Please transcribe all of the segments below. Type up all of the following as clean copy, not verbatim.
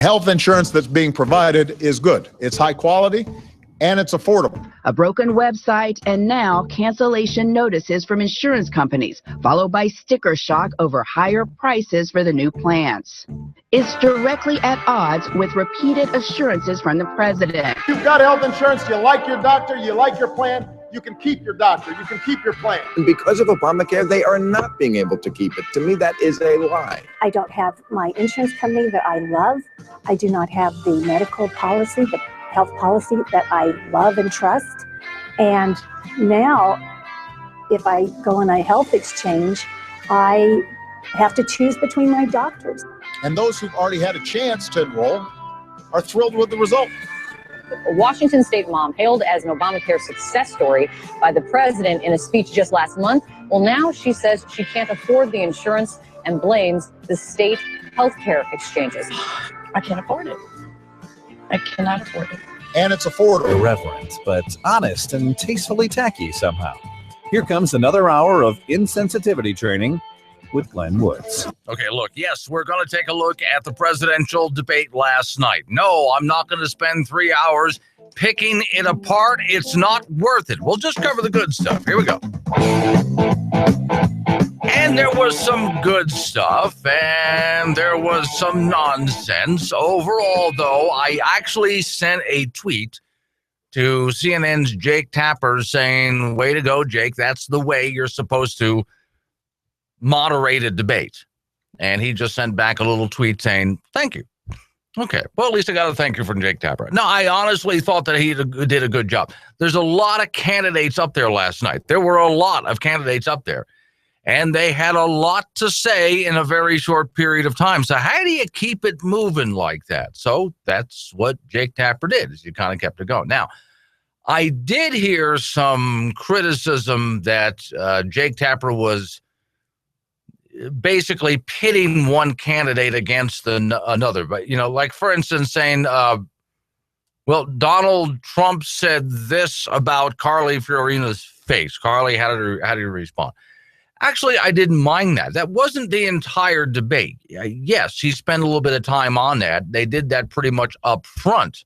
Health insurance that's being provided is good. It's high quality and it's affordable. A broken website and now cancellation notices from insurance companies, followed by sticker shock over higher prices for the new plans. It's directly at odds with repeated assurances from the president. You've got health insurance, you like your doctor, you like your plan, you can keep your doctor, you can keep your plan. And because of Obamacare, they are not being able to keep it. To me, that is a lie. I don't have my insurance company that I love. I do not have the medical policy, the health policy that I love and trust. And now, if I go on a health exchange, I have to choose between my doctors. And those who've already had a chance to enroll are thrilled with the result. A Washington state mom hailed as an Obamacare success story by the president in a speech just last month. Well, now she says she can't afford the insurance and blames the state healthcare exchanges. I can't afford it. I cannot afford it. And it's affordable. Irreverent, but honest and tastefully tacky somehow. Here comes another hour of insensitivity training with Glenn Woods. Okay, look, yes, we're going to take a look at the presidential debate last night. No, I'm not going to spend 3 hours picking it apart. It's not worth it. We'll just cover the good stuff. Here we go. And there was some good stuff, and there was some nonsense. Overall, though, I actually sent a tweet to CNN's Jake Tapper saying, way to go, Jake. That's the way you're supposed to moderate a debate. And he just sent back a little tweet saying, thank you. Okay, well, at least I got to thank you from Jake Tapper. No, I honestly thought that he did a good job. There's a lot of candidates up there last night. There were a lot of candidates up there. And they had a lot to say in a very short period of time. So how do you keep it moving like that? So that's what Jake Tapper did, is he kind of kept it going. Now, I did hear some criticism that Jake Tapper was basically pitting one candidate against another. But, you know, like, for instance, saying, well, Donald Trump said this about Carly Fiorina's face. Carly, how did he respond? Actually, I didn't mind that. That wasn't the entire debate. Yes, he spent a little bit of time on that. They did that pretty much up front.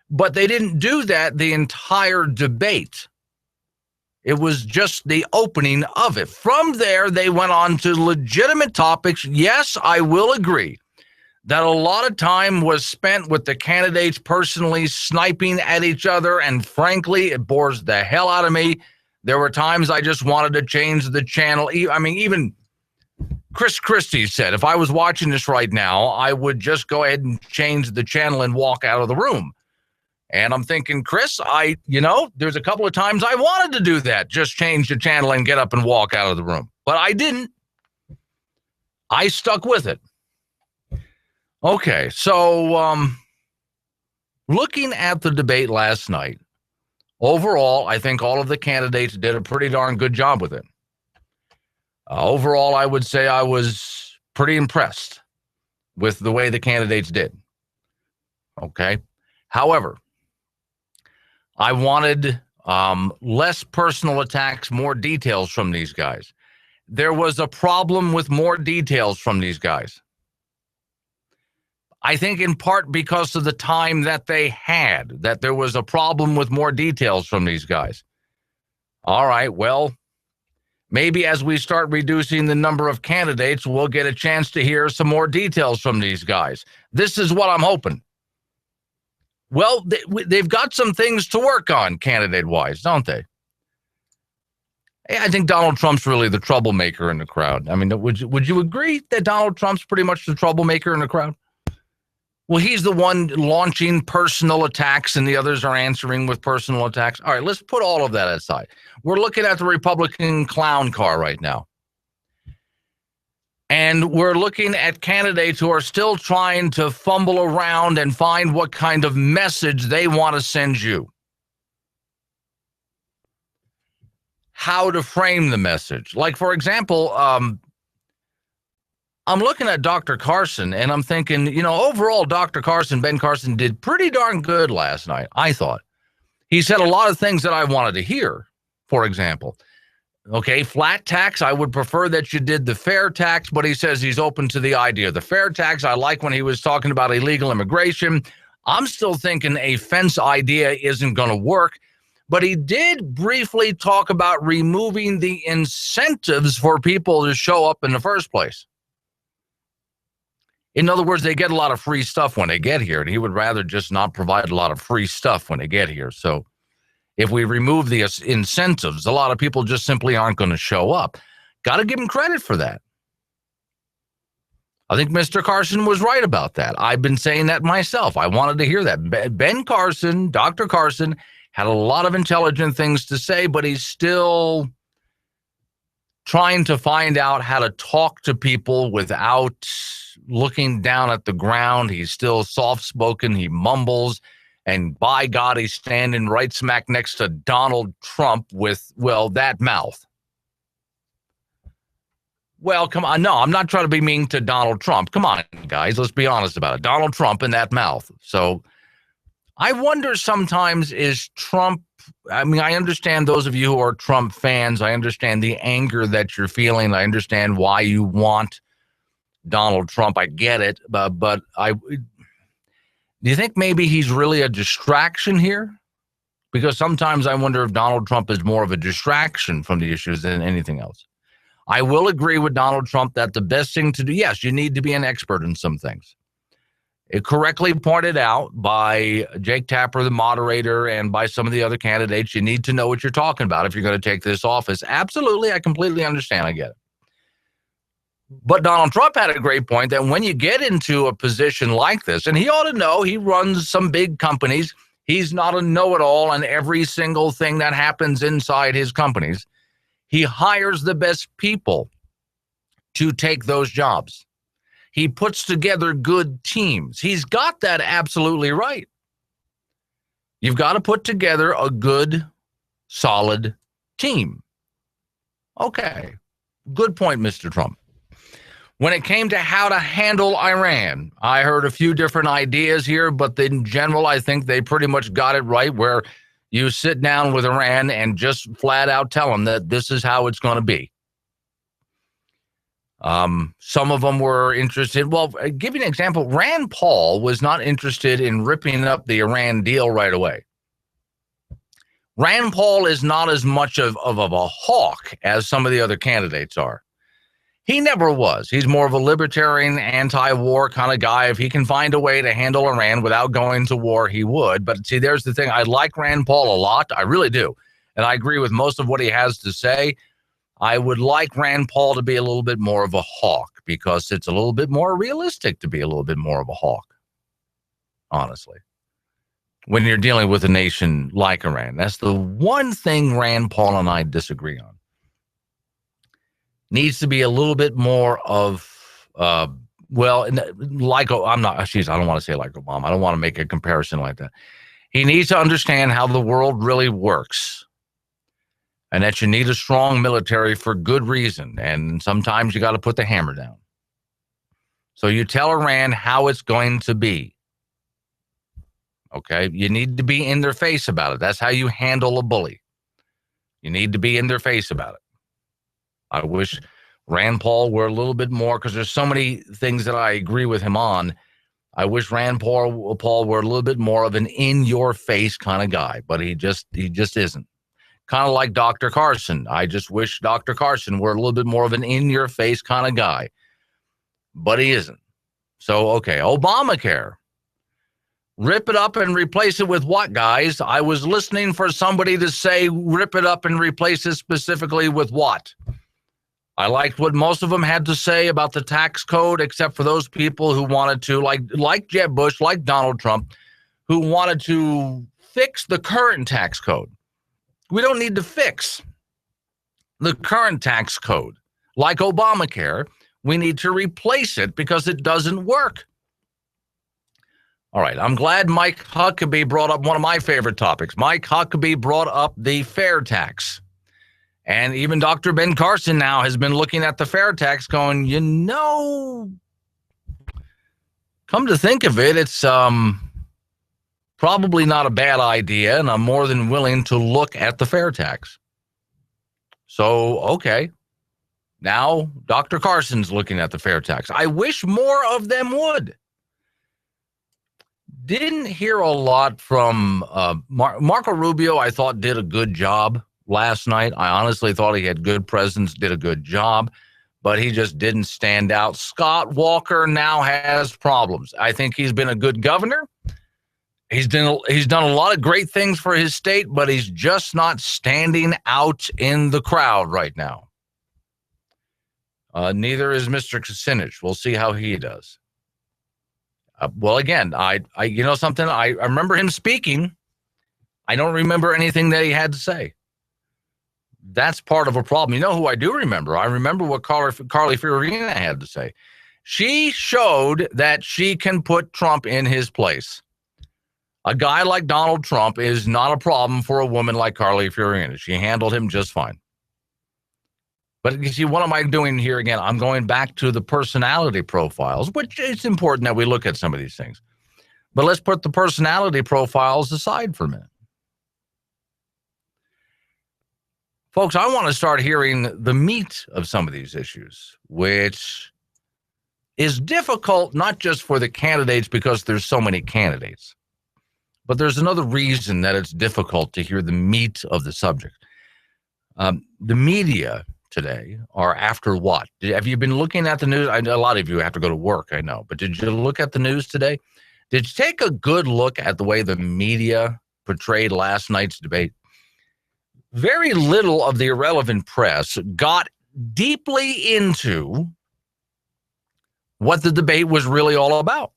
But they didn't do that the entire debate. It was just the opening of it. From there, they went on to legitimate topics. Yes, I will agree that a lot of time was spent with the candidates personally sniping at each other, and frankly, it bores the hell out of me. There were times I just wanted to change the channel. I mean, even Chris Christie said, if I was watching this right now, I would just go ahead and change the channel and walk out of the room. And I'm thinking, Chris, there's a couple of times I wanted to do that, just change the channel and get up and walk out of the room. But I didn't. I stuck with it. Okay, so looking at the debate last night, overall, I think all of the candidates did a pretty darn good job with it. Overall, I would say I was pretty impressed with the way the candidates did. Okay. However, I wanted less personal attacks, more details from these guys. There was a problem with more details from these guys. I think in part because of the time that they had, that there was a problem with more details from these guys. All right, well, maybe as we start reducing the number of candidates, we'll get a chance to hear some more details from these guys. This is what I'm hoping. Well, they've got some things to work on candidate-wise, don't they? I think Donald Trump's really the troublemaker in the crowd. I mean, would you agree that Donald Trump's pretty much the troublemaker in the crowd? Well, he's the one launching personal attacks and the others are answering with personal attacks. All right, let's put all of that aside. We're looking at the Republican clown car right now. And we're looking at candidates who are still trying to fumble around and find what kind of message they want to send you. How to frame the message. Like, for example, I'm looking at Dr. Carson, and I'm thinking, overall, Dr. Carson, Ben Carson, did pretty darn good last night, I thought. He said a lot of things that I wanted to hear, for example. Okay, flat tax, I would prefer that you did the fair tax, but he says he's open to the idea of the fair tax. I like when he was talking about illegal immigration. I'm still thinking a fence idea isn't going to work, but he did briefly talk about removing the incentives for people to show up in the first place. In other words, they get a lot of free stuff when they get here, and he would rather just not provide a lot of free stuff when they get here. So if we remove the incentives, a lot of people just simply aren't going to show up. Got to give him credit for that. I think Mr. Carson was right about that. I've been saying that myself. I wanted to hear that. Ben Carson, Dr. Carson, had a lot of intelligent things to say, but he's still trying to find out how to talk to people without looking down at the ground. He's still soft-spoken. He mumbles. And by God, he's standing right smack next to Donald Trump with, well, that mouth. Well, come on. No, I'm not trying to be mean to Donald Trump. Come on, guys. Let's be honest about it. Donald Trump and that mouth. So I wonder sometimes, is Trump, I mean, I understand those of you who are Trump fans. I understand the anger that you're feeling. I understand why you want Donald Trump. I get it. But do you think maybe he's really a distraction here? Because sometimes I wonder if Donald Trump is more of a distraction from the issues than anything else. I will agree with Donald Trump that the best thing to do, yes, you need to be an expert in some things. It correctly pointed out by Jake Tapper, the moderator, and by some of the other candidates, you need to know what you're talking about if you're going to take this office. Absolutely, I completely understand. I get it. But Donald Trump had a great point that when you get into a position like this, and he ought to know, he runs some big companies. He's not a know-it-all on every single thing that happens inside his companies. He hires the best people to take those jobs. He puts together good teams. He's got that absolutely right. You've got to put together a good, solid team. Okay, good point, Mr. Trump. When it came to how to handle Iran, I heard a few different ideas here, but in general, I think they pretty much got it right, where you sit down with Iran and just flat out tell them that this is how it's going to be. Some of them were interested. Well, I'll give you an example. Rand Paul was not interested in ripping up the Iran deal right away. Rand Paul is not as much of a hawk as some of the other candidates are. He never was. He's more of a libertarian, anti-war kind of guy. If he can find a way to handle Iran without going to war, he would. But see, there's the thing. I like Rand Paul a lot. I really do. And I agree with most of what he has to say. I would like Rand Paul to be a little bit more of a hawk, because it's a little bit more realistic to be a little bit more of a hawk, honestly, when you're dealing with a nation like Iran. That's the one thing Rand Paul and I disagree on. Needs to be a little bit more of, like, I don't want to say like Obama. I don't want to make a comparison like that. He needs to understand how the world really works, and that you need a strong military for good reason. And sometimes you got to put the hammer down. So you tell Iran how it's going to be. Okay. You need to be in their face about it. That's how you handle a bully. You need to be in their face about it. I wish Rand Paul were a little bit more, because there's so many things that I agree with him on. I wish Rand Paul were a little bit more of an in-your-face kind of guy, but he just isn't. Kind of like Dr. Carson. I just wish Dr. Carson were a little bit more of an in-your-face kind of guy, but he isn't. So, okay, Obamacare. Rip it up and replace it with what, guys? I was listening for somebody to say rip it up and replace it specifically with what? I liked what most of them had to say about the tax code, except for those people who wanted to, like Jeb Bush, like Donald Trump, who wanted to fix the current tax code. We don't need to fix the current tax code. Like Obamacare, we need to replace it because it doesn't work. All right, I'm glad Mike Huckabee brought up one of my favorite topics. Mike Huckabee brought up the fair tax. And even Dr. Ben Carson now has been looking at the fair tax going, come to think of it, it's probably not a bad idea, and I'm more than willing to look at the fair tax. So, okay. Now, Dr. Carson's looking at the fair tax. I wish more of them would. Didn't hear a lot from Marco Rubio. I thought did a good job last night. I honestly thought he had good presence, did a good job, but he just didn't stand out. Scott Walker now has problems. I think he's been a good governor. He's done a lot of great things for his state, but he's just not standing out in the crowd right now. Neither is Mr. Kucinich. We'll see how he does. Well, again, I you know something? I remember him speaking. I don't remember anything that he had to say. That's part of a problem. You know who I do remember? I remember what Carly Fiorina had to say. She showed that she can put Trump in his place. A guy like Donald Trump is not a problem for a woman like Carly Fiorina. She handled him just fine. But you see, what am I doing here again? I'm going back to the personality profiles, which it's important that we look at some of these things. But let's put the personality profiles aside for a minute. Folks, I want to start hearing the meat of some of these issues, which is difficult not just for the candidates because there's so many candidates, but there's another reason that it's difficult to hear the meat of the subject. The media today are after what? Have you been looking at the news? I know a lot of you have to go to work, I know, but did you look at the news today? Did you take a good look at the way the media portrayed last night's debate? Very little of the irrelevant press got deeply into what the debate was really all about.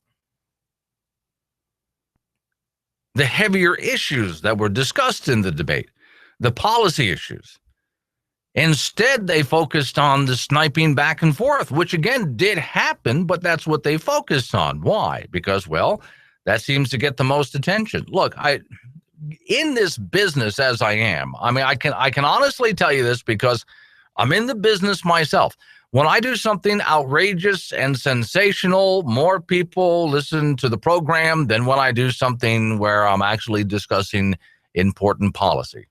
The heavier issues that were discussed in the debate, the policy issues. Instead, they focused on the sniping back and forth, which again did happen, but that's what they focused on. Why? Because, well, that seems to get the most attention. Look, in this business as I am, I mean, I can honestly tell you this because I'm in the business myself. When I do something outrageous and sensational, more people listen to the program than when I do something where I'm actually discussing important policy.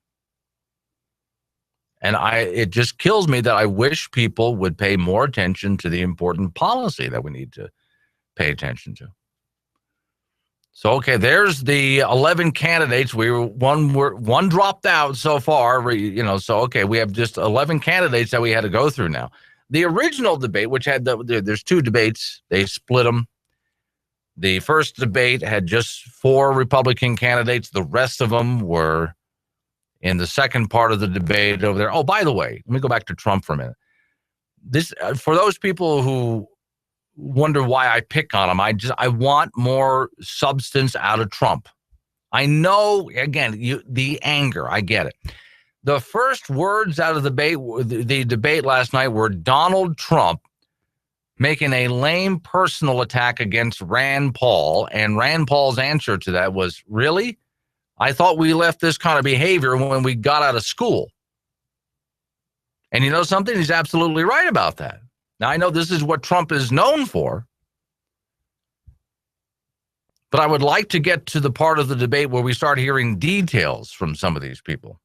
And it just kills me that I wish people would pay more attention to the important policy that we need to pay attention to. So, okay, there's the 11 candidates. One dropped out so far, so, okay, we have just 11 candidates that we had to go through now. The original debate, which had there's two debates, they split them. The first debate had just 4 Republican candidates. The rest of them were in the second part of the debate over there. Oh, by the way, let me go back to Trump for a minute. This for those people who wonder why I pick on him, I want more substance out of Trump. I know, again, the anger, I get it. The first words out of the debate last night were Donald Trump making a lame personal attack against Rand Paul, and Rand Paul's answer to that was, really? I thought we left this kind of behavior when we got out of school. And you know something? He's absolutely right about that. Now, I know this is what Trump is known for, but I would like to get to the part of the debate where we start hearing details from some of these people.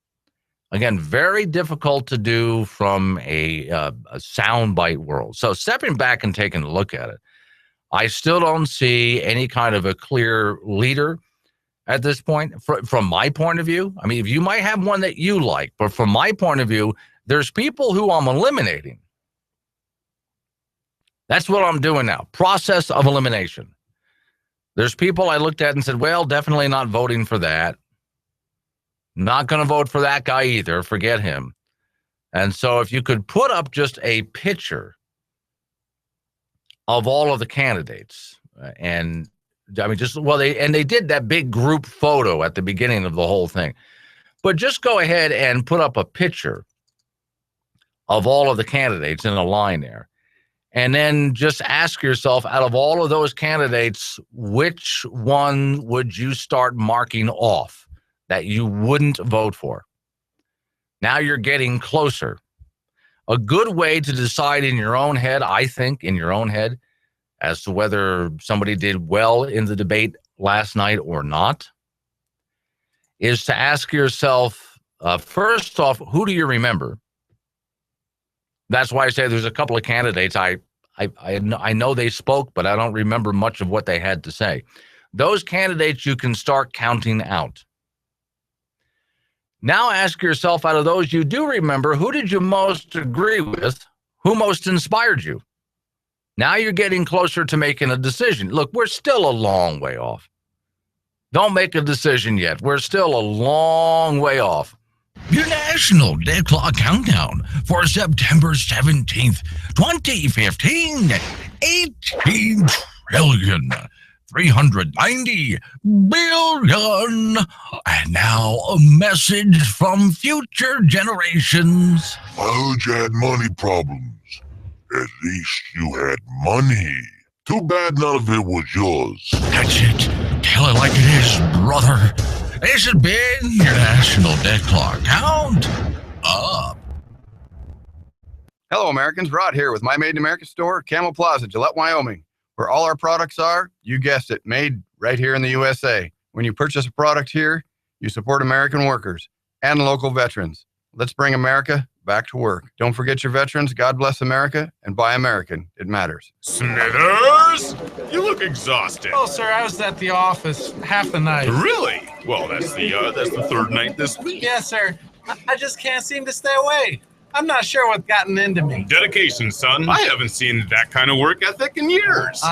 Again, very difficult to do from a soundbite world. So stepping back and taking a look at it, I still don't see any kind of a clear leader at this point. From my point of view, I mean, if you might have one that you like, but from my point of view, there's people who I'm eliminating. That's what I'm doing now. Process of elimination. There's people I looked at and said, well, definitely not voting for that. Not going to vote for that guy either. Forget him. And so if you could put up just a picture of all of the candidates, and I mean, they did that big group photo at the beginning of the whole thing, but just go ahead and put up a picture of all of the candidates in a line there. And then just ask yourself, out of all of those candidates, which one would you start marking off that you wouldn't vote for? Now you're getting closer. A good way to decide in your own head, I think, as to whether somebody did well in the debate last night or not, is to ask yourself, first off, who do you remember? That's why I say there's a couple of candidates I know they spoke, but I don't remember much of what they had to say. Those candidates you can start counting out. Now ask yourself, out of those you do remember, who did you most agree with? Who most inspired you? Now you're getting closer to making a decision. Look, we're still a long way off. Don't make a decision yet. We're still a long way off. Your National Dead Clock Countdown for September 17th, 2015. 18 trillion. 390 billion. And now a message from future generations. I heard you had money problems. At least you had money. Too bad none of it was yours. That's it. Tell it like it is, brother. This has been your National Dead Clock Count Up. Hello, Americans. Rod here with My Made in America store, Camel Plaza, Gillette, Wyoming, where all our products are, you guessed it, made right here in the USA. When you purchase a product here, you support American workers and local veterans. Let's bring America back to work. Don't forget your veterans. God bless America, and buy American. It matters. Smithers, you look exhausted. Oh, sir, I was at the office half the night. Really? Well, that's the third night this week. Yes, sir. I just can't seem to stay away. I'm not sure what's gotten into me. Dedication, son. I haven't seen that kind of work ethic in years.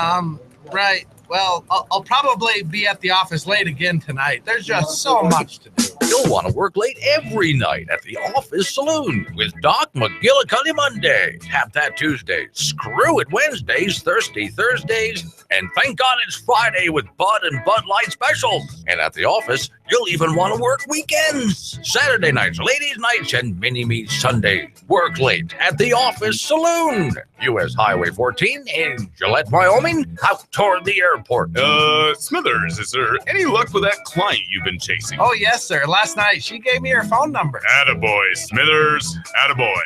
Right. Well, I'll probably be at the office late again tonight. There's just so much to do. You'll want to work late every night at the Office Saloon with Doc McGillicuddy Monday. Tap that Tuesdays. Screw it Wednesdays, Thirsty Thursdays, and thank God it's Friday with Bud and Bud Light specials. And at the office, you'll even want to work weekends. Saturday nights, ladies' nights, and mini-me Sundays. Work late at the Office Saloon. U.S. Highway 14 in Gillette, Wyoming, out toward the airport. Smithers, is there any luck with that client you've been chasing? Oh, yes, sir. Last night, she gave me her phone number. Attaboy, Smithers. Attaboy.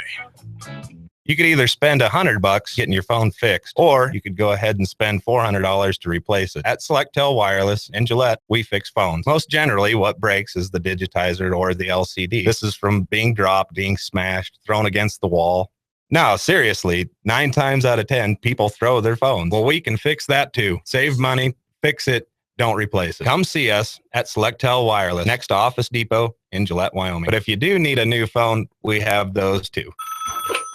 You could either spend $100 getting your phone fixed, or you could go ahead and spend $400 to replace it. At Selectel Wireless in Gillette, we fix phones. Most generally, what breaks is the digitizer or the LCD. This is from being dropped, being smashed, thrown against the wall. No, seriously, 9 times out of 10, people throw their phones. Well, we can fix that too. Save money, fix it, don't replace it. Come see us at Selectel Wireless, next to Office Depot in Gillette, Wyoming. But if you do need a new phone, we have those too.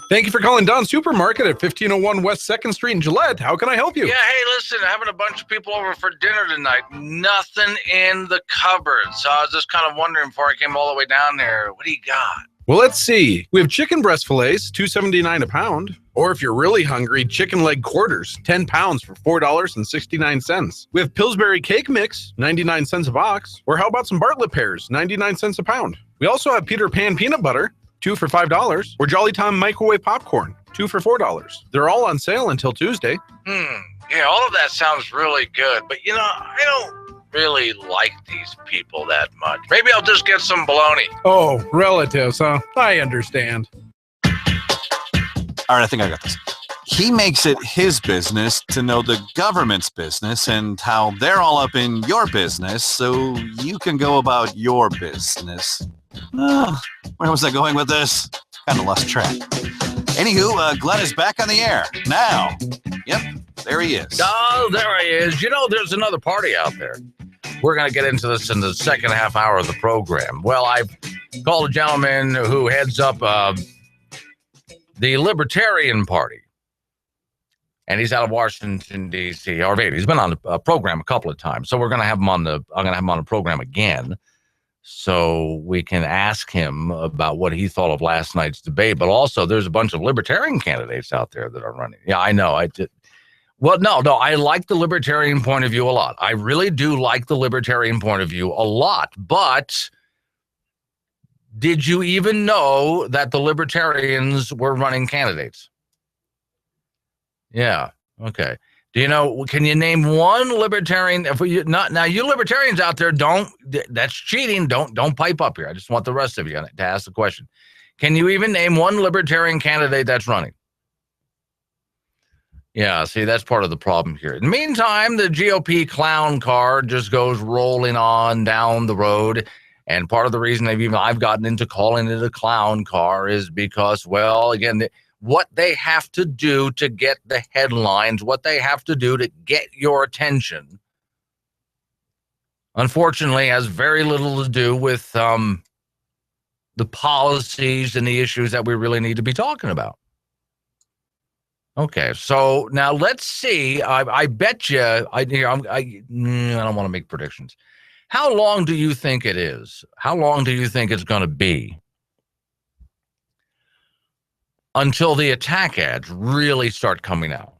Thank you for calling Don's Supermarket at 1501 West 2nd Street in Gillette. How can I help you? Yeah, hey, listen, having a bunch of people over for dinner tonight. Nothing in the cupboard. So I was just kind of wondering before I came all the way down there, what do you got? Well, let's see. We have chicken breast fillets, $2.79 a pound. Or if you're really hungry, chicken leg quarters, 10 pounds for $4.69. We have Pillsbury cake mix, 99 cents a box. Or how about some Bartlett pears, 99 cents a pound. We also have Peter Pan peanut butter, 2 for $5. Or Jolly Tom microwave popcorn, 2 for $4. They're all on sale until Tuesday. Yeah, all of that sounds really good. But, you know, I don't really like these people that much. Maybe I'll just get some bologna. Oh, relatives, huh? I understand. All right, I think I got this. He makes it his business to know the government's business and how they're all up in your business so you can go about your business. Where was I going with this? Kind of lost track. Anywho, Glenn is back on the air now. Yep, there he is. Oh, there he is. You know, there's another party out there. We're going to get into this in the second half hour of the program. Well, I've called a gentleman who heads up the Libertarian Party. And he's out of Washington, D.C. Or maybe he's been on the program a couple of times. So we're going to have him on I'm going to have him on the program again so we can ask him about what he thought of last night's debate. But also, there's a bunch of Libertarian candidates out there that are running. Yeah, I know. I did. Well, no, I like the Libertarian point of view a lot. I really do like the Libertarian point of view a lot. But did you even know that the Libertarians were running candidates? Yeah. Okay. Do you know, can you name one Libertarian? If you not now, you Libertarians out there, that's cheating. Don't pipe up here. I just want the rest of you to ask the question. Can you even name one Libertarian candidate that's running? Yeah, see, that's part of the problem here. In the meantime, the GOP clown car just goes rolling on down the road. And part of the reason I've gotten into calling it a clown car is because, well, again, what they have to do to get the headlines, what they have to do to get your attention, unfortunately has very little to do with the policies and the issues that we really need to be talking about. Okay, so now let's see. I bet you, I don't want to make predictions. How long do you think it is? How long do you think it's going to be until the attack ads really start coming out?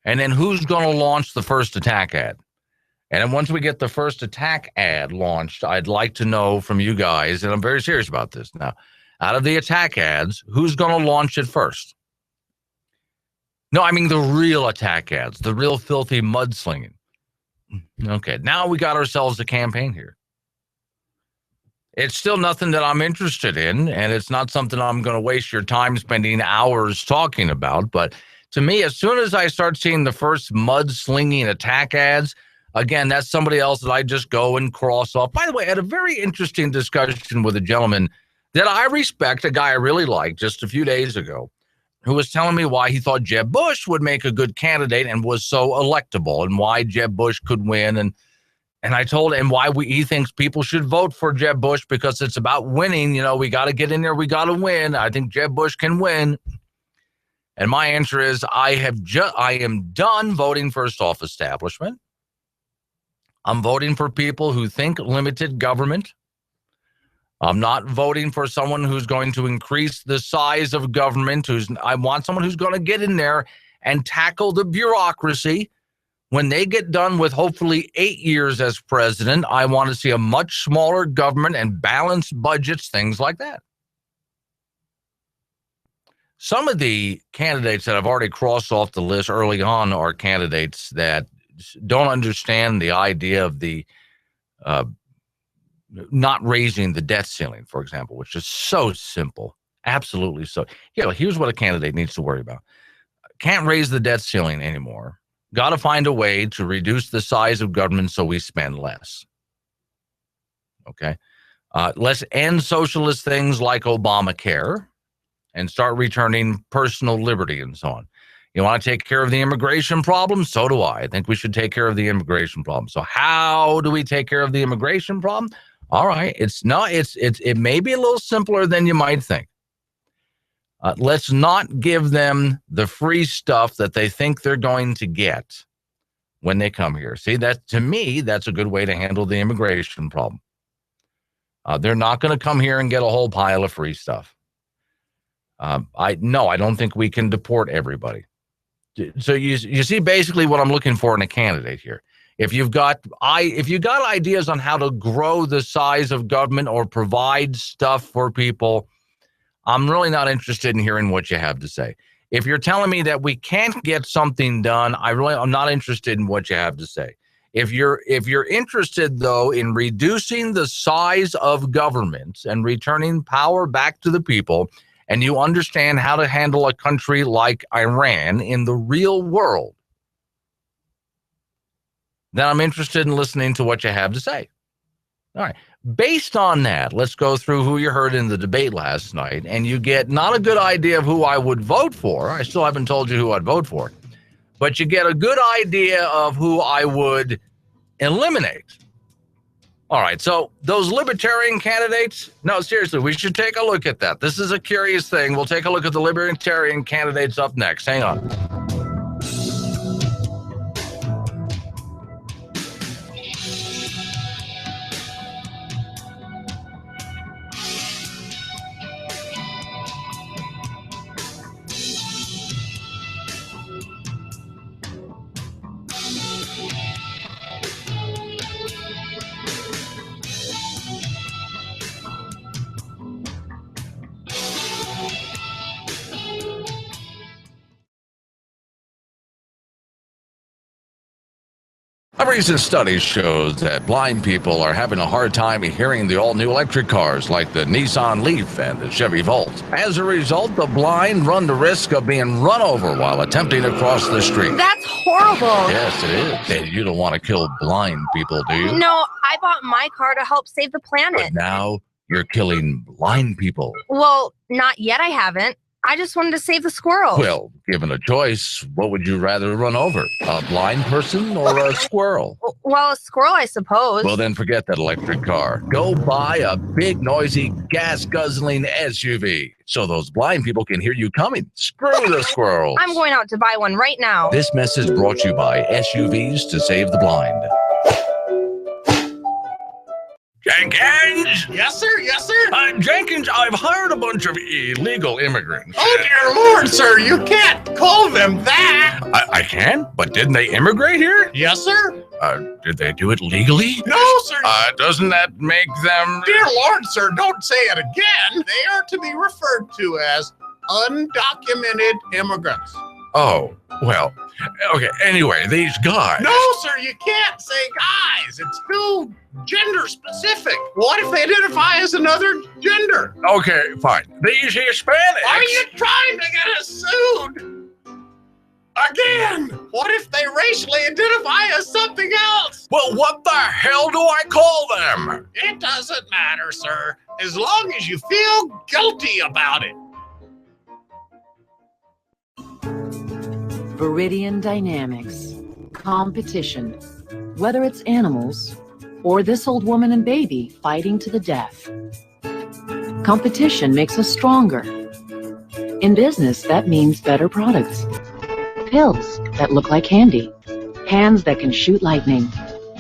And then who's going to launch the first attack ad? And then once we get the first attack ad launched, I'd like to know from you guys, and I'm very serious about this now, out of the attack ads, who's going to launch it first? No, I mean the real attack ads, the real filthy mudslinging. Okay, now we got ourselves a campaign here. It's still nothing that I'm interested in, and it's not something I'm going to waste your time spending hours talking about. But to me, as soon as I start seeing the first mudslinging attack ads, again, that's somebody else that I just go and cross off. By the way, I had a very interesting discussion with a gentleman that I respect, a guy I really liked just a few days ago, who was telling me why he thought Jeb Bush would make a good candidate and was so electable, and why Jeb Bush could win. And I told him why he thinks people should vote for Jeb Bush, because it's about winning. You know, we got to get in there. We got to win. I think Jeb Bush can win. And my answer is I am done voting for a soft establishment. I'm voting for people who think limited government. I'm not voting for someone who's going to increase the size of government. I want someone who's going to get in there and tackle the bureaucracy. When they get done with hopefully 8 years as president, I want to see a much smaller government and balanced budgets, things like that. Some of the candidates that I've already crossed off the list early on are candidates that don't understand the idea of the not raising the debt ceiling, for example, which is so simple. Absolutely so. Here's what a candidate needs to worry about. Can't raise the debt ceiling anymore. Got to find a way to reduce the size of government so we spend less. Okay. Let's end socialist things like Obamacare and start returning personal liberty and so on. You want to take care of the immigration problem? So do I. I think we should take care of the immigration problem. So how do we take care of the immigration problem? All right. It may be a little simpler than you might think. Let's not give them the free stuff that they think they're going to get when they come here. See, that to me, that's a good way to handle the immigration problem. They're not going to come here and get a whole pile of free stuff. I don't think we can deport everybody. So you see basically what I'm looking for in a candidate here. If you've got ideas on how to grow the size of government or provide stuff for people, I'm really not interested in hearing what you have to say. If you're telling me that we can't get something done, I'm not interested in what you have to say. If you're interested, though, in reducing the size of government and returning power back to the people, and you understand how to handle a country like Iran in the real world, then I'm interested in listening to what you have to say. All right. Based on that, let's go through who you heard in the debate last night, and you get not a good idea of who I would vote for. I still haven't told you who I'd vote for, but you get a good idea of who I would eliminate. All right, so those libertarian candidates, no, seriously, we should take a look at that. This is a curious thing. We'll take a look at the libertarian candidates up next. Hang on. A recent study shows that blind people are having a hard time hearing the all-new electric cars like the Nissan Leaf and the Chevy Volt. As a result, the blind run the risk of being run over while attempting to cross the street. That's horrible. Yes, it is. Hey, you don't want to kill blind people, do you? No, I bought my car to help save the planet. But now you're killing blind people. Well, not yet, I haven't. I just wanted to save the squirrel. Well, given a choice, what would you rather run over? A blind person or a squirrel? Well, a squirrel, I suppose. Well, then forget that electric car. Go buy a big, noisy, gas-guzzling SUV so those blind people can hear you coming. Screw the squirrels. I'm going out to buy one right now. This message brought to you by SUVs to Save the Blind. Jenkins! Yes, sir. Yes, sir. Jenkins, I've hired a bunch of illegal immigrants. Oh, dear Lord, sir. You can't call them that. I can, but didn't they immigrate here? Yes, sir. Did they do it legally? No, sir. Doesn't that make them... Dear Lord, sir, don't say it again. They are to be referred to as undocumented immigrants. Oh, well, okay. Anyway, these guys... No, sir, you can't say guys. It's too gender specific. What if they identify as another gender? Okay, fine. These Hispanics... Are you trying to get us sued? Again, what if they racially identify as something else? Well, what the hell do I call them? It doesn't matter, sir, as long as you feel guilty about it. Viridian dynamics, competition, whether it's animals or this old woman and baby fighting to the death. Competition makes us stronger. In business, that means better products. Pills that look like candy, hands that can shoot lightning,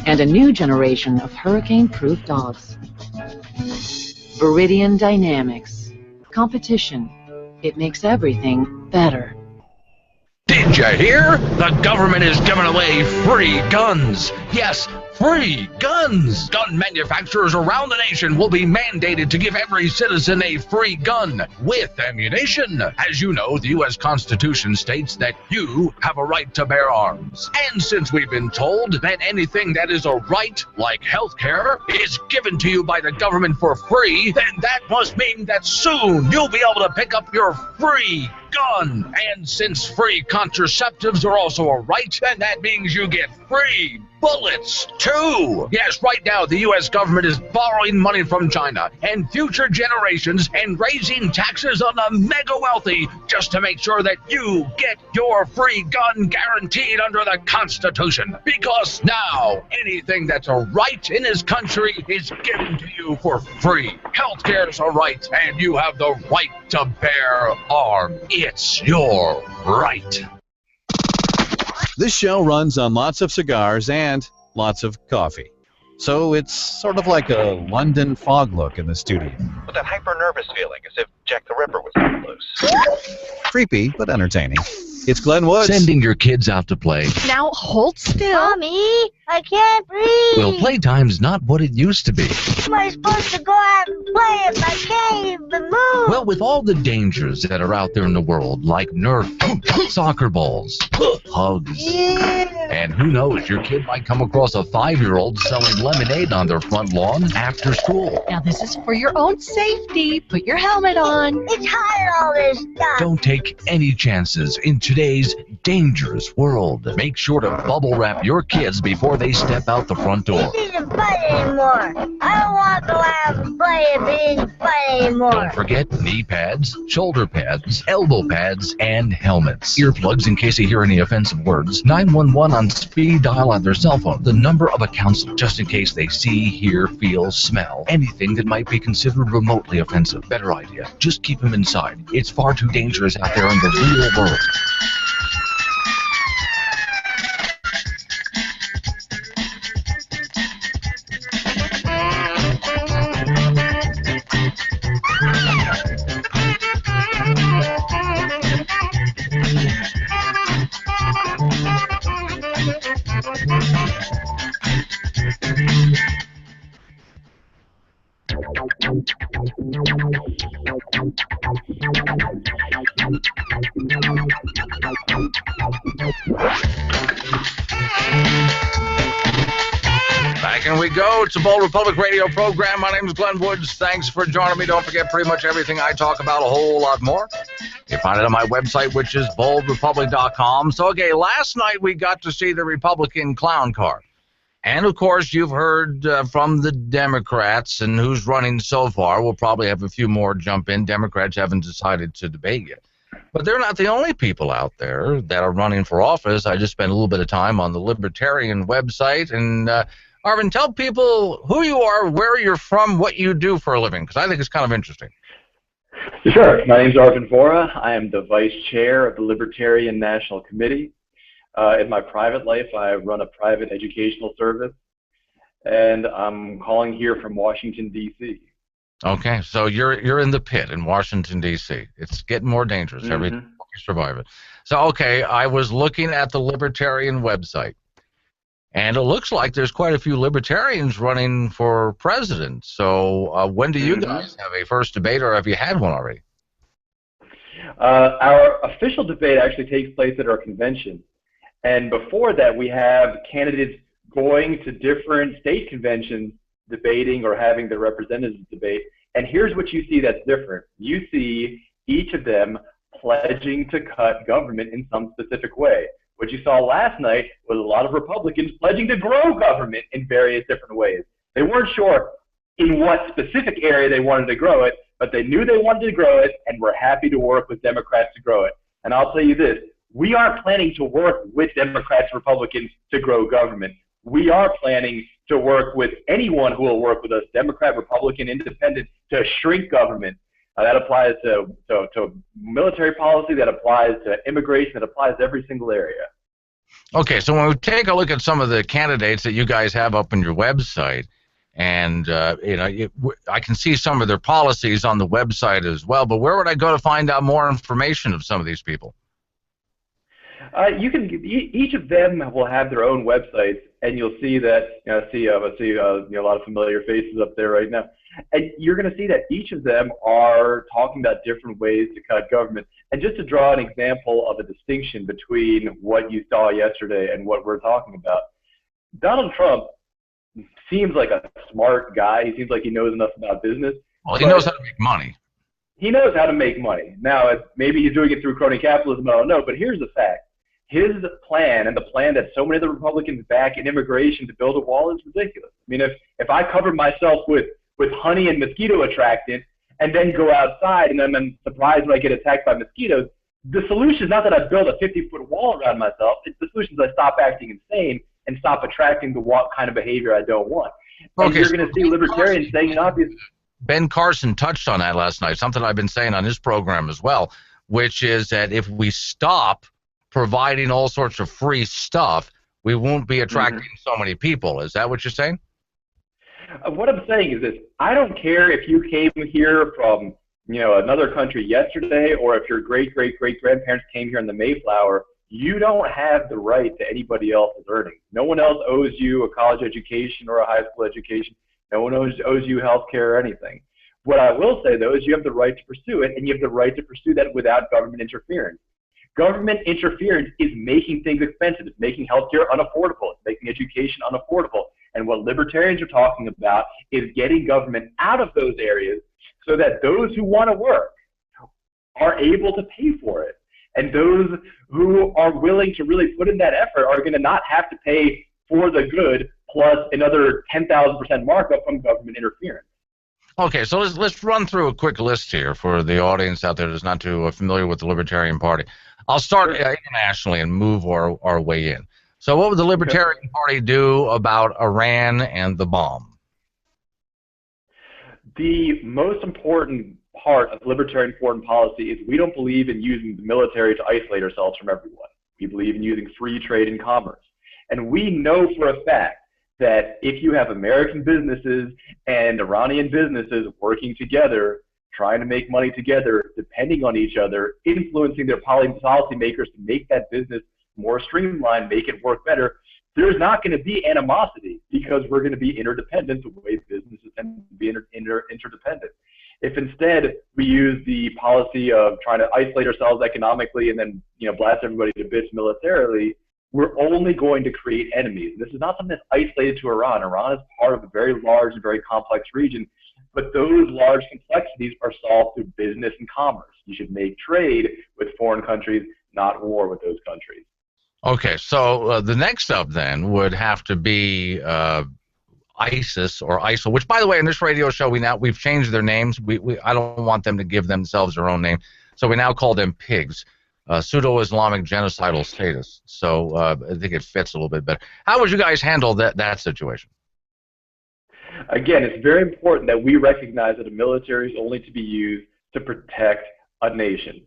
and a new generation of hurricane-proof dogs. Viridian dynamics, competition, it makes everything better. Did you hear? The government is giving away free guns. Yes, free guns. Gun manufacturers around the nation will be mandated to give every citizen a free gun with ammunition. As you know, the U.S. Constitution states that you have a right to bear arms. And since we've been told that anything that is a right, like health care, is given to you by the government for free, then that must mean that soon you'll be able to pick up your free gun. And since free contraceptives are also a right, then that means you get free bullets too. Yes, right now the U.S. government is borrowing money from China and future generations and raising taxes on the mega wealthy just to make sure that you get your free gun guaranteed under the Constitution. Because now anything that's a right in this country is given to you for free. Healthcare is a right, and you have the right to bear arms. It's your right. This show runs on lots of cigars and lots of coffee. So it's sort of like a London fog look in the studio. With that hyper-nervous feeling, as if Jack the Ripper was on the loose. Creepy, but entertaining. It's Glenn Woods. Sending your kids out to play. Now hold still. Mommy, I can't breathe. Well, playtime's not what it used to be. Am I supposed to go out and play if I can't even move? Well, with all the dangers that are out there in the world, like Nerf, soccer balls, hugs, and who knows, your kid might come across a 5-year-old selling lemonade on their front lawn after school. Now this is for your own safety. Put your helmet on. It's hot, all this stuff. Don't take any chances in today's dangerous world. Make sure to bubble wrap your kids before they step out the front door. This isn't fun anymore. I don't want to go out and play if it isn't fun anymore. Don't forget knee pads, shoulder pads, elbow pads, and helmets. Earplugs in case you hear any offensive words. 911 on speed dial on their cell phone. The number of a counselor, just in case they see, hear, feel, smell anything that might be considered remotely offensive. Better idea, just keep them inside. It's far too dangerous out there in the real world. Back in we go. It's a Bold Republic radio program. My name is Glenn Woods. Thanks for joining me. Don't forget, pretty much everything I talk about, a whole lot more, you find it on my website, which is boldrepublic.com. So, okay, last night we got to see the Republican clown car. And, of course, you've heard from the Democrats and who's running so far. We'll probably have a few more jump in. Democrats haven't decided to debate yet. But they're not the only people out there that are running for office. I just spent a little bit of time on the Libertarian website. And Arvin, tell people who you are, where you're from, what you do for a living, because I think it's kind of interesting. Sure. My name is Arvin Vora. I am the vice chair of the Libertarian National Committee. In my private life, I run a private educational service, and I'm calling here from Washington, D.C. Okay, so you're in the pit in Washington, D.C. It's getting more dangerous every time you survive it. So, okay, I was looking at the Libertarian website, and it looks like there's quite a few Libertarians running for president. So when do you guys have a first debate, or have you had one already? Our official debate actually takes place at our convention. And before that, we have candidates going to different state conventions debating or having their representatives debate. And here's what you see that's different. You see each of them pledging to cut government in some specific way. What you saw last night was a lot of Republicans pledging to grow government in various different ways. They weren't sure in what specific area they wanted to grow it, but they knew they wanted to grow it and were happy to work with Democrats to grow it. And I'll tell you this, we aren't planning to work with Democrats and Republicans to grow government. We are planning to work with anyone who will work with us, Democrat, Republican, Independent, to shrink government. That applies to military policy, that applies to immigration, that applies to every single area. Okay, so when we take a look at some of the candidates that you guys have up on your website, and I can see some of their policies on the website as well, but where would I go to find out more information of some of these people? You can. Each of them will have their own websites, and you'll see that. I see a lot of familiar faces up there right now, and you're going to see that each of them are talking about different ways to cut government. And just to draw an example of a distinction between what you saw yesterday and what we're talking about, Donald Trump seems like a smart guy. He seems like he knows enough about business. Well, he knows how to make money. He knows how to make money. Now, maybe he's doing it through crony capitalism. I don't know, but here's the fact. His plan, and the plan that so many of the Republicans back in immigration to build a wall, is ridiculous. I mean, if I cover myself with honey and mosquito attractant and then go outside and then I'm surprised when I get attacked by mosquitoes, the solution is not that I build a 50-foot wall around myself. It's the solution is I stop acting insane and stop attracting the kind of behavior I don't want. And you're going to see libertarians saying obvious. Ben Carson touched on that last night, something I've been saying on his program as well, which is that if we stop providing all sorts of free stuff, we won't be attracting so many people. Is that what you're saying? What I'm saying is this: I don't care if you came here from another country yesterday, or if your great-great-great-grandparents came here in the Mayflower. You don't have the right to anybody else's earnings. No one else owes you a college education or a high school education. No one owes you health care or anything. What I will say, though, is you have the right to pursue it, and you have the right to pursue that without government interference. Government interference is making things expensive. It's making healthcare unaffordable. It's making education unaffordable. And what libertarians are talking about is getting government out of those areas so that those who want to work are able to pay for it. And those who are willing to really put in that effort are going to not have to pay for the good plus another 10,000% markup from government interference. Okay, so let's run through a quick list here for the audience out there that's not too familiar with the Libertarian Party. I'll start internationally and move our way in. So what would the Libertarian Party do about Iran and the bomb? The most important part of libertarian foreign policy is we don't believe in using the military to isolate ourselves from everyone. We believe in using free trade and commerce. And we know for a fact that if you have American businesses and Iranian businesses working together, trying to make money together, depending on each other, influencing their policymakers to make that business more streamlined, make it work better, there's not going to be animosity because we're going to be interdependent the way businesses tend to be interdependent. If instead we use the policy of trying to isolate ourselves economically and then blast everybody to bits militarily, we're only going to create enemies. This is not something that's isolated to Iran. Iran is part of a very large and very complex region, but those large complexities are solved through business and commerce. You should make trade with foreign countries, not war with those countries. Okay, so the next up then would have to be ISIS or ISIL, which, by the way, in this radio show we've changed their names. I don't want them to give themselves their own name. So we now call them pigs. Pseudo-Islamic genocidal status. So I think it fits a little bit better. How would you guys handle that situation? Again, it's very important that we recognize that the military is only to be used to protect a nation.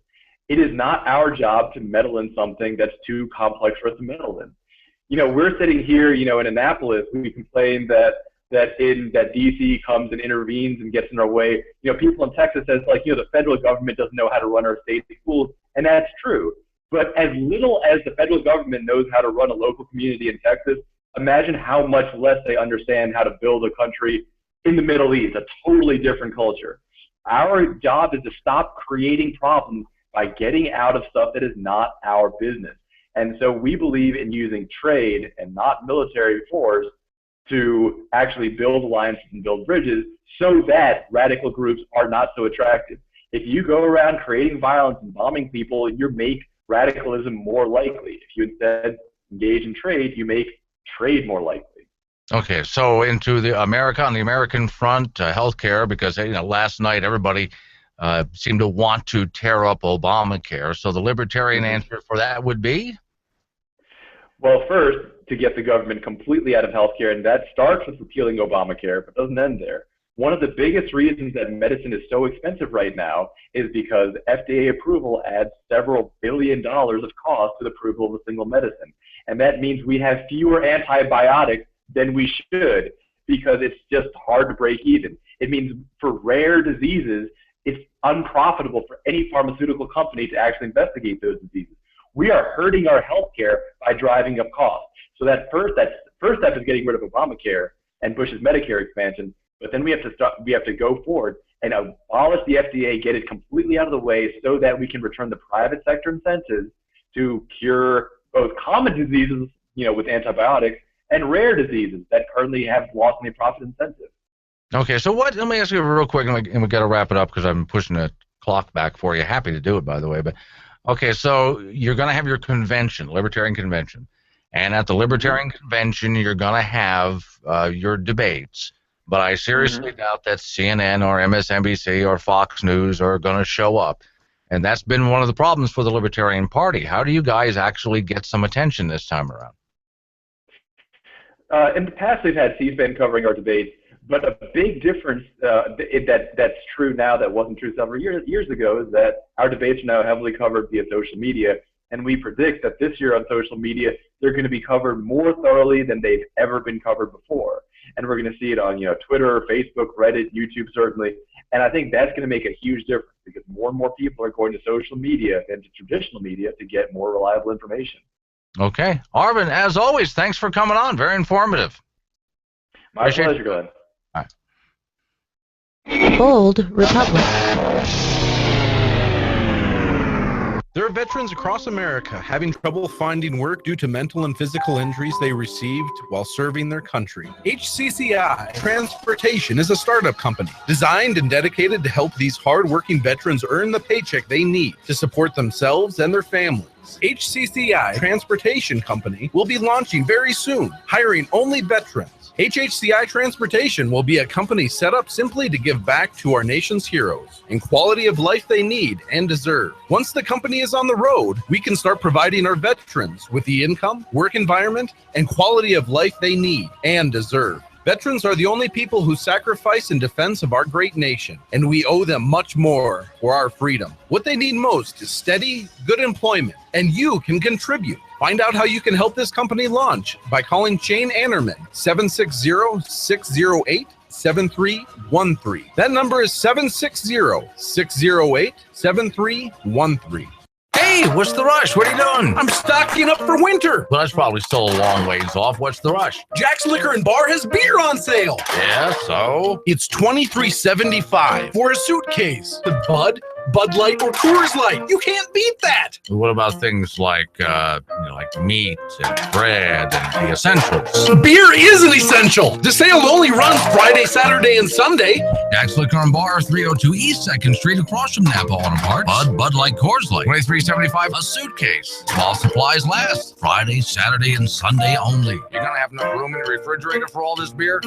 It is not our job to meddle in something that's too complex for us to meddle in. You know, we're sitting here, you know, in Annapolis, we complain that DC comes and intervenes and gets in our way. You know, people in Texas says, like, you know, the federal government doesn't know how to run our state schools, and that's true. But as little as the federal government knows how to run a local community in Texas, imagine how much less they understand how to build a country in the Middle East, a totally different culture. Our job is to stop creating problems by getting out of stuff that is not our business. And so we believe in using trade and not military force to actually build alliances and build bridges so that radical groups are not so attractive. If you go around creating violence and bombing people, you make radicalism more likely. If you instead engage in trade, you make trade more likely. Okay, so into the on the American front, healthcare, because last night everybody seemed to want to tear up Obamacare. So the libertarian answer for that would be? Well, first, to get the government completely out of healthcare, and that starts with repealing Obamacare, but doesn't end there. One of the biggest reasons that medicine is so expensive right now is because FDA approval adds several $billions of cost to the approval of a single medicine. And that means we have fewer antibiotics than we should because it's just hard to break even. It means for rare diseases, it's unprofitable for any pharmaceutical company to actually investigate those diseases. We are hurting our healthcare by driving up costs. So that first step is getting rid of Obamacare and Bush's Medicare expansion. But then we have to go forward and abolish the FDA, get it completely out of the way so that we can return the private sector incentives to cure both common diseases, with antibiotics, and rare diseases that currently have lost any profit incentive. Okay, so let me ask you real quick, and we got to wrap it up because I'm pushing the clock back for you. Happy to do it, by the way. But okay, so you're going to have your convention, Libertarian Convention. And at the Libertarian Convention, you're going to have your debates. But I seriously doubt that CNN or MSNBC or Fox News are going to show up. And that's been one of the problems for the Libertarian Party. How do you guys actually get some attention this time around? In the past, we've had C-SPAN covering our debates. But a big difference that's true now that wasn't true several years ago is that our debates are now heavily covered via social media. And we predict that this year on social media, they're going to be covered more thoroughly than they've ever been covered before. And we're going to see it on Twitter, Facebook, Reddit, YouTube, certainly. And I think that's going to make a huge difference because more and more people are going to social media than to traditional media to get more reliable information. Okay. Arvin, as always, thanks for coming on. Very informative. My pleasure, Glenn. All right. Bold Republic. There are veterans across America having trouble finding work due to mental and physical injuries they received while serving their country. HCCI Transportation is a startup company designed and dedicated to help these hard-working veterans earn the paycheck they need to support themselves and their families. HCCI Transportation Company will be launching very soon, hiring only veterans. HCCI Transportation will be a company set up simply to give back to our nation's heroes and quality of life they need and deserve. Once the company is on the road, we can start providing our veterans with the income, work environment, and quality of life they need and deserve. Veterans are the only people who sacrifice in defense of our great nation, and we owe them much more for our freedom. What they need most is steady, good employment, and you can contribute. Find out how you can help this company launch by calling Shane Annerman, 760-608-7313. That number is 760-608-7313. Hey, what's the rush? What are you doing? I'm stocking up for winter. Well, that's probably still a long ways off. What's the rush? Jack's Liquor and Bar has beer on sale. Yeah, so? It's $23.75 for a suitcase. The Bud Light, or Coors Light. You can't beat that. What about things like meat and bread and the essentials? Beer is an essential. The sale only runs Friday, Saturday, and Sunday. Jack's Liquor and Bar, 302 East 2nd Street, across from Napa Auto Parts. Bud Light, Coors Light, $23.75 a suitcase. While supplies last. Friday, Saturday, and Sunday only. You're gonna have enough room in the refrigerator for all this beer?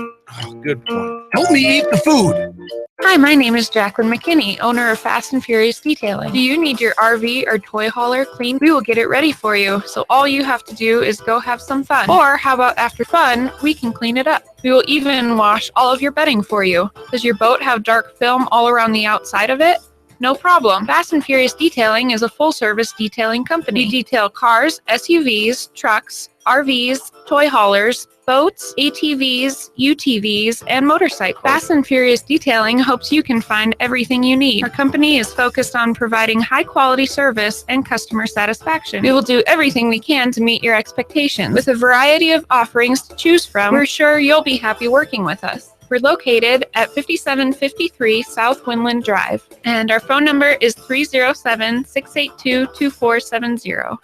Oh, good point. Help me eat the food. Hi, my name is Jacqueline McKinney, owner of Fast and Furious Detailing. Do you need your RV or toy hauler cleaned? We will get it ready for you. So all you have to do is go have some fun. Or how about after fun, we can clean it up. We will even wash all of your bedding for you. Does your boat have dark film all around the outside of it? No problem. Fast and Furious Detailing is a full-service detailing company. We detail cars, SUVs, trucks, RVs, toy haulers, boats, ATVs, UTVs, and motorcycles. Fast and Furious Detailing hopes you can find everything you need. Our company is focused on providing high-quality service and customer satisfaction. We will do everything we can to meet your expectations. With a variety of offerings to choose from, we're sure you'll be happy working with us. We're located at 5753 South Windland Drive, and our phone number is 307-682-2470.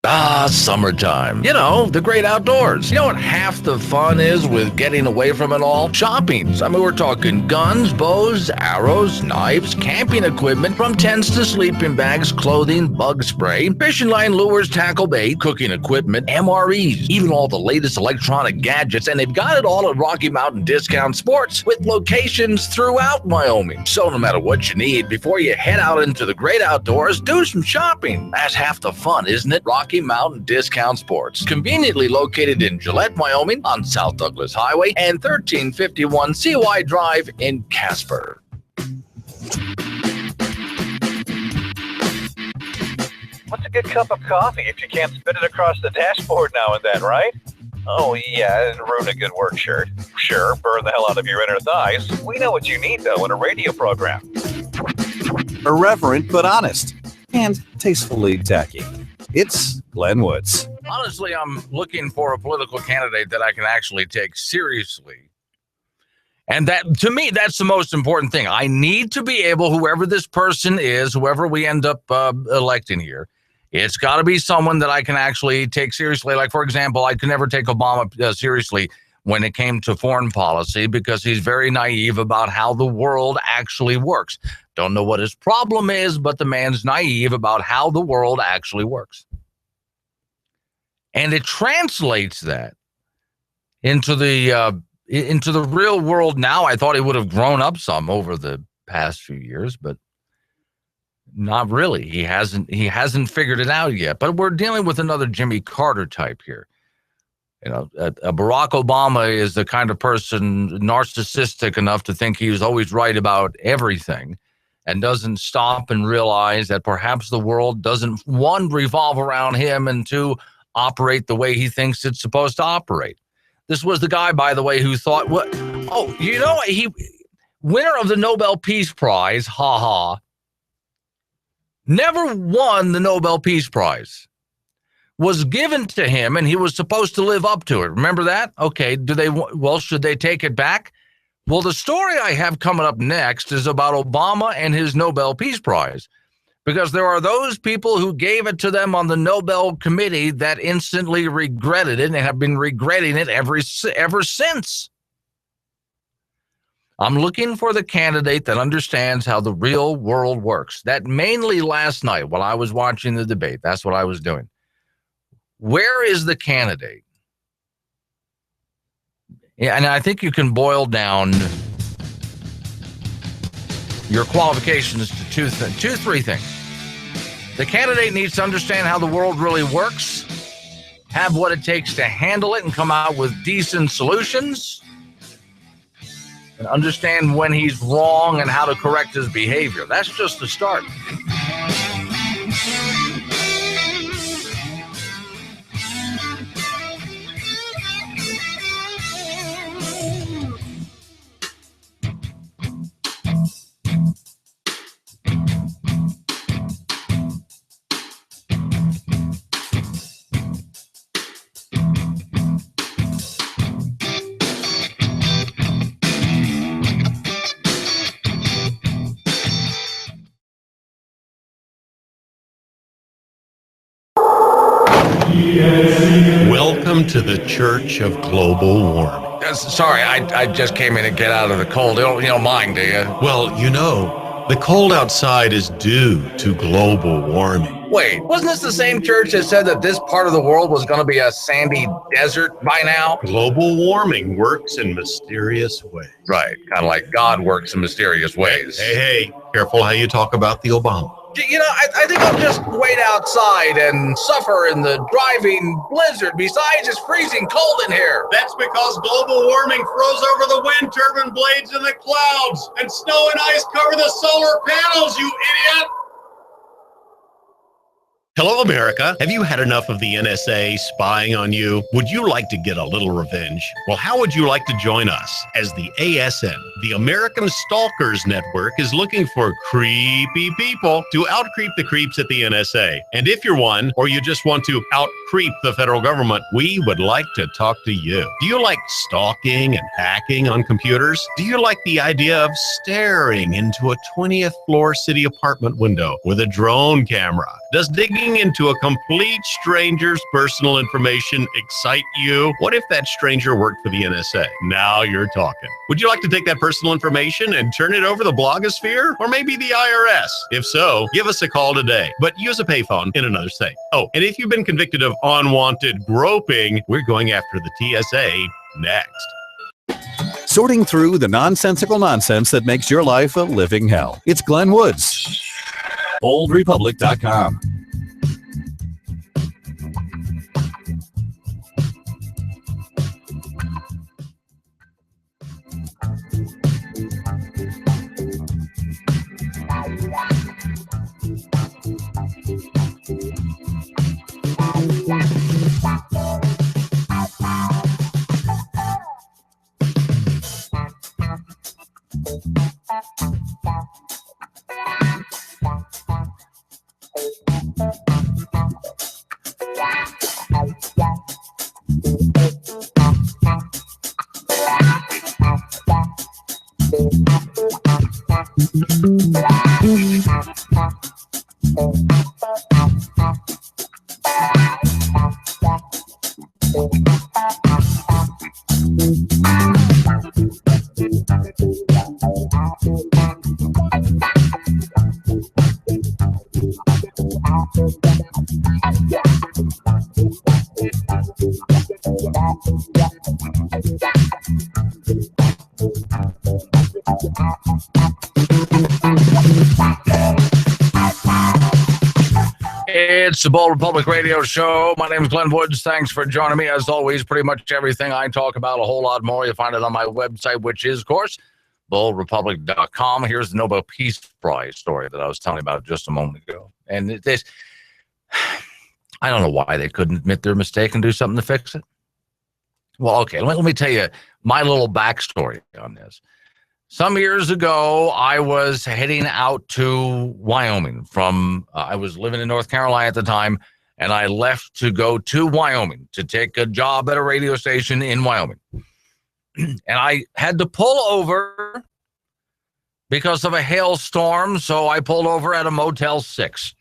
Ah, summertime. You know, the great outdoors. You know what half the fun is with getting away from it all? Shopping. I mean, we're talking guns, bows, arrows, knives, camping equipment, from tents to sleeping bags, clothing, bug spray, fishing line lures, tackle bait, cooking equipment, MREs, even all the latest electronic gadgets, and they've got it all at Rocky Mountain Discount Sports with locations throughout Wyoming. So no matter what you need, before you head out into the great outdoors, do some shopping. That's half the fun, isn't it? Rocky Mountain Discount Sports, conveniently located in Gillette, Wyoming, on South Douglas Highway and 1351 CY Drive in Casper. What's a good cup of coffee if you can't spit it across the dashboard now and then, right? Oh, yeah, and ruin a good work shirt. Sure, burn the hell out of your inner thighs. We know what you need, though, in a radio program. Irreverent but honest, and tastefully tacky. It's Glenn Woods. Honestly, I'm looking for a political candidate that I can actually take seriously. And that, to me, that's the most important thing. I need to be able, whoever this person is, whoever we end up electing here, it's got to be someone that I can actually take seriously. Like, for example, I could never take Obama seriously when it came to foreign policy because he's very naive about how the world actually works. Don't know what his problem is, but the man's naive about how the world actually works. And it translates that into the real world now. I thought he would have grown up some over the past few years, but not really. He hasn't figured it out yet. But we're dealing with another Jimmy Carter type here. You know, Barack Obama is the kind of person narcissistic enough to think he's always right about everything and doesn't stop and realize that perhaps the world doesn't, one, revolve around him, and two, operate the way he thinks it's supposed to operate. This was the guy, by the way, who thought, what? Oh, you know, he winner of the Nobel Peace Prize, never won the Nobel Peace Prize. Was given to him, and he was supposed to live up to it. Remember that? Okay, should they take it back? Well, the story I have coming up next is about Obama and his Nobel Peace Prize, because there are those people who gave it to them on the Nobel Committee that instantly regretted it and have been regretting it ever since. I'm looking for the candidate that understands how the real world works. That mainly last night while I was watching the debate, that's what I was doing. Where is the candidate? Yeah, and I think you can boil down your qualifications to three things. The candidate needs to understand how the world really works, have what it takes to handle it and come out with decent solutions, and understand when he's wrong and how to correct his behavior. That's just the start. Welcome to the Church of Global Warming. Sorry, I just came in to get out of the cold. You don't mind, do you? Well, you know, the cold outside is due to global warming. Wait, wasn't this the same church that said that this part of the world was going to be a sandy desert by now? Global warming works in mysterious ways. Right, kind of like God works in mysterious ways. Hey, careful how you talk about the Obama. You know, I think I'll just wait outside and suffer in the driving blizzard. Besides, it's freezing cold in here. That's because global warming froze over the wind turbine blades in the clouds, and snow and ice cover the solar panels, you idiot! Hello, America. Have you had enough of the NSA spying on you? Would you like to get a little revenge? Well, how would you like to join us? As the ASN, the American Stalkers Network, is looking for creepy people to out-creep the creeps at the NSA. And if you're one, or you just want to out-creep the federal government, we would like to talk to you. Do you like stalking and hacking on computers? Do you like the idea of staring into a 20th floor city apartment window with a drone camera? Does digging into a complete stranger's personal information excite you? What if that stranger worked for the NSA? Now you're talking. Would you like to take that personal information and turn it over the blogosphere? Or maybe the IRS? If so, give us a call today, but use a payphone in another state. Oh, and if you've been convicted of unwanted groping, we're going after the TSA next. Sorting through the nonsensical nonsense that makes your life a living hell. It's Glenn Woods. OldRepublic.com. It's the Bold Republic Radio Show. My name is Glenn Woods. Thanks for joining me. As always, pretty much everything I talk about, a whole lot more, you'll find it on my website, which is, of course, boldrepublic.com. Here's the Nobel Peace Prize story that I was telling you about just a moment ago. And this, I don't know why they couldn't admit their mistake and do something to fix it. Well, okay, let me tell you my little backstory on this. Some years ago, I was heading out to Wyoming from, I was living in North Carolina at the time, and I left to go to Wyoming to take a job at a radio station in Wyoming. And I had to pull over because of a hailstorm, so I pulled over at a Motel 6.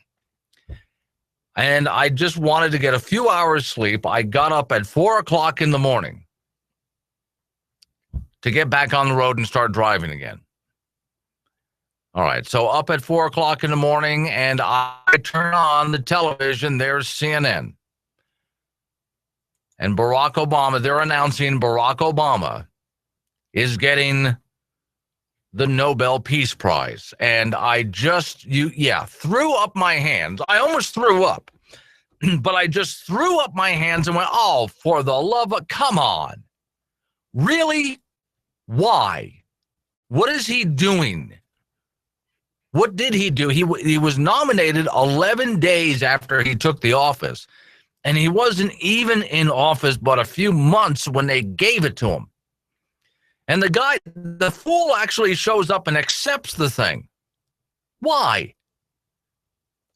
And I just wanted to get a few hours sleep. I got up at 4 o'clock in the morning to get back on the road and start driving again. All right, so up at 4 o'clock in the morning, and I turn on the television, there's CNN. And Barack Obama, they're announcing Barack Obama is getting the Nobel Peace Prize. And I just, threw up my hands. I almost threw up, but I just threw up my hands and went, oh, for the love of, come on. Really? Why? What is he doing? What did he do? He was nominated 11 days after he took the office, and he wasn't even in office but a few months when they gave it to him. And the fool actually shows up and accepts the thing. Why?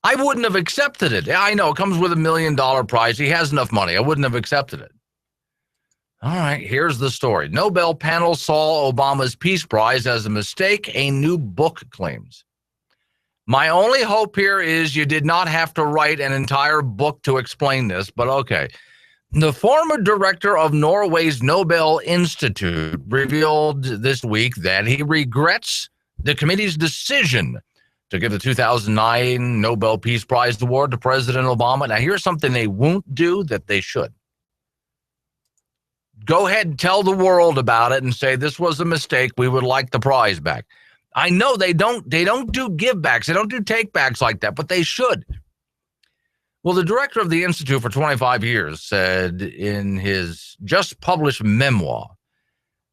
I wouldn't have accepted it. I know it comes with $1 million prize. He has enough money. I wouldn't have accepted it. All right, here's the story. Nobel panel saw Obama's Peace Prize as a mistake, a new book claims. My only hope here is you did not have to write an entire book to explain this, but okay. The former director of Norway's Nobel Institute revealed this week that he regrets the committee's decision to give the 2009 Nobel Peace Prize award to President Obama. Now, here's something they won't do that they should. Go ahead and tell the world about it and say this was a mistake. We would like the prize back. I know they don't do give backs. They don't do take backs like that, but they should. Well, the director of the Institute for 25 years said in his just published memoir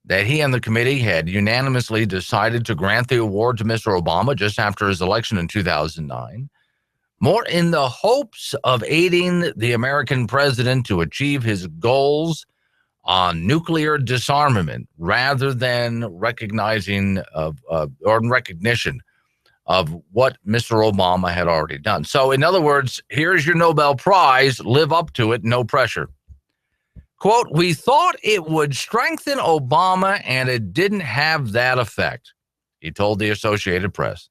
that he and the committee had unanimously decided to grant the award to Mr. Obama just after his election in 2009, more in the hopes of aiding the American president to achieve his goals on nuclear disarmament rather than recognition of what Mr. Obama had already done. So, in other words, here's your Nobel Prize, live up to it, no pressure. Quote, we thought it would strengthen Obama, and it didn't have that effect, he told the Associated Press.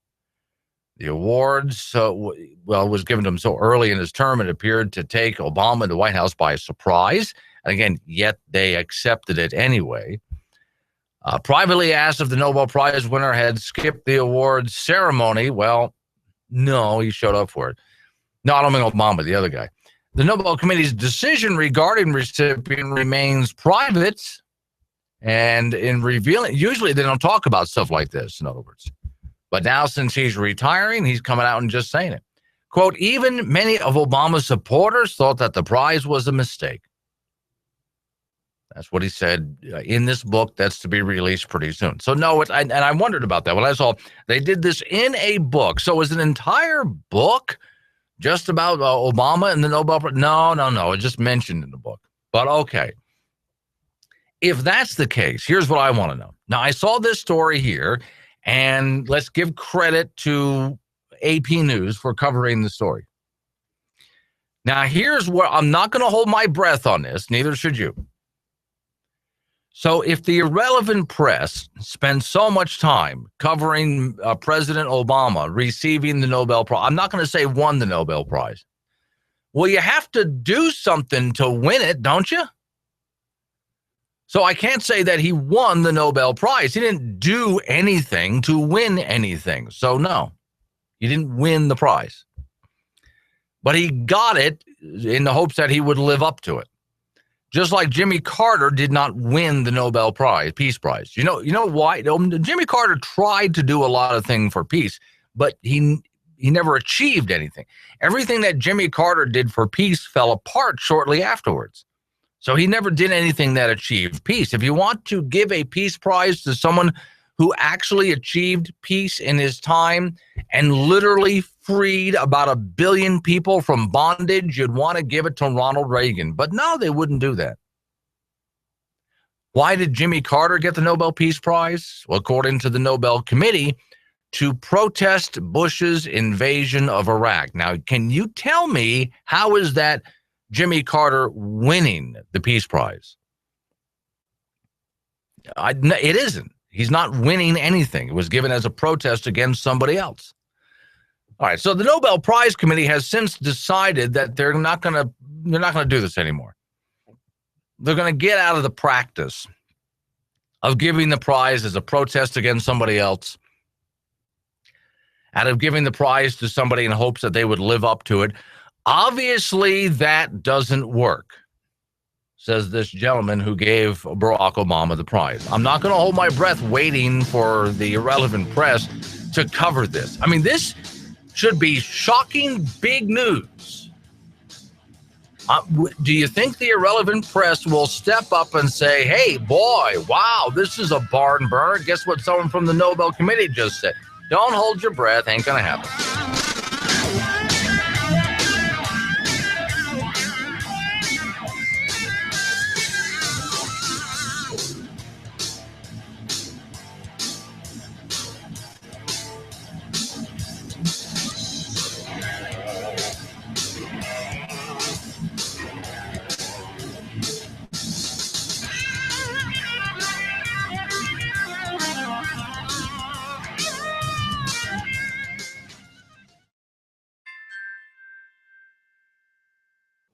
The awards, was given to him so early in his term, it appeared to take Obama and the White House by surprise. And again, yet they accepted it anyway. Privately asked if the Nobel Prize winner had skipped the awards ceremony. Well, no, he showed up for it. No, I don't mean Obama, the other guy. The Nobel Committee's decision regarding recipient remains private, and in revealing, usually they don't talk about stuff like this, in other words. But now, since he's retiring, he's coming out and just saying it. Quote, even many of Obama's supporters thought that the prize was a mistake. That's what he said in this book that's to be released pretty soon. So no, and I wondered about that when I saw they did this in a book. So is an entire book just about Obama and the Nobel Prize? No. It's just mentioned in the book. But okay. If that's the case, here's what I want to know. Now, I saw this story here, and let's give credit to AP News for covering the story. Now, here's where I'm not going to hold my breath on this. Neither should you. So if the irrelevant press spends so much time covering President Obama receiving the Nobel Prize, I'm not going to say won the Nobel Prize. Well, you have to do something to win it, don't you? So I can't say that he won the Nobel Prize. He didn't do anything to win anything. So no, he didn't win the prize. But he got it in the hopes that he would live up to it. Just like Jimmy Carter did not win the Nobel Prize, Peace Prize. You know why? Jimmy Carter tried to do a lot of things for peace, but he never achieved anything. Everything that Jimmy Carter did for peace fell apart shortly afterwards. So he never did anything that achieved peace. If you want to give a peace prize to someone who actually achieved peace in his time and literally freed about 1 billion people from bondage, you'd want to give it to Ronald Reagan. But no, they wouldn't do that. Why did Jimmy Carter get the Nobel Peace Prize? Well, according to the Nobel Committee, to protest Bush's invasion of Iraq. Now, can you tell me how is that Jimmy Carter winning the Peace Prize? It isn't. He's not winning anything. It was given as a protest against somebody else. All right, so the Nobel Prize Committee has since decided that they're not going to do this anymore. They're going to get out of the practice of giving the prize as a protest against somebody else, out of giving the prize to somebody in hopes that they would live up to it. Obviously, that doesn't work, says this gentleman who gave Barack Obama the prize. I'm not going to hold my breath waiting for the irrelevant press to cover this. I mean, this should be shocking big news. Do you think the irrelevant press will step up and say, hey, boy, wow, this is a barn burner? Guess what someone from the Nobel Committee just said? Don't hold your breath. Ain't going to happen.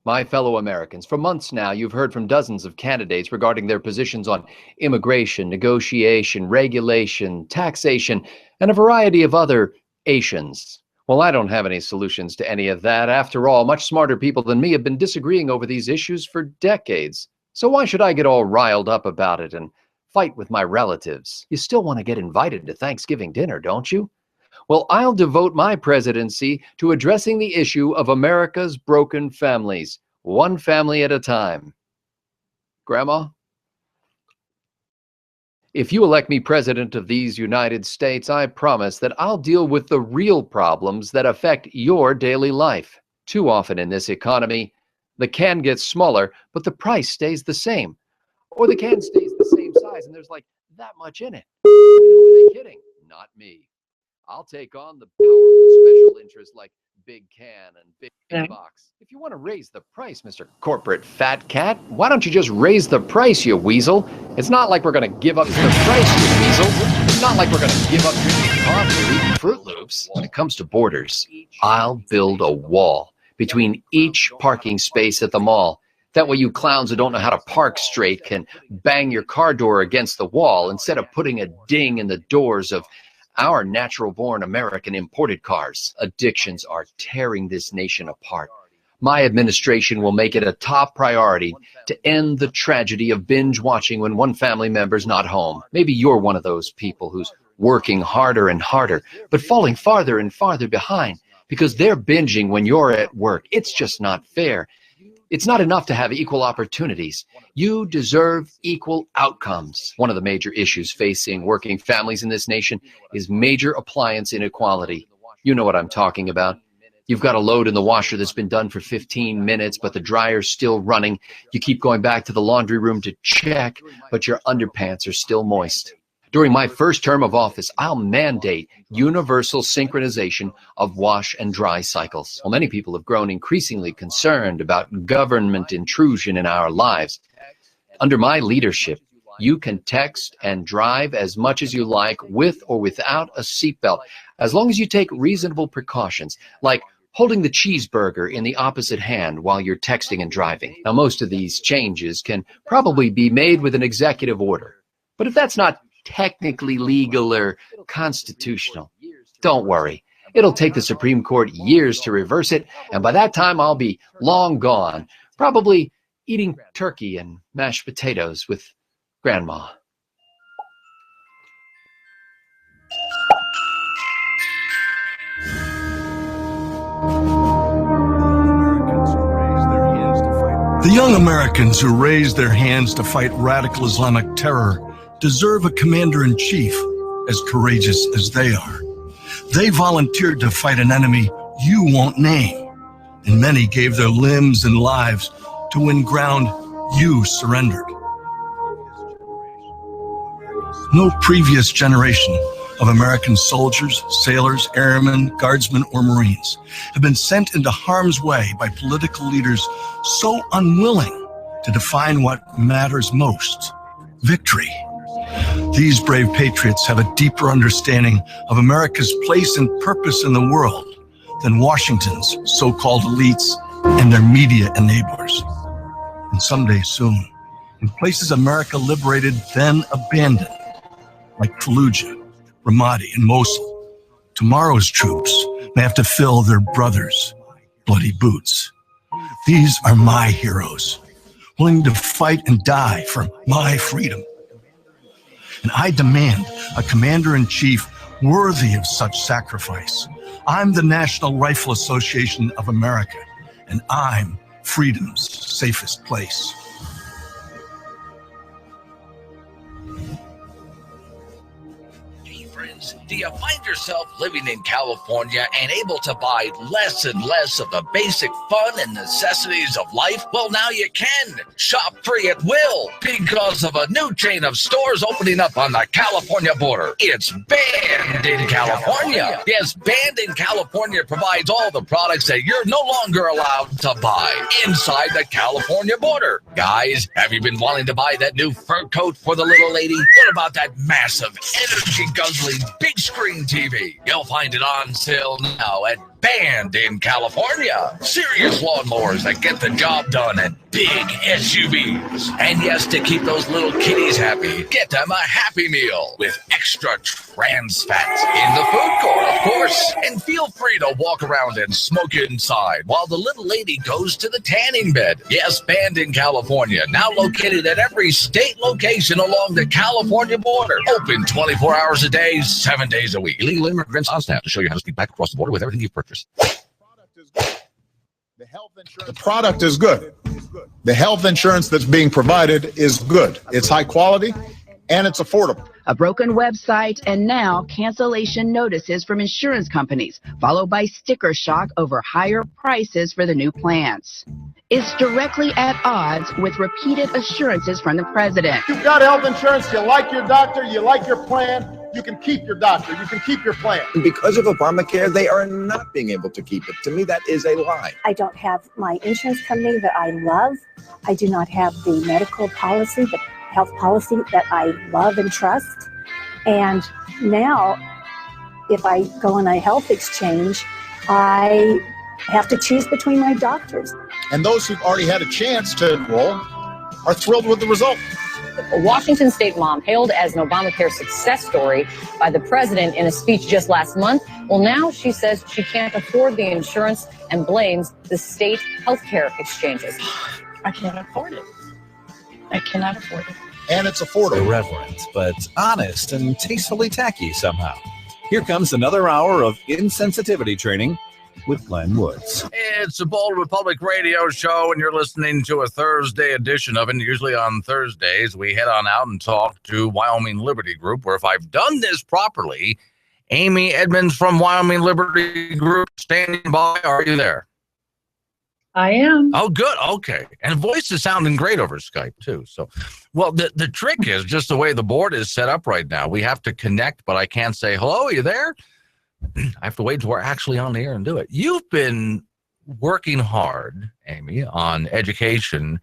My fellow Americans, for months now, you've heard from dozens of candidates regarding their positions on immigration, negotiation, regulation, taxation, and a variety of other Asians. Well, I don't have any solutions to any of that. After all, much smarter people than me have been disagreeing over these issues for decades. So why should I get all riled up about it and fight with my relatives? You still want to get invited to Thanksgiving dinner, don't you? Well, I'll devote my presidency to addressing the issue of America's broken families, one family at a time. Grandma? If you elect me president of these United States, I promise that I'll deal with the real problems that affect your daily life. Too often in this economy, the can gets smaller, but the price stays the same. Or the can stays the same size and there's like that much in it. I mean, who are they kidding? Not me. I'll take on the powerful special interests like Big Can and Big Box. If you want to raise the price, Mr. Corporate Fat Cat, why don't you just raise the price, you weasel? It's not like we're going to give up the price, you weasel. It's not like we're going to give up drinking coffee or eating Fruit Loops. When it comes to borders, I'll build a wall between each parking space at the mall. That way you clowns who don't know how to park straight can bang your car door against the wall instead of putting a ding in the doors of our natural-born American imported cars. Addictions are tearing this nation apart. My administration will make it a top priority to end the tragedy of binge watching when one family member's not home. Maybe you're one of those people who's working harder and harder, but falling farther and farther behind because they're binging when you're at work. It's just not fair. It's not enough to have equal opportunities. You deserve equal outcomes. One of the major issues facing working families in this nation is major appliance inequality. You know what I'm talking about. You've got a load in the washer that's been done for 15 minutes, but the dryer's still running. You keep going back to the laundry room to check, but your underpants are still moist. During my first term of office, I'll mandate universal synchronization of wash and dry cycles. Well, many people have grown increasingly concerned about government intrusion in our lives. Under my leadership, you can text and drive as much as you like with or without a seatbelt, as long as you take reasonable precautions, like holding the cheeseburger in the opposite hand while you're texting and driving. Now, most of these changes can probably be made with an executive order. But if that's not technically legal or constitutional, don't worry. It'll take the Supreme Court years to reverse it, and by that time I'll be long gone, probably eating turkey and mashed potatoes with Grandma. The young Americans who raised their hands to fight radical Islamic terror deserve a commander-in-chief as courageous as they are. They volunteered to fight an enemy you won't name, and many gave their limbs and lives to win ground you surrendered. No previous generation of American soldiers, sailors, airmen, guardsmen, or Marines have been sent into harm's way by political leaders so unwilling to define what matters most: victory. These brave patriots have a deeper understanding of America's place and purpose in the world than Washington's so-called elites and their media enablers. And someday soon, in places America liberated then abandoned, like Fallujah, Ramadi, and Mosul, tomorrow's troops may have to fill their brothers' bloody boots. These are my heroes, willing to fight and die for my freedom. And I demand a commander-in-chief worthy of such sacrifice. I'm the National Rifle Association of America, and I'm freedom's safest place. Do you find yourself living in California and able to buy less and less of the basic fun and necessities of life? Well, now you can shop free at will because of a new chain of stores opening up on the California border. It's Banned in California. Yes, Banned in California provides all the products that you're no longer allowed to buy inside the California border. Guys, have you been wanting to buy that new fur coat for the little lady? What about that massive, energy-guzzling big screen TV? You'll find it on sale now at Banned in California. Serious lawnmowers that get the job done and big SUVs. And yes, to keep those little kitties happy, get them a Happy Meal with extra trans fats in the food court, of course. And feel free to walk around and smoke inside while the little lady goes to the tanning bed. Yes, banned in California, now located at every state location along the California border. Open 24 hours a day, 7 days a week. Illegal immigrants on staff to show you how to sneak back across the border with everything you've purchased. The product is good. The health insurance that's being provided is good. It's high quality and it's affordable. A broken website and now cancellation notices from insurance companies, followed by sticker shock over higher prices for the new plans. It's directly at odds with repeated assurances from the president. You've got health insurance, you like your doctor, you like your plan, you can keep your doctor, you can keep your plan. And because of Obamacare, they are not being able to keep it. To me, that is a lie. I don't have my insurance company that I love. I do not have the medical policy, the health policy that I love and trust. And now, if I go on a health exchange, I have to choose between my doctors. And those who've already had a chance to enroll are thrilled with the result. A Washington state mom hailed as an Obamacare success story by the president in a speech just last month. Well, now she says she can't afford the insurance and blames the state healthcare exchanges. I can't afford it. I cannot afford it. And it's affordable. Irreverent, but honest and tastefully tacky somehow. Here comes another hour of insensitivity training with Glenn Woods. It's a Bold Republic radio show, and you're listening to a Thursday edition of it. And usually on Thursdays, we head on out and talk to Wyoming Liberty Group, where if I've done this properly, Amy Edmonds from Wyoming Liberty Group standing by. Are you there? I am. Oh, good. Okay. And voice is sounding great over Skype, too. So, well, the trick is just the way the board is set up right now. We have to connect, but I can't say, hello, are you there? I have to wait till we're actually on the air and do it. You've been working hard, Amy, on education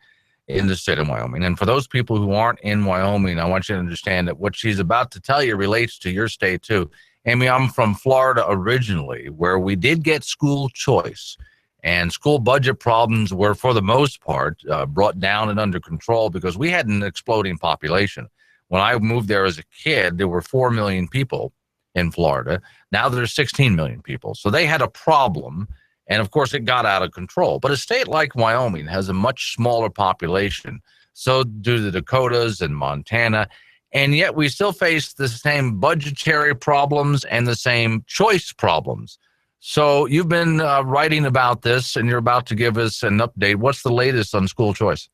in the state of Wyoming. And for those people who aren't in Wyoming, I want you to understand that what she's about to tell you relates to your state, too. Amy, I'm from Florida originally, where we did get school choice. And school budget problems were, for the most part, brought down and under control because we had an exploding population. When I moved there as a kid, there were 4 million people in Florida. Now there's 16 million people. So they had a problem. And, of course, it got out of control. But a state like Wyoming has a much smaller population. So do the Dakotas and Montana. And yet we still face the same budgetary problems and the same choice problems. So you've been writing about this, and you're about to give us an update. What's the latest on school choice?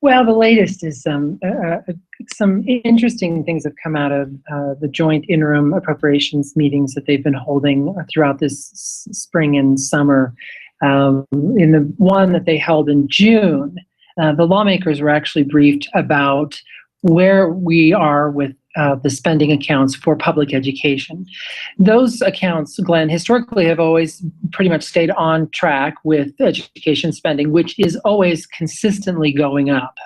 Well, the latest is some interesting things have come out of the joint interim appropriations meetings that they've been holding throughout this spring and summer. In the one that they held in June, the lawmakers were actually briefed about where we are with the spending accounts for public education. Those accounts, Glenn, historically have always pretty much stayed on track with education spending, which is always consistently going up.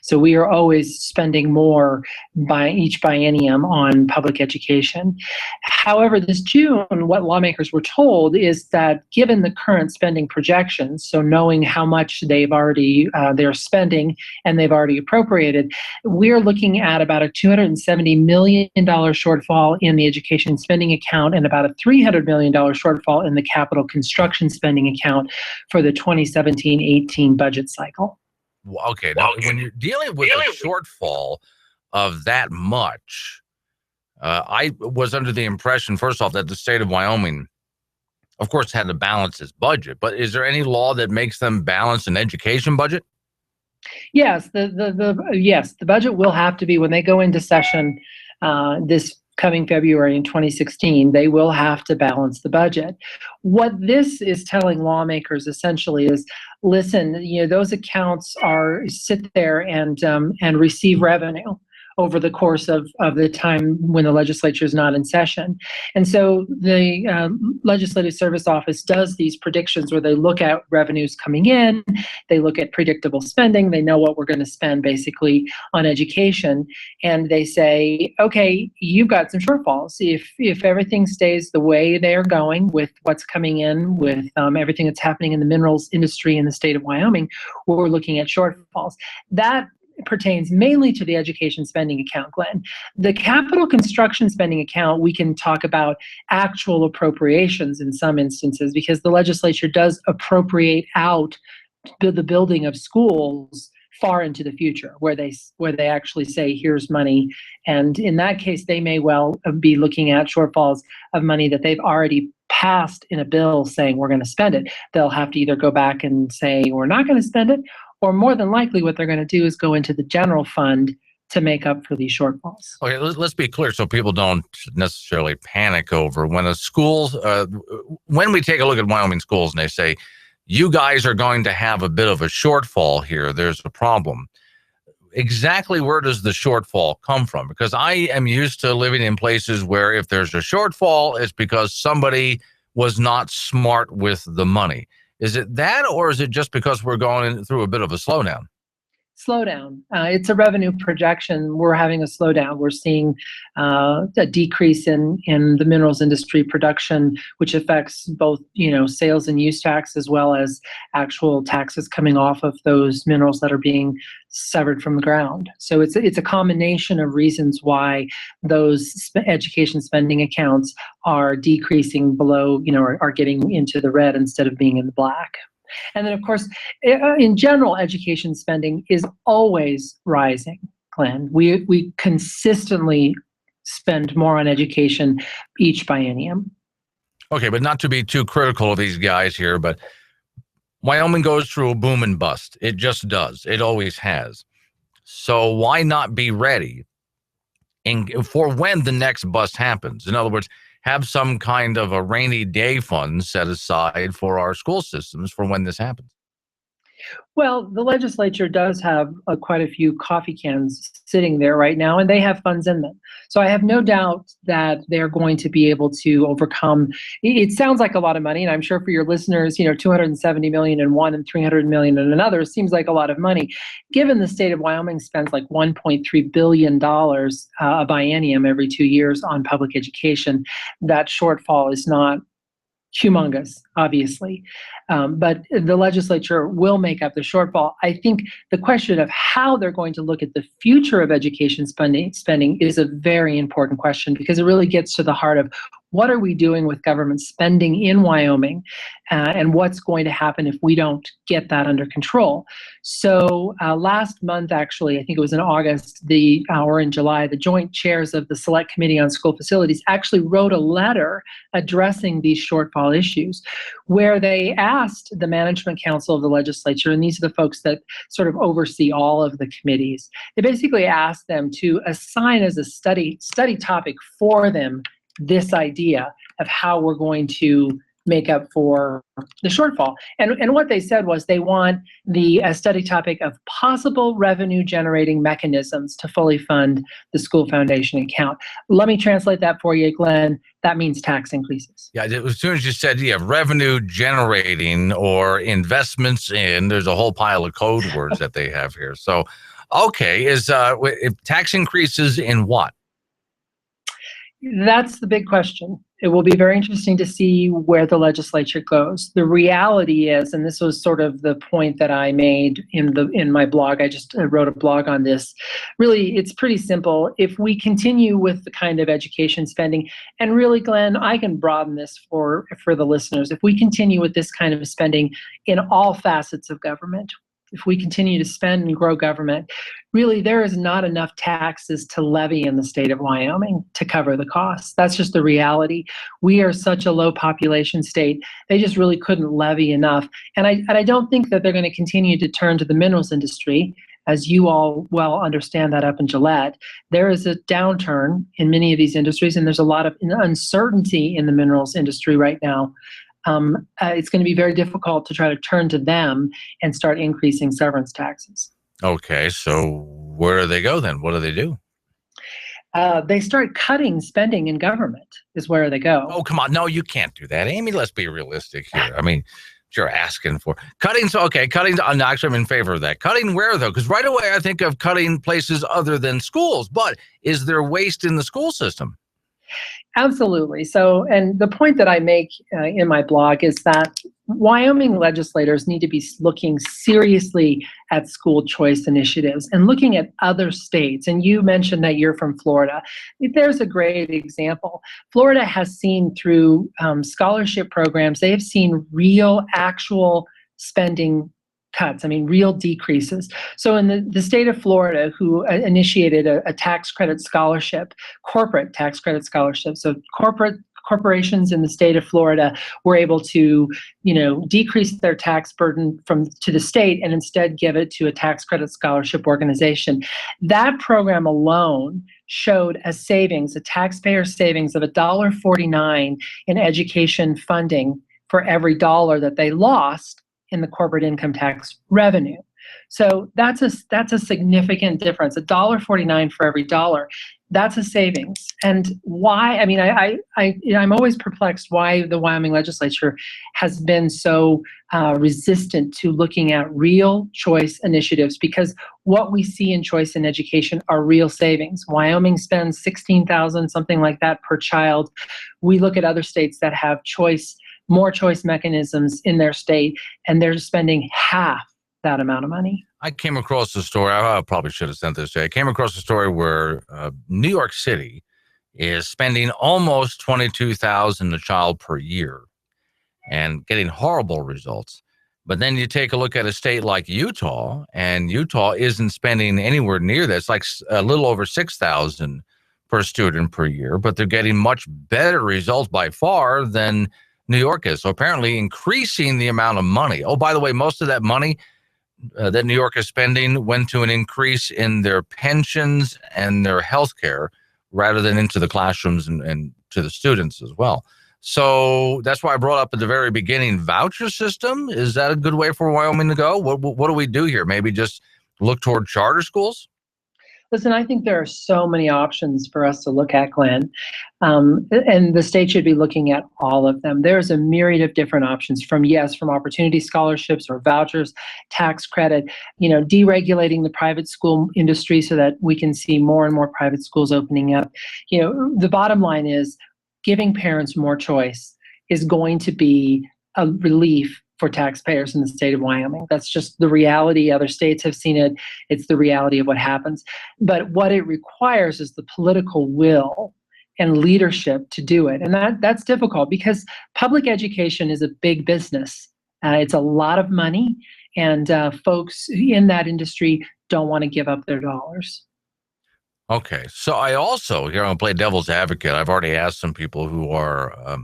So we are always spending more by each biennium on public education. However, this June, what lawmakers were told is that given the current spending projections, so knowing how much they've already they're spending and they've already appropriated, we're looking at about a $270 million shortfall in the education spending account and about a $300 million shortfall in the capital construction spending account for the 2017-18 budget cycle. Okay, now when you're dealing with a shortfall of that much, I was under the impression, first off, that the state of Wyoming, of course, had to balance its budget. But is there any law that makes them balance an education budget? Yes, the budget will have to be, when they go into session this coming February in 2016, they will have to balance the budget. What this is telling lawmakers essentially is, listen, those accounts sit there and receive revenue. over the course of the time when the legislature is not in session. And so the Legislative Service Office does these predictions where they look at revenues coming in, they look at predictable spending, they know what we're going to spend basically on education, and they say, okay, you've got some shortfalls. If everything stays the way they're going with what's coming in, with everything that's happening in the minerals industry in the state of Wyoming, we're looking at shortfalls. That pertains mainly to the education spending account, Glenn. The capital construction spending account, we can talk about actual appropriations in some instances because the legislature does appropriate out the building of schools far into the future, where they actually say, here's money. And in that case, they may well be looking at shortfalls of money that they've already passed in a bill saying we're going to spend it. They'll have to either go back and say we're not going to spend it, or more than likely what they're going to do is go into the general fund to make up for these shortfalls. Okay, let's be clear so people don't necessarily panic over when a school, when we take a look at Wyoming schools and they say, you guys are going to have a bit of a shortfall here, there's a problem. Exactly where does the shortfall come from? Because I am used to living in places where if there's a shortfall, it's because somebody was not smart with the money. Is it that, or is it just because we're going through a bit of a slowdown? Slowdown. It's a revenue projection. We're having a slowdown. We're seeing a decrease in the minerals industry production, which affects both, sales and use tax as well as actual taxes coming off of those minerals that are being severed from the ground. So it's a combination of reasons why those education spending accounts are decreasing below, are getting into the red instead of being in the black. And then, of course, in general, education spending is always rising, Glenn. We consistently spend more on education each biennium. Okay, but not to be too critical of these guys here, but Wyoming goes through a boom and bust. It just does. It always has. So why not be ready for when the next bust happens? In other words, have some kind of a rainy day fund set aside for our school systems for when this happens. Well, the legislature does have quite a few coffee cans sitting there right now, and they have funds in them. So I have no doubt that they're going to be able to overcome. It sounds like a lot of money, and I'm sure for your listeners, $270 million in one and $300 million in another seems like a lot of money. Given the state of Wyoming spends like $1.3 billion a biennium every 2 years on public education, that shortfall is not humongous, obviously. But the legislature will make up the shortfall. I think the question of how they're going to look at the future of education spending is a very important question because it really gets to the heart of what are we doing with government spending in Wyoming and what's going to happen if we don't get that under control. So last month, actually, I think it was in August or in July, the joint chairs of the Select Committee on School Facilities actually wrote a letter addressing these shortfall issues where they asked the Management Council of the legislature, and these are the folks that sort of oversee all of the committees, they basically asked them to assign as a study topic for them this idea of how we're going to make up for the shortfall. And what they said was they want the study topic of possible revenue generating mechanisms to fully fund the school foundation account. Let me translate that for you, Glenn. That means tax increases. Yeah, as soon as you said revenue generating or investments in, there's a whole pile of code words that they have here. So, okay, if tax increases in what? That's the big question. It will be very interesting to see where the legislature goes. The reality is, and this was sort of the point that I made in my blog, I just wrote a blog on this. Really, it's pretty simple. If we continue with the kind of education spending, and really, Glenn, I can broaden this for the listeners. If we continue with this kind of spending in all facets of government, if we continue to spend and grow government, really there is not enough taxes to levy in the state of Wyoming to cover the costs. That's just the reality. We are such a low population state. They just really couldn't levy enough. And I don't think that they're going to continue to turn to the minerals industry. As you all well understand that up in Gillette, there is a downturn in many of these industries, and there's a lot of uncertainty in the minerals industry right now. It's going to be very difficult to try to turn to them and start increasing severance taxes. Okay, so where do they go then? What do they do? They start cutting spending in government is where they go. Oh, come on. No, you can't do that. Amy, let's be realistic here. I mean, you're asking for cutting. So, okay, cutting. Actually, I'm in favor of that. Cutting where, though? Because right away I think of cutting places other than schools. But is there waste in the school system? Absolutely. So, and the point that I make in my blog is that Wyoming legislators need to be looking seriously at school choice initiatives and looking at other states. And you mentioned that you're from Florida. There's a great example. Florida has seen through scholarship programs, they have seen real, actual spending cuts, real decreases. So in the state of Florida, who initiated a tax credit scholarship, corporate tax credit scholarship, so corporations in the state of Florida were able to, decrease their tax burden to the state and instead give it to a tax credit scholarship organization. That program alone showed a taxpayer savings of $1.49 in education funding for every dollar that they lost in the corporate income tax revenue. So that's a significant difference. $1.49 for every dollar. That's a savings. And why? I'm always perplexed why the Wyoming legislature has been so resistant to looking at real choice initiatives, because what we see in choice in education are real savings. Wyoming spends $16,000, something like that, per child. We look at other states that have more choice mechanisms in their state, and they're spending half that amount of money. I came across a story. I probably should have sent this to you. I came across a story where New York City is spending almost $22,000 a child per year and getting horrible results. But then you take a look at a state like Utah, and Utah isn't spending anywhere near that. It's like a little over $6,000 per student per year, but they're getting much better results by far than New York is. So apparently increasing the amount of money. Oh, by the way, most of that money that New York is spending went to an increase in their pensions and their health care rather than into the classrooms and to the students as well. So that's why I brought up at the very beginning, voucher system. Is that a good way for Wyoming to go? What do we do here? Maybe just look toward charter schools? Listen, I think there are so many options for us to look at, Glenn, and the state should be looking at all of them. There's a myriad of different options from opportunity scholarships or vouchers, tax credit, deregulating the private school industry so that we can see more and more private schools opening up. The bottom line is giving parents more choice is going to be a relief for taxpayers in the state of Wyoming. That's just the reality. Other states have seen it. It's the reality of what happens. But what it requires is the political will and leadership to do it. And that's difficult because public education is a big business. It's a lot of money, and folks in that industry don't want to give up their dollars. Okay. So I also, here I'm going to play devil's advocate. I've already asked some people who are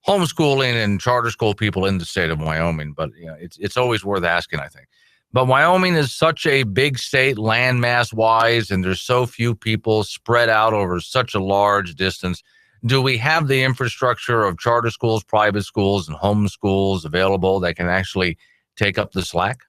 homeschooling and charter school people in the state of Wyoming, but it's always worth asking, I think. But Wyoming is such a big state landmass wise, and there's so few people spread out over such a large distance. Do we have the infrastructure of charter schools, private schools, and home schools available that can actually take up the slack?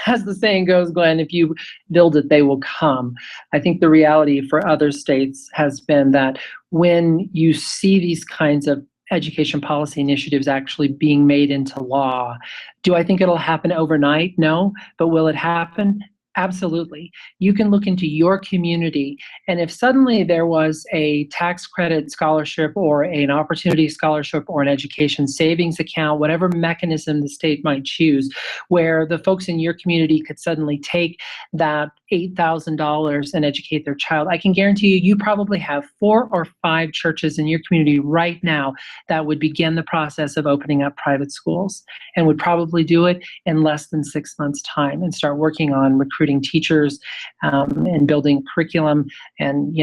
As the saying goes, Glenn, if you build it, they will come. I think the reality for other states has been that when you see these kinds of education policy initiatives actually being made into law, do I think it'll happen overnight? No. But will it happen? Absolutely. You can look into your community, and if suddenly there was a tax credit scholarship or an opportunity scholarship or an education savings account, whatever mechanism the state might choose, where the folks in your community could suddenly take that $8,000 and educate their child, I can guarantee you probably have 4 or 5 churches in your community right now that would begin the process of opening up private schools, and would probably do it in less than 6 months' time and start working on recruiting teachers and building curriculum and,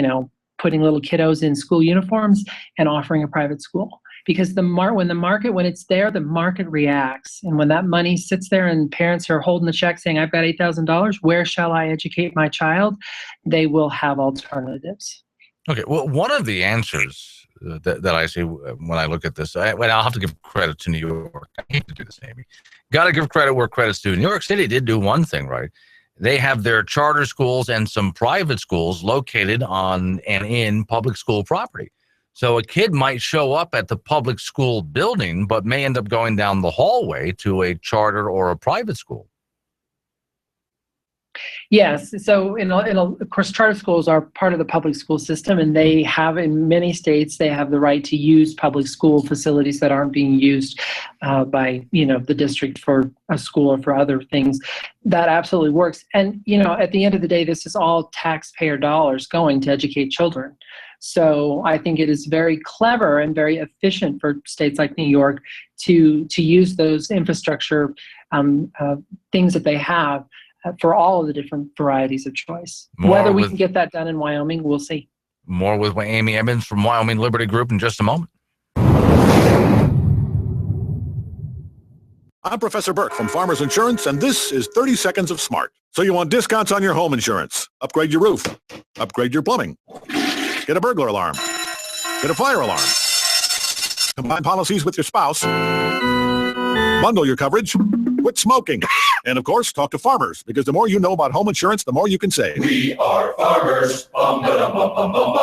putting little kiddos in school uniforms and offering a private school. Because when it's there, the market reacts. And when that money sits there and parents are holding the check saying, I've got $8,000, where shall I educate my child? They will have alternatives. Okay. Well, one of the answers that I see when I look at this, I'll have to give credit to New York. I hate to do this, Amy. Got to give credit where credit's due. New York City did do one thing right. They have their charter schools and some private schools located on and in public school property. So a kid might show up at the public school building, but may end up going down the hallway to a charter or a private school. Yes. So, of course, charter schools are part of the public school system, and they have, in many states, they have the right to use public school facilities that aren't being used by, the district for a school or for other things. That absolutely works. And, at the end of the day, this is all taxpayer dollars going to educate children. So I think it is very clever and very efficient for states like New York to use those infrastructure things that they have for all of the different varieties of choice. Whether we can get that done in Wyoming, we'll see. More with Amy Evans from Wyoming Liberty Group in just a moment. I'm Professor Burke from Farmers Insurance, and this is 30 Seconds of Smart. So you want discounts on your home insurance? Upgrade your roof. Upgrade your plumbing. Get a burglar alarm. Get a fire alarm. Combine policies with your spouse. Bundle your coverage. Quit smoking. And of course, talk to farmers, because the more you know about home insurance, the more you can save. We are farmers.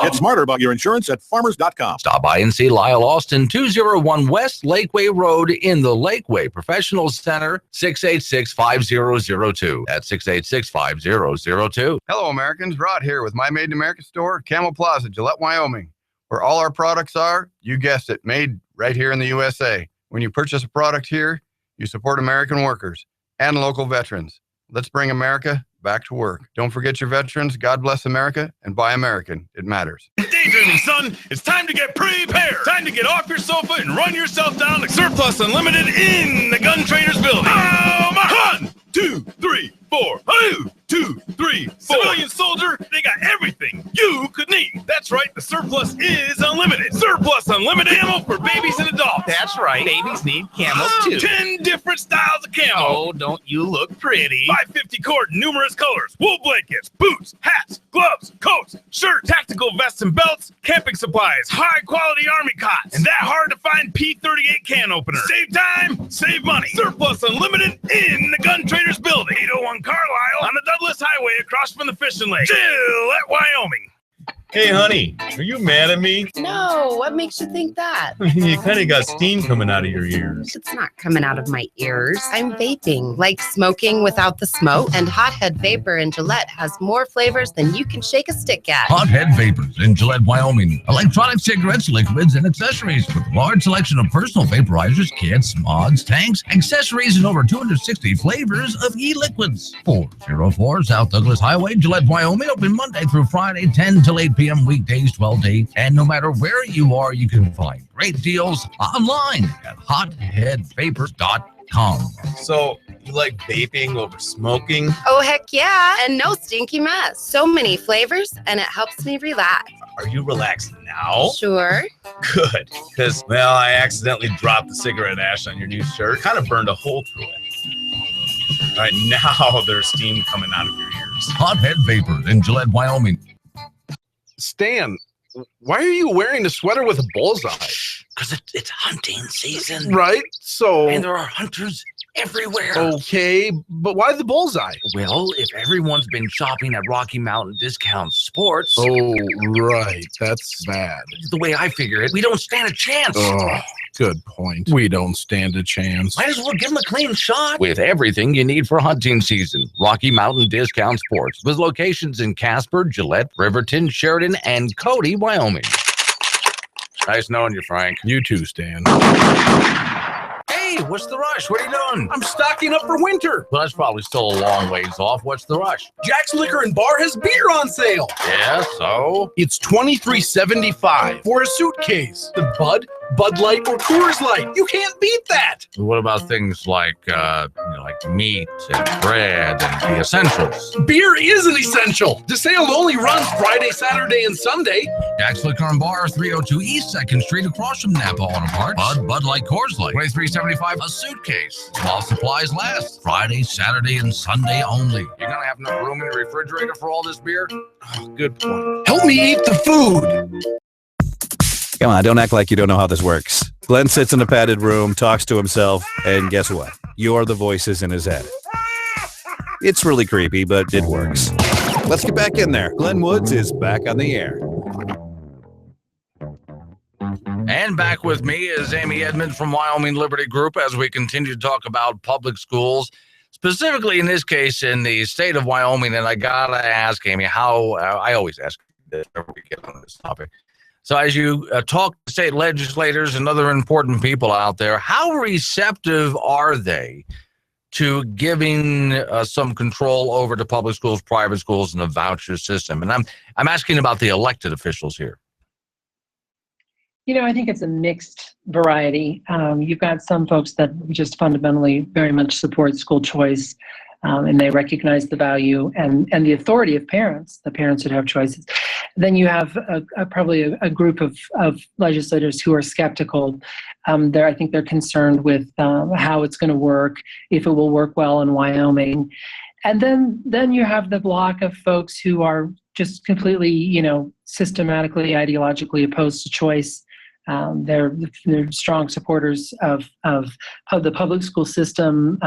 Get smarter about your insurance at farmers.com. Stop by and see Lyle Austin, 201 West Lakeway Road in the Lakeway Professional Center, 686-5002. That's 686-5002. Hello, Americans. Rod here with my Made in America store, Camel Plaza, Gillette, Wyoming, where all our products are, you guessed it, made right here in the USA. When you purchase a product here, you support American workers and local veterans. Let's bring America back to work. Don't forget your veterans. God bless America, and buy American. It matters. Daydreaming, son. It's time to get prepared. Time to get off your sofa and run yourself down to Surplus Unlimited in the Gun Traders building. Oh, my 1, 2, 3, 4. 1, 2, 3, 4. Civilian soldier, they got everything you could need. That's right. The Surplus is unlimited. Surplus Unlimited ammo for babies and adults. That's right. Babies need camos too. 10 different styles of camo. Oh, don't you look pretty? 550 cord, numerous colors, wool blankets, boots, hats, gloves, coats, shirts, tactical vests and belts, camping supplies, high quality army cots, and that hard to find P38 can opener. Save time, save money. Surplus Unlimited in the Gun Traders building. 801 Carlisle on the Douglas Highway across from the fishing lake. Gillette, Wyoming. Hey, honey, are you mad at me? No, what makes you think that? You kind of got steam coming out of your ears. It's not coming out of my ears. I'm vaping, like smoking without the smoke. And Hothead Vapor in Gillette has more flavors than you can shake a stick at. Hothead Vapors in Gillette, Wyoming. Electronic cigarettes, liquids, and accessories with a large selection of personal vaporizers, kits, mods, tanks, accessories, and over 260 flavors of e-liquids. 404 South Douglas Highway, Gillette, Wyoming. Open Monday through Friday, 10 till 8 p.m. weekdays, 12 to 8. And no matter where you are, you can find great deals online at hotheadvapors.com. So, you like vaping over smoking? Oh, heck yeah. And no stinky mess. So many flavors, and it helps me relax. Are you relaxed now? Sure. Good. Because, well, I accidentally dropped the cigarette ash on your new shirt. Kind of burned a hole through it. All right, now there's steam coming out of your ears. Hothead Vapors in Gillette, Wyoming. Stan, why are you wearing a sweater with a bullseye? Because it's hunting season. Right, so... And there are hunters everywhere. Okay, but why the bullseye? Well, if everyone's been shopping at Rocky Mountain Discount Sports... Oh, right, that's bad. The way I figure it, we don't stand a chance. Oh, good point. We don't stand a chance. Might as well give them a clean shot. With everything you need for hunting season, Rocky Mountain Discount Sports, with locations in Casper, Gillette, Riverton, Sheridan, and Cody, Wyoming. Nice knowing you, Frank. You too, Stan. Hey, what's the rush? What are you doing? I'm stocking up for winter. Well, that's probably still a long ways off. What's the rush? Jack's Liquor and Bar has beer on sale. Yeah, so? It's $23.75 for a suitcase. The Bud Light, or Coors Light. You can't beat that. What about things like meat and bread and the essentials? Beer is an essential. The sale only runs Friday, Saturday, and Sunday. Jack's Liquor and Bar, 302 East 2nd Street, across from Napa Auto Parts. Bud Light, Coors Light, $23.75 a suitcase. While supplies last. Friday, Saturday, and Sunday only. You're gonna have enough room in the refrigerator for all this beer? Oh, good point. Help me eat the food. Come on, don't act like you don't know how this works. Glenn sits in a padded room, talks to himself, and guess what? You're the voices in his head. It's really creepy, but it works. Let's get back in there. Glenn Woods is back on the air. And back with me is Amy Edmonds from Wyoming Liberty Group as we continue to talk about public schools, specifically in this case in the state of Wyoming. And I gotta ask Amy, how I always ask this whenever we get on this topic. So as you talk to state legislators and other important people out there, how receptive are they to giving some control over to public schools, private schools, and the voucher system? And I'm asking about the elected officials here. You know, I think it's a mixed variety. You've got some folks that just fundamentally very much support school choice, and they recognize the value and the authority of parents, the parents that have choices. Then you have probably a group of legislators who are skeptical. I think they're concerned with how it's going to work, if it will work well in Wyoming. And then you have the block of folks who are just completely, systematically, ideologically opposed to choice. They're strong supporters of the public school system,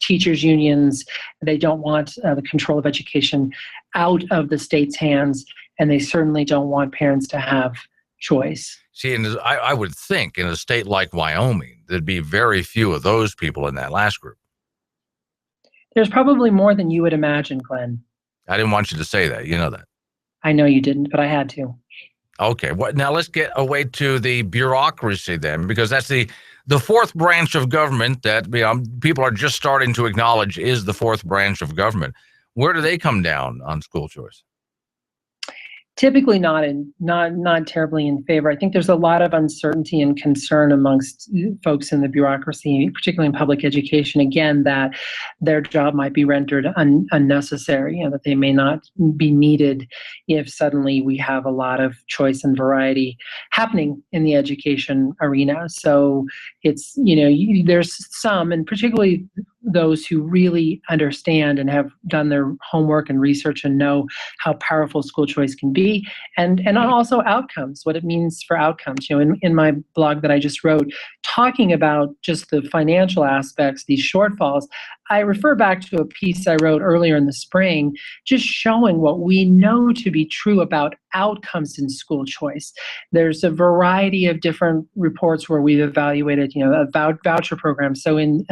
teachers' unions. They don't want the control of education out of the state's hands, and they certainly don't want parents to have choice. See, and I would think in a state like Wyoming, there'd be very few of those people in that last group. There's probably more than you would imagine, Glenn. I didn't want you to say that. You know that. I know you didn't, but I had to. Okay, well, now let's get away to the bureaucracy then, because that's the fourth branch of government that people are just starting to acknowledge is the fourth branch of government. Where do they come down on school choice? Typically not terribly in favor. I think there's a lot of uncertainty and concern amongst folks in the bureaucracy, particularly in public education, again, that their job might be rendered unnecessary and that they may not be needed if suddenly we have a lot of choice and variety happening in the education arena. So it's, there's some, and particularly those who really understand and have done their homework and research and know how powerful school choice can be, and also outcomes, what it means for outcomes. In my blog that I just wrote, talking about just the financial aspects, these shortfalls, I refer back to a piece I wrote earlier in the spring, just showing what we know to be true about outcomes in school choice. There's a variety of different reports where we've evaluated, a voucher program. So in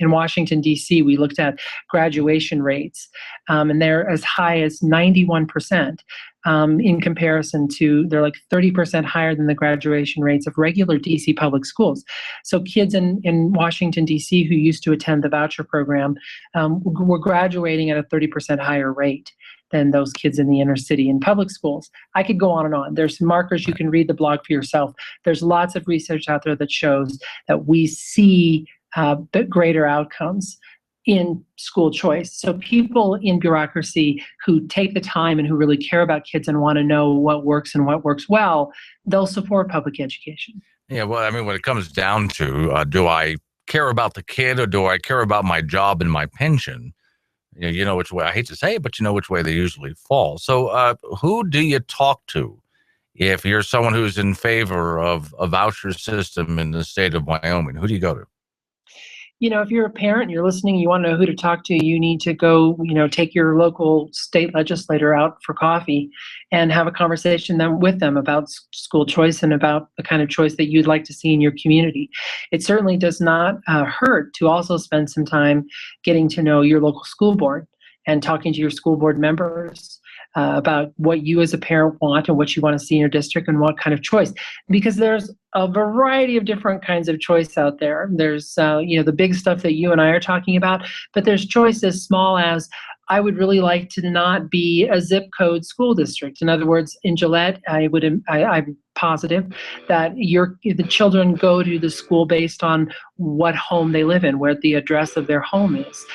Washington, D.C., we looked at graduation rates, and they're as high as 91%. In comparison to, they're like 30% higher than the graduation rates of regular DC public schools. So kids in Washington, DC, who used to attend the voucher program were graduating at a 30% higher rate than those kids in the inner city in public schools. I could go on and on. There's markers. You can read the blog for yourself. There's lots of research out there that shows that we see greater outcomes in school choice. So people in bureaucracy who take the time and who really care about kids and want to know what works and what works well, they'll support public education. Yeah, well, when it comes down to, do I care about the kid or do I care about my job and my pension? You know which way, I hate to say it, but you know which way they usually fall. So who do you talk to if you're someone who's in favor of a voucher system in the state of Wyoming? Who do you go to? If you're a parent and you're listening, you want to know who to talk to, you need to go, take your local state legislator out for coffee and have a conversation with them about school choice and about the kind of choice that you'd like to see in your community. It certainly does not hurt to also spend some time getting to know your local school board and talking to your school board members about what you as a parent want and what you want to see in your district and what kind of choice. Because there's a variety of different kinds of choice out there. There's, the big stuff that you and I are talking about, but there's choice as small as, I would really like to not be a zip code school district. In other words, in Gillette, I'm positive that the children go to the school based on what home they live in, where the address of their home is.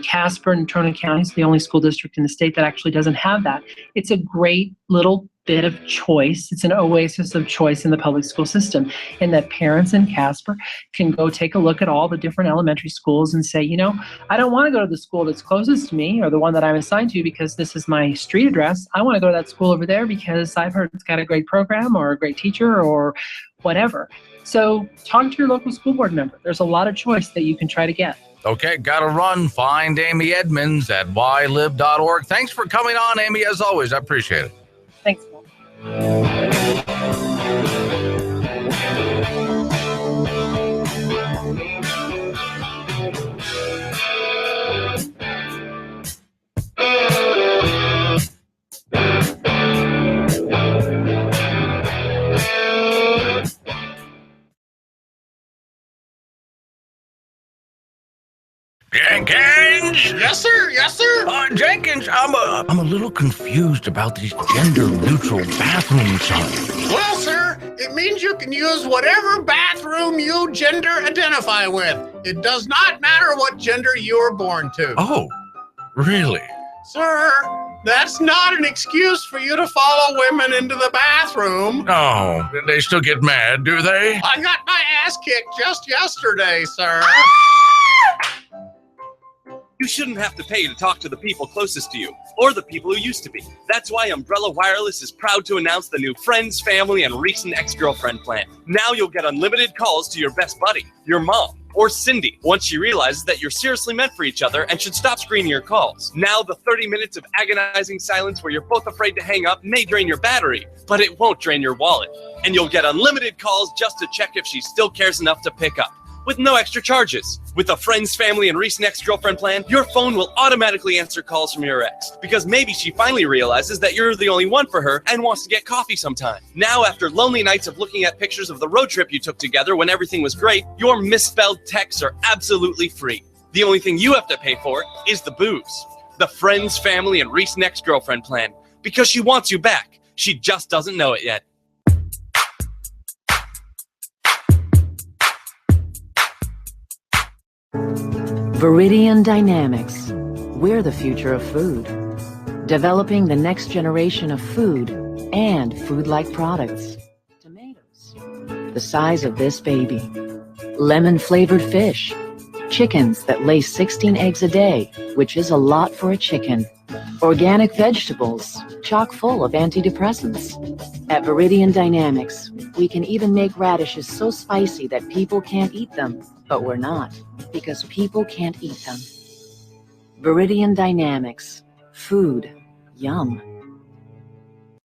Casper and Trona County is the only school district in the state that actually doesn't have that. It's a great little bit of choice. It's an oasis of choice in the public school system, in that parents in Casper can go take a look at all the different elementary schools and say, I don't want to go to the school that's closest to me or the one that I'm assigned to because this is my street address. I want to go to that school over there because I've heard it's got a great program or a great teacher or whatever. So talk to your local school board member. There's a lot of choice that you can try to get. Okay, gotta run. Find Amy Edmonds at ylib.org. Thanks for coming on, Amy, as always. I appreciate it. Thanks. Jenkins! Yes, sir. Yes, sir. Jenkins, I'm a little confused about these gender-neutral bathroom signs. Well, sir, it means you can use whatever bathroom you gender identify with. It does not matter what gender you were born to. Oh, really? Sir, that's not an excuse for you to follow women into the bathroom. Oh, they still get mad, do they? I got my ass kicked just yesterday, sir. You shouldn't have to pay to talk to the people closest to you, or the people who used to be. That's why Umbrella Wireless is proud to announce the new Friends, Family, and Recent Ex-Girlfriend plan. Now you'll get unlimited calls to your best buddy, your mom, or Cindy, once she realizes that you're seriously meant for each other and should stop screening your calls. Now the 30 minutes of agonizing silence where you're both afraid to hang up may drain your battery, but it won't drain your wallet. And you'll get unlimited calls just to check if she still cares enough to pick up, with no extra charges. With the Friends, Family, and Recent Ex-Girlfriend plan, your phone will automatically answer calls from your ex, because maybe she finally realizes that you're the only one for her and wants to get coffee sometime. Now, after lonely nights of looking at pictures of the road trip you took together when everything was great, your misspelled texts are absolutely free. The only thing you have to pay for is the booze. The Friends, Family, and Recent Ex-Girlfriend plan, because she wants you back. She just doesn't know it yet. Viridian Dynamics. We're the future of food. Developing the next generation of food and food-like products. Tomatoes, the size of this baby. Lemon-flavored fish. Chickens that lay 16 eggs a day, which is a lot for a chicken. Organic vegetables, chock full of antidepressants. At Viridian Dynamics, we can even make radishes so spicy that people can't eat them, but we're not, because people can't eat them. Viridian Dynamics. Food. Yum.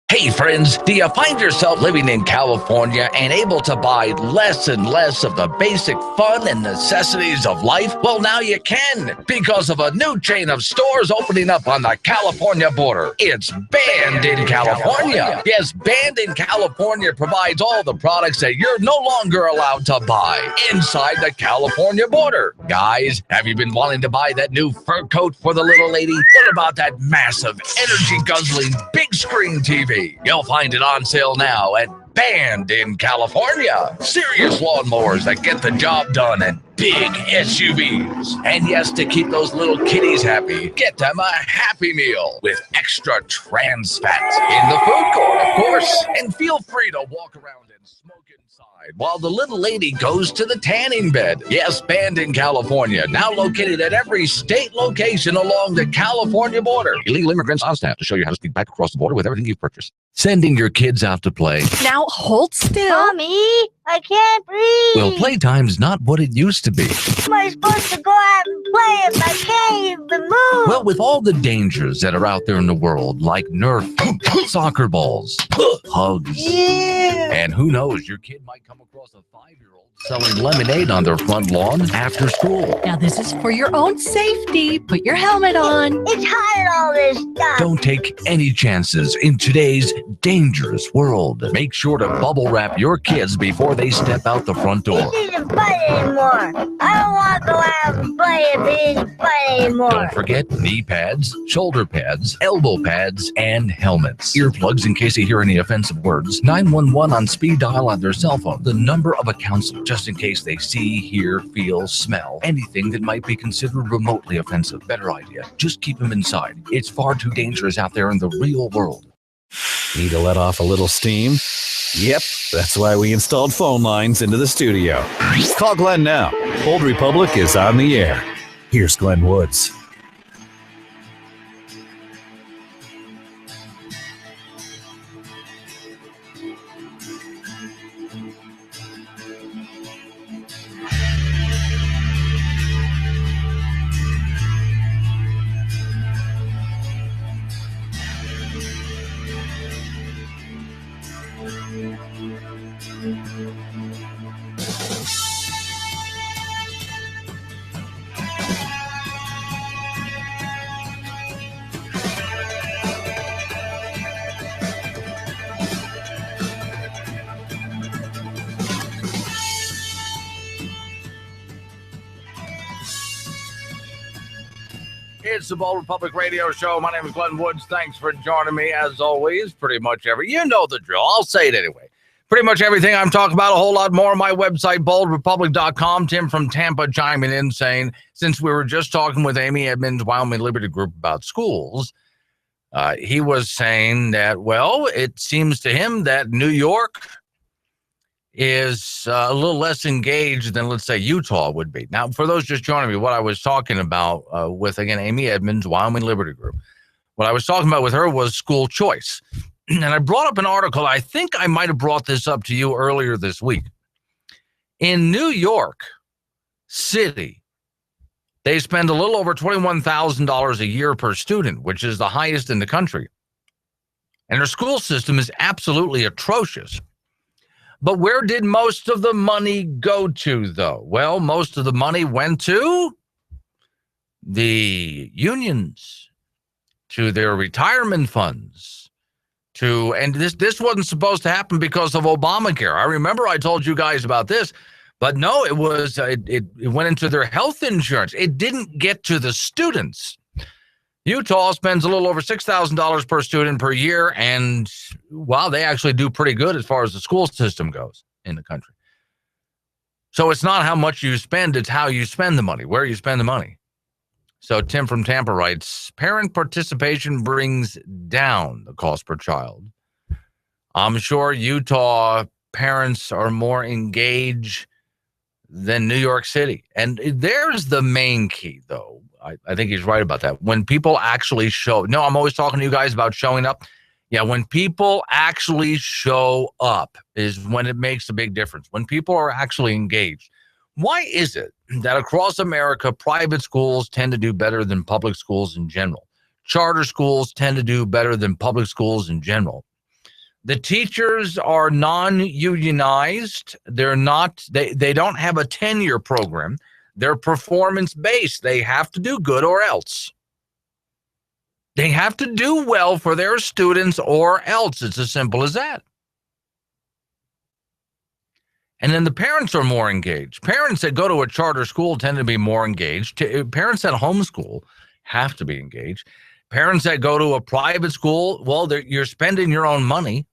Hey friends, do you find yourself living in California and able to buy less and less of the basic fun and necessities of life? Well, now you can, because of a new chain of stores opening up on the California border. It's Banned in California. Yes, Banned in California provides all the products that you're no longer allowed to buy inside the California border. Guys, have you been wanting to buy that new fur coat for the little lady? What about that massive, energy-guzzling, big screen TV? You'll find it on sale now at Banned in California. Serious lawnmowers that get the job done and big SUVs. And yes, to keep those little kitties happy, get them a Happy Meal with extra trans fat in the food court, of course. And feel free to walk around and smoke inside while the little lady goes to the tanning bed. Yes, Banned in California, now located at every state location along the California border. Illegal immigrants on staff to show you how to sneak back across the border with everything you've purchased. Sending your kids out to play. Now hold still. Mommy, I can't breathe. Well, playtime's not what it used to be. Am I supposed to go out and play if I can't even move? Well, with all the dangers that are out there in the world, like Nerf, soccer balls, hugs, and who knows, your kid might come across a 5-year-old selling lemonade on their front lawn after school. Now this is for your own safety. Put your helmet on. It's hot in all this stuff. Don't take any chances in today's dangerous world. Make sure to bubble wrap your kids before they step out the front door. This isn't fun anymore. I don't want to go out and play if it isn't fun anymore. Don't forget knee pads, shoulder pads, elbow pads, and helmets. Earplugs in case you hear any offensive words. 911 on speed dial on their cell phone. The number of a counselor, just in case they see, hear, feel, smell anything that might be considered remotely offensive. Better idea, just keep them inside. It's far too dangerous out there in the real world. Need to let off a little steam? Yep, that's why we installed phone lines into the studio. Call Glenn now. Old Republic is on the air. Here's Glenn Woods. It's the Bold Republic Radio Show. My name is Glenn Woods. Thanks for joining me, as always. Pretty much you know the drill. I'll say it anyway. Pretty much everything I'm talking about, a whole lot more on my website, boldrepublic.com. Tim from Tampa chiming in saying, since we were just talking with Amy Edmonds, Wyoming Liberty Group, about schools, he was saying that, well, it seems to him that New York is a little less engaged than, let's say, Utah would be. Now, for those just joining me, what I was talking about with, again, Amy Edmonds, Wyoming Liberty Group, what I was talking about with her was school choice. And I brought up an article. I think I might have brought this up to you earlier this week. In New York City, they spend a little over $21,000 a year per student, which is the highest in the country. And their school system is absolutely atrocious. But where did most of the money go to, though? Well, most of the money went to the unions, to their retirement funds, and this wasn't supposed to happen because of Obamacare. I remember I told you guys about this, but no, it went into their health insurance. It didn't get to the students. Utah spends a little over $6,000 per student per year, and wow, they actually do pretty good as far as the school system goes in the country. So it's not how much you spend, it's how you spend the money, where you spend the money. So Tim from Tampa writes, parent participation brings down the cost per child. I'm sure Utah parents are more engaged than New York City. And there's the main key, though. I think he's right about that. When people actually show, no, I'm always talking to you guys about showing up. Yeah, when people actually show up is when it makes a big difference. When people are actually engaged. Why is it that across America, private schools tend to do better than public schools in general? Charter schools tend to do better than public schools in general. The teachers are non-unionized. They don't have a tenure program. They're performance-based. They have to do good or else. They have to do well for their students or else. It's as simple as that. And then the parents are more engaged. Parents that go to a charter school tend to be more engaged. Parents that homeschool have to be engaged. Parents that go to a private school, well, you're spending your own money.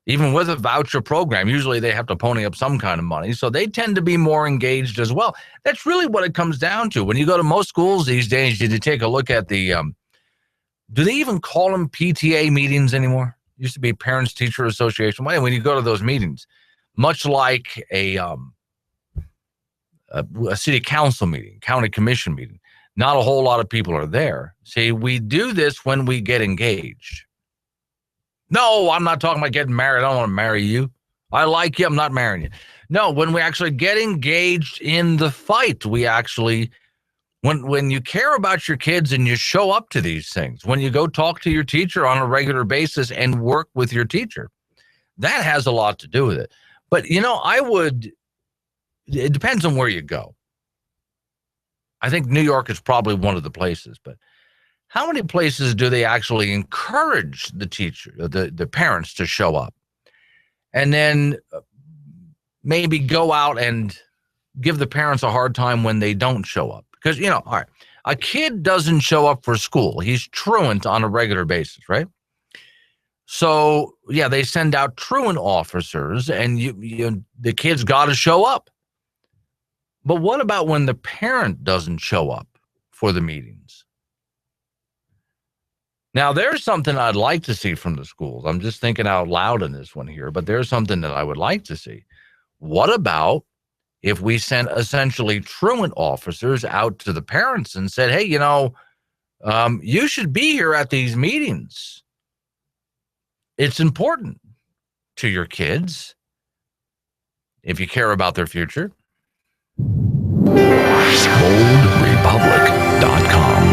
Even with a voucher program, usually they have to pony up some kind of money. So they tend to be more engaged as well. That's really what it comes down to. When you go to most schools these days, you take a look at the, do they even call them PTA meetings anymore? Used to be Parents Teacher Association. When you go to those meetings, much like a city council meeting, county commission meeting, not a whole lot of people are there. See, we do this when we get engaged. No, I'm not talking about getting married. I don't want to marry you. I like you. I'm not marrying you. No, when we actually get engaged in the fight, we actually, when you care about your kids and you show up to these things, when you go talk to your teacher on a regular basis and work with your teacher, that has a lot to do with it. But, it depends on where you go. I think New York is probably one of the places, but how many places do they actually encourage the teacher, the parents to show up and then maybe go out and give the parents a hard time when they don't show up? Because, all right, a kid doesn't show up for school. He's truant on a regular basis, right? So, yeah, they send out truant officers and the kid's got to show up. But what about when the parent doesn't show up for the meetings? Now, there's something I'd like to see from the schools. I'm just thinking out loud in this one here, but there's something that I would like to see. What about if we sent essentially truant officers out to the parents and said, hey, you should be here at these meetings. It's important to your kids if you care about their future. BoldRepublic.com.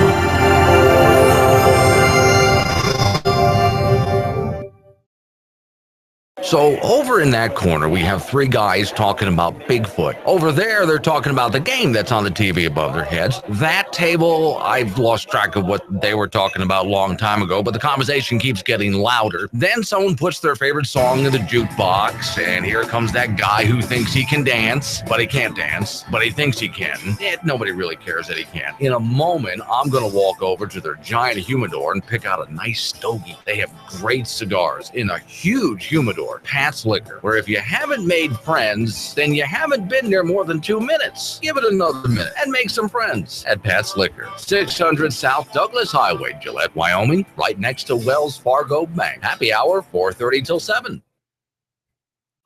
So over in that corner, we have three guys talking about Bigfoot. Over there, they're talking about the game that's on the TV above their heads. That table, I've lost track of what they were talking about a long time ago, but the conversation keeps getting louder. Then someone puts their favorite song in the jukebox, and here comes that guy who thinks he can dance, but he can't dance, but he thinks he can. Nobody really cares that he can. In a moment, I'm going to walk over to their giant humidor and pick out a nice stogie. They have great cigars in a huge humidor, Pat's Liquor, where if you haven't made friends, then you haven't been there more than 2 minutes. Give it another minute and make some friends at Pat's Liquor, 600 South Douglas Highway, Gillette, Wyoming, right next to Wells Fargo Bank. Happy hour, 4:30 till 7.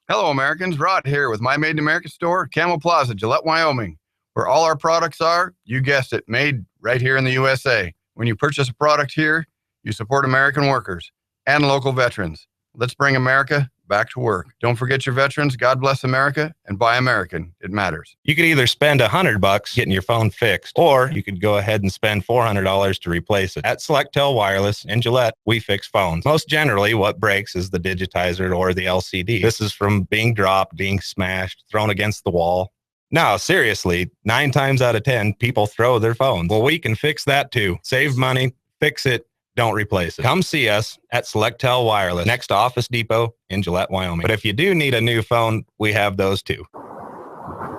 Hello, Americans. Rod here with My Made in America store, Camel Plaza, Gillette, Wyoming, where all our products are, you guessed it, made right here in the USA. When you purchase a product here, you support American workers and local veterans. Let's bring America back to work. Don't forget your veterans. God bless America, and buy American. It matters. You could either spend $100 getting your phone fixed, or you could go ahead and spend $400 to replace it. At Selectel Wireless in Gillette, we fix phones. Most generally, what breaks is the digitizer or the LCD. This is from being dropped, being smashed, thrown against the wall. No, seriously, 9 times out of 10, people throw their phones. Well, we can fix that too. Save money, fix it, don't replace it. Come see us at Selectel Wireless, next to Office Depot in Gillette, Wyoming. But if you do need a new phone, we have those too.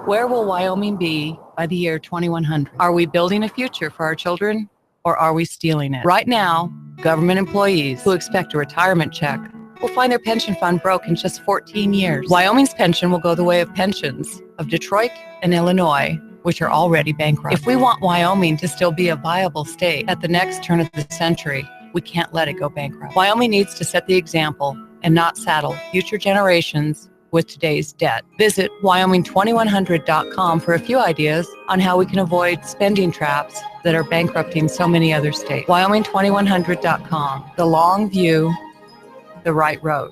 Where will Wyoming be by the year 2100? Are we building a future for our children, or are we stealing it? Right now, government employees who expect a retirement check will find their pension fund broke in just 14 years. Wyoming's pension will go the way of pensions of Detroit and Illinois, which are already bankrupt. If we want Wyoming to still be a viable state at the next turn of the century, we can't let it go bankrupt. Wyoming needs to set the example and not saddle future generations with today's debt. Visit Wyoming2100.com for a few ideas on how we can avoid spending traps that are bankrupting so many other states. Wyoming2100.com. The long view, the right road.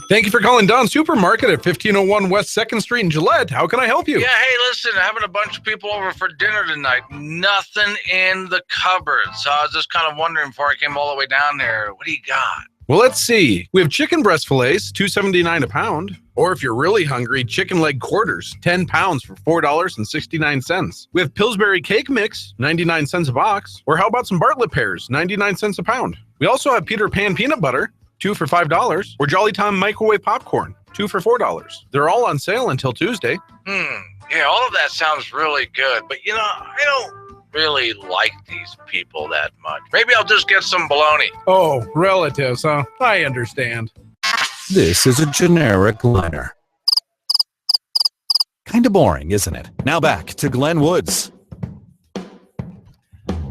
Thank you for calling Don's Supermarket at 1501 West 2nd Street in Gillette. How can I help you? Yeah, hey, listen, having a bunch of people over for dinner tonight. Nothing in the cupboard. So I was just kind of wondering before I came all the way down there, what do you got? Well, let's see. We have chicken breast fillets, $2.79 a pound. Or if you're really hungry, chicken leg quarters, 10 pounds for $4.69. We have Pillsbury cake mix, 99 cents a box. Or how about some Bartlett pears, 99 cents a pound. We also have Peter Pan peanut butter, 2 for $5, or Jolly Tom microwave popcorn, 2 for $4. They're all on sale until Tuesday. Yeah, all of that sounds really good, but you know, I don't really like these people that much. Maybe I'll just get some bologna. Oh, relatives, huh? I understand. This is a generic liner. Kinda boring, isn't it? Now back to Glenn Woods.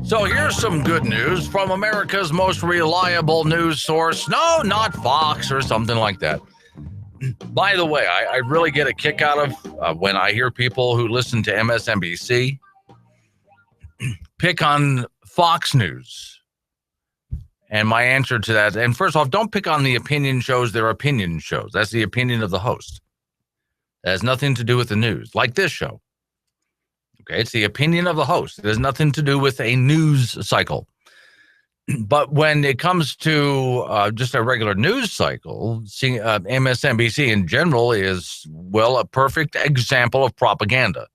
So here's some good news from America's most reliable news source. No, not Fox or something like that. By the way, I really get a kick out of when I hear people who listen to MSNBC pick on Fox News. And my answer to that, and first off, don't pick on the opinion shows. They're opinion shows. That's the opinion of the host. That has nothing to do with the news, like this show. Okay, it's the opinion of the host. It has nothing to do with a news cycle. But when it comes to just a regular news cycle, MSNBC in general is, well, a perfect example of propaganda.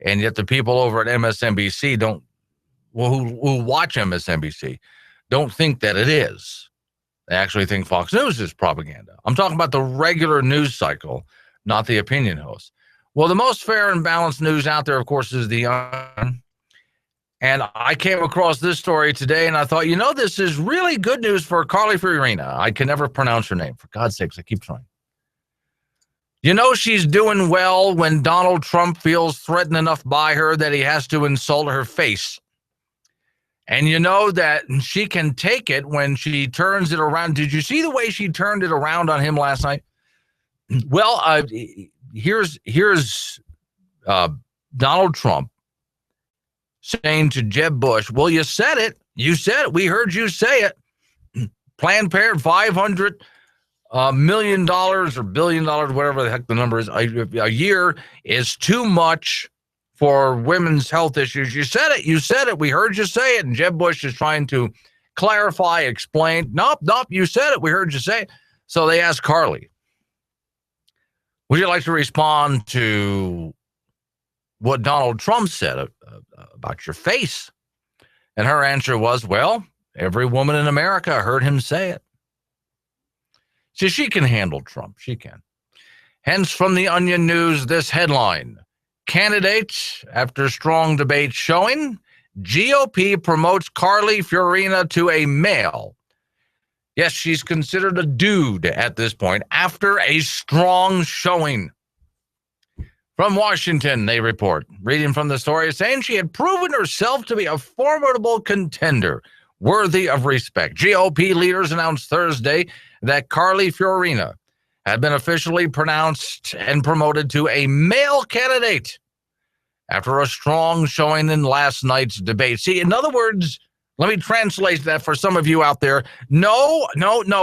And yet the people over at MSNBC who watch MSNBC don't think that it is. They actually think Fox News is propaganda. I'm talking about the regular news cycle, not the opinion host. Well, the most fair and balanced news out there, of course, is the and I came across this story today, and I thought, you know, this is really good news for Carly Fiorina. I can never pronounce her name. For God's sakes, I keep trying. You know she's doing well when Donald Trump feels threatened enough by her that he has to insult her face. And you know that she can take it when she turns it around. Did you see the way she turned it around on him last night? Well, here's Donald Trump saying to Jeb Bush, well, you said it. You said it. We heard you say it. Planned Parenthood, $500 million or $1 billion, whatever the heck the number is, a year is too much for women's health issues. You said it. You said it. We heard you say it. And Jeb Bush is trying to clarify, explain. Nope, you said it. We heard you say it. So they asked Carly, would you like to respond to what Donald Trump said about your face? And her answer was, well, every woman in America heard him say it. See, she can handle Trump. She can. Hence, from the Onion News, this headline: candidate after strong debate showing, GOP promotes Carly Fiorina to a male. Yes, she's considered a dude at this point after a strong showing. From Washington, they report, reading from the story, saying she had proven herself to be a formidable contender, worthy of respect. GOP leaders announced Thursday that Carly Fiorina had been officially pronounced and promoted to a male candidate after a strong showing in last night's debate. See, in other words, let me translate that for some of you out there. No,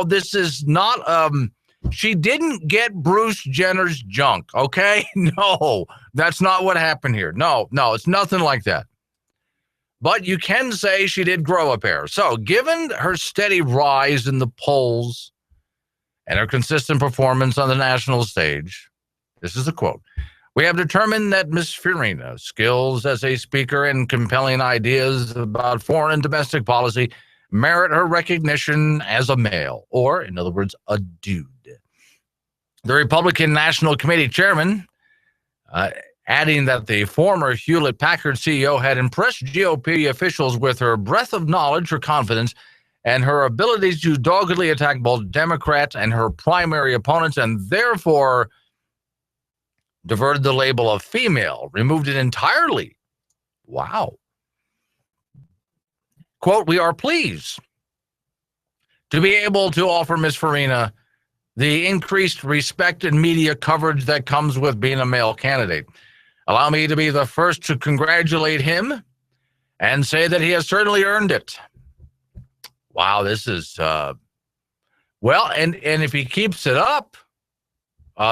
this is not, she didn't get Bruce Jenner's junk, okay? No, that's not what happened here. No, it's nothing like that. But you can say she did grow a pair. So given her steady rise in the polls and her consistent performance on the national stage, this is a quote, we have determined that Ms. Fiorina's skills as a speaker and compelling ideas about foreign and domestic policy merit her recognition as a male, or, in other words, a dude. The Republican National Committee chairman, adding that the former Hewlett-Packard CEO had impressed GOP officials with her breadth of knowledge, her confidence, and her ability to doggedly attack both Democrats and her primary opponents, and therefore diverted the label of female, removed it entirely. Wow. Quote, we are pleased to be able to offer Ms. Fiorina the increased respect and media coverage that comes with being a male candidate. Allow me to be the first to congratulate him and say that he has certainly earned it. Wow, this is, well, and if he keeps it up,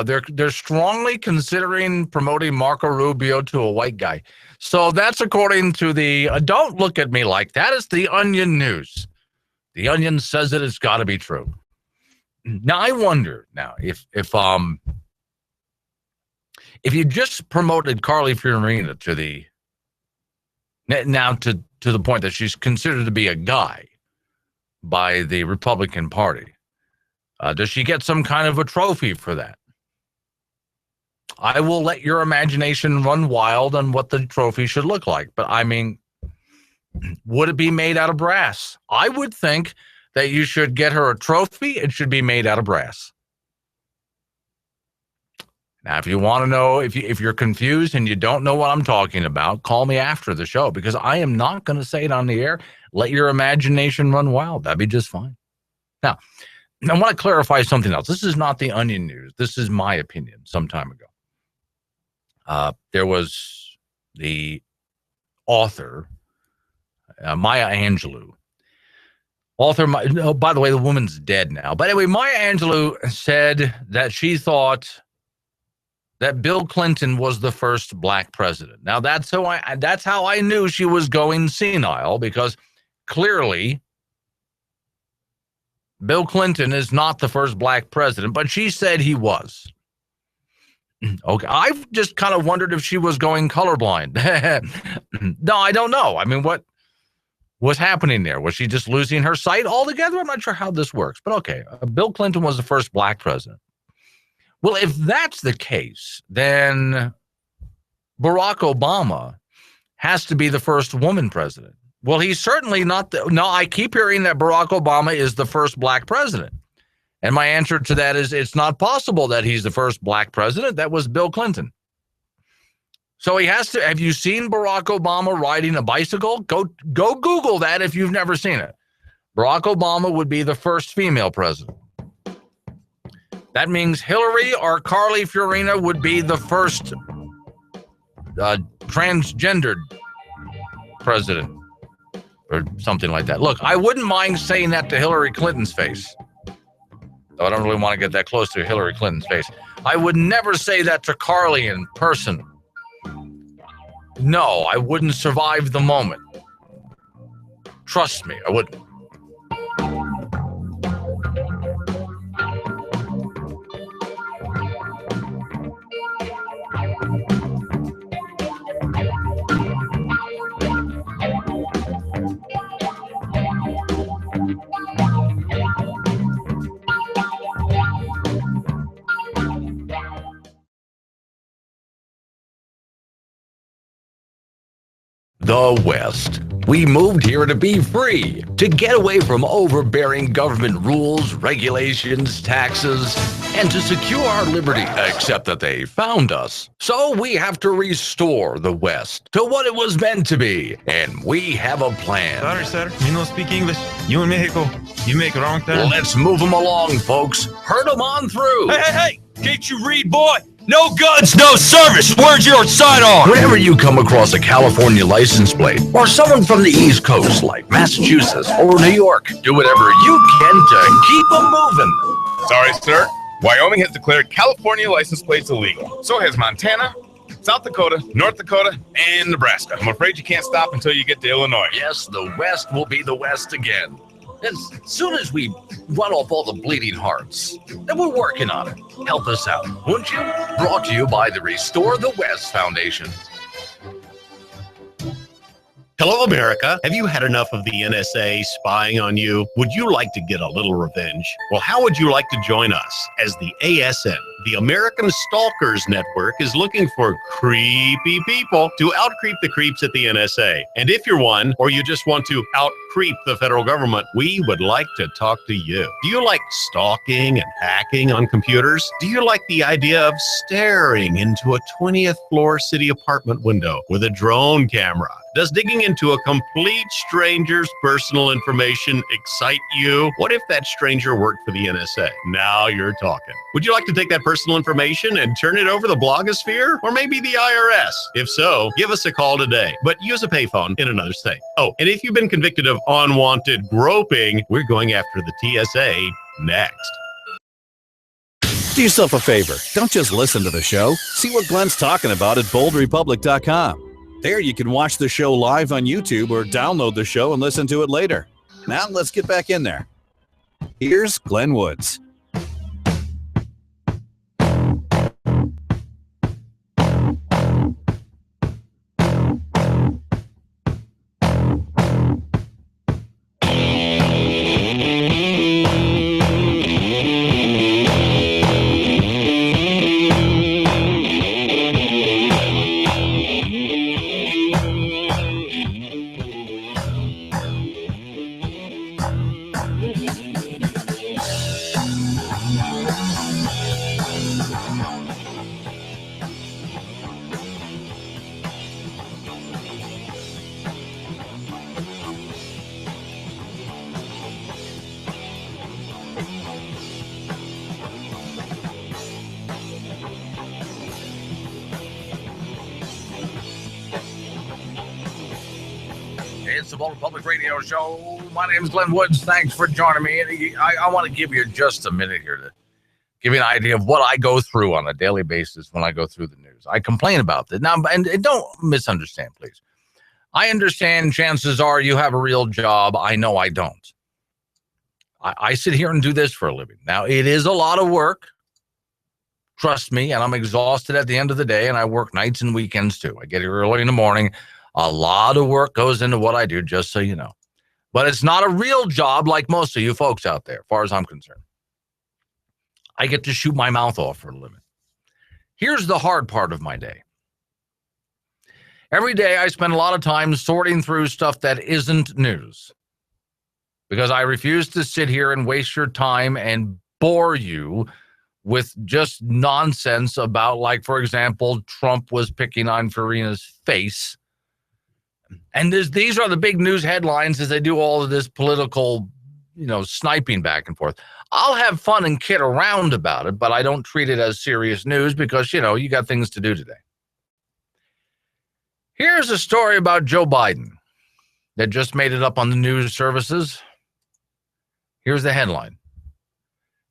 they're strongly considering promoting Marco Rubio to a white guy. So that's according to the, don't look at me like that. It's the Onion News. The Onion says it's got to be true. Now, I wonder now if you just promoted Carly Fiorina to the point that she's considered to be a guy by the Republican Party, does she get some kind of a trophy for that? I will let your imagination run wild on what the trophy should look like. But I mean, would it be made out of brass? I would think that you should get her a trophy. It should be made out of brass. Now, if you want to know, if you're confused and you don't know what I'm talking about, call me after the show, because I am not going to say it on the air. Let your imagination run wild. That'd be just fine. Now, I want to clarify something else. This is not the Onion News. This is my opinion some time ago. There was the author, Maya Angelou. By the way, the woman's dead now. But anyway, Maya Angelou said that she thought that Bill Clinton was the first black president. Now, that's how I knew she was going senile, because clearly Bill Clinton is not the first black president, but she said he was. Okay, I've just kind of wondered if she was going colorblind. No, I don't know. I mean, what was happening there? Was she just losing her sight altogether? I'm not sure how this works, but okay. Bill Clinton was the first black president. Well, if that's the case, then Barack Obama has to be the first woman president. Well, he's certainly not. No, I keep hearing that Barack Obama is the first black president. And my answer to that is it's not possible that he's the first black president. That was Bill Clinton. So he has to. Have you seen Barack Obama riding a bicycle? Go Google that if you've never seen it. Barack Obama would be the first female president. That means Hillary or Carly Fiorina would be the first transgendered president or something like that. Look, I wouldn't mind saying that to Hillary Clinton's face. Though I don't really want to get that close to Hillary Clinton's face. I would never say that to Carly in person. No, I wouldn't survive the moment. Trust me, I wouldn't. The West. We moved here to be free, to get away from overbearing government rules, regulations, taxes, and to secure our liberty, except that they found us. So we have to restore the West to what it was meant to be, and we have a plan. Sorry, sir. You don't speak English. You in Mexico. You make a wrong turn. Let's move them along, folks. Herd them on through. Hey! Can't you read, boy? No goods, no service. Where's your sidearm? Whenever you come across a California license plate or someone from the East Coast like Massachusetts or New York, do whatever you can to keep them moving. Sorry, sir. Wyoming has declared California license plates illegal. So has Montana, South Dakota, North Dakota, and Nebraska. I'm afraid you can't stop until you get to Illinois. Yes, the West will be the West again. As soon as we run off all the bleeding hearts, and we're working on it. Help us out, won't you? Brought to you by the Restore the West Foundation. Hello, America. Have you had enough of the NSA spying on you? Would you like to get a little revenge? Well, how would you like to join us? As the ASN, the American Stalkers Network, is looking for creepy people to out-creep the creeps at the NSA. And if you're one, or you just want to out-creep the federal government, we would like to talk to you. Do you like stalking and hacking on computers? Do you like the idea of staring into a 20th floor city apartment window with a drone camera? Does digging into a complete stranger's personal information excite you? What if that stranger worked for the NSA? Now you're talking. Would you like to take that personal information and turn it over the blogosphere? Or maybe the IRS? If so, give us a call today, but use a payphone in another state. Oh, and if you've been convicted of unwanted groping, we're going after the TSA next. Do yourself a favor. Don't just listen to the show. See what Glenn's talking about at boldrepublic.com. There you can watch the show live on YouTube or download the show and listen to it later. Now let's get back in there. Here's Glenn Woods. It's the Bold Public Radio Show. My name is Glenn Woods. Thanks for joining me. I want to give you just a minute here to give you an idea of what I go through on a daily basis when I go through the news. I complain about this. Now, and don't misunderstand, please. I understand chances are you have a real job. I know I don't. I sit here and do this for a living. Now, it is a lot of work. Trust me, and I'm exhausted at the end of the day, and I work nights and weekends too. I get here early in the morning. A lot of work goes into what I do, just so you know. But it's not a real job like most of you folks out there, as far as I'm concerned. I get to shoot my mouth off for a living. Here's the hard part of my day. Every day I spend a lot of time sorting through stuff that isn't news, because I refuse to sit here and waste your time and bore you with just nonsense about, like, for example, Trump was picking on Fiorina's face. And these are the big news headlines as they do all of this political, sniping back and forth. I'll have fun and kid around about it, but I don't treat it as serious news because, you got things to do today. Here's a story about Joe Biden that just made it up on the news services. Here's the headline.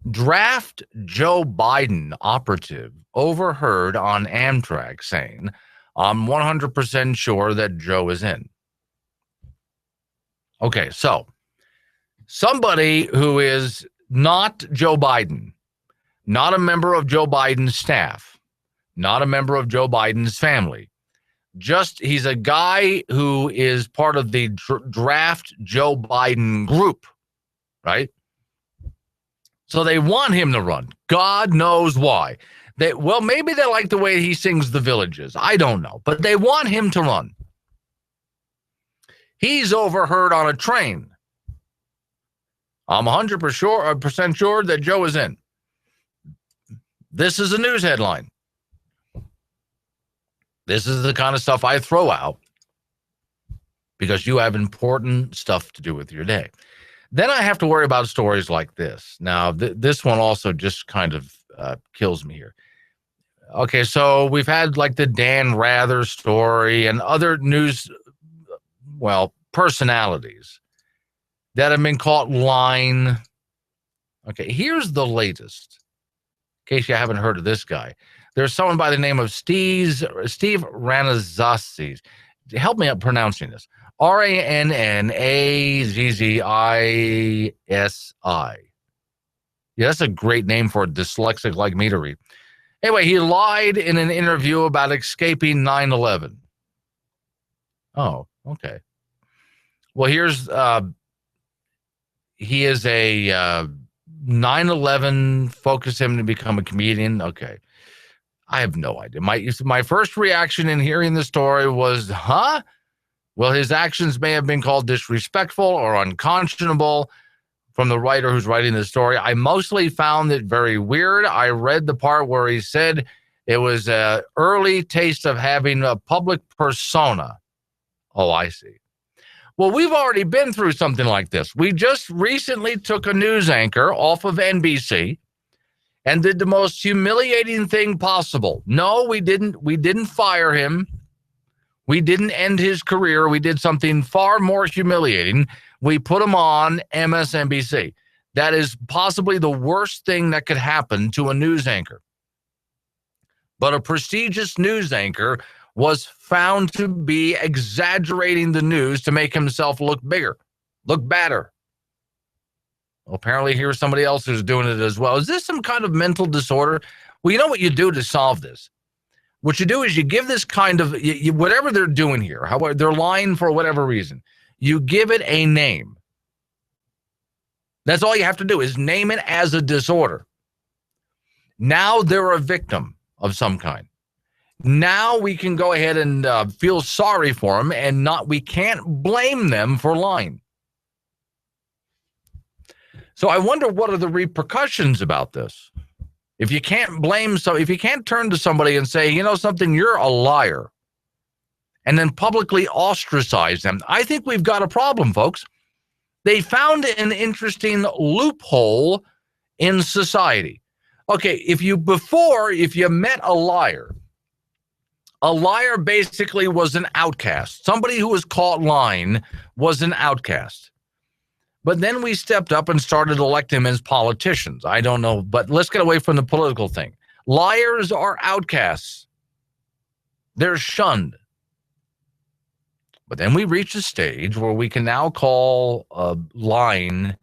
Draft Joe Biden operative overheard on Amtrak saying, I'm 100% sure that Joe is in. Okay, so somebody who is not Joe Biden, not a member of Joe Biden's staff, not a member of Joe Biden's family, he's a guy who is part of the Draft Joe Biden group, right? So they want him to run. God knows why. Maybe they like the way he sings The Villages. I don't know. But they want him to run. He's overheard on a train. I'm 100% sure that Joe is in. This is a news headline. This is the kind of stuff I throw out because you have important stuff to do with your day. Then I have to worry about stories like this. Now, this one also just kind of kills me here. Okay, so we've had like the Dan Rather story and other news, personalities that have been caught lying. Okay, here's the latest. In case you haven't heard of this guy. There's someone by the name of Steve Ranazzi. Help me out pronouncing this. Rannazzisi. Yeah, that's a great name for a dyslexic like me to read. Anyway, he lied in an interview about escaping 9/11. Oh, okay. Well, here's he is a 9/11 focused him to become a comedian. Okay. I have no idea. My first reaction in hearing the story was, huh? Well, his actions may have been called disrespectful or unconscionable from the writer who's writing the story. I mostly found it very weird. I read the part where he said it was an early taste of having a public persona. Oh, I see. Well, we've already been through something like this. We just recently took a news anchor off of NBC and did the most humiliating thing possible. No, we didn't. We didn't fire him. We didn't end his career. We did something far more humiliating. We put him on MSNBC. That is possibly the worst thing that could happen to a news anchor. But a prestigious news anchor was found to be exaggerating the news to make himself look bigger, look better. Well, apparently here's somebody else who's doing it as well. Is this some kind of mental disorder? Well, you know what you do to solve this? What you do is you give this kind of, whatever they're doing here, however they're lying for whatever reason, you give it a name. That's all you have to do is name it as a disorder. Now they're a victim of some kind. Now we can go ahead and feel sorry for them and we can't blame them for lying. So I wonder what are the repercussions about this? If you can't if you can't turn to somebody and say, you know something, you're a liar, and then publicly ostracize them, I think we've got a problem, folks. They found an interesting loophole in society. Okay, if you met a liar basically was an outcast. Somebody who was caught lying was an outcast. But then we stepped up and started electing them as politicians. I don't know, but let's get away from the political thing. Liars are outcasts. They're shunned. But then we reach a stage where we can now call lying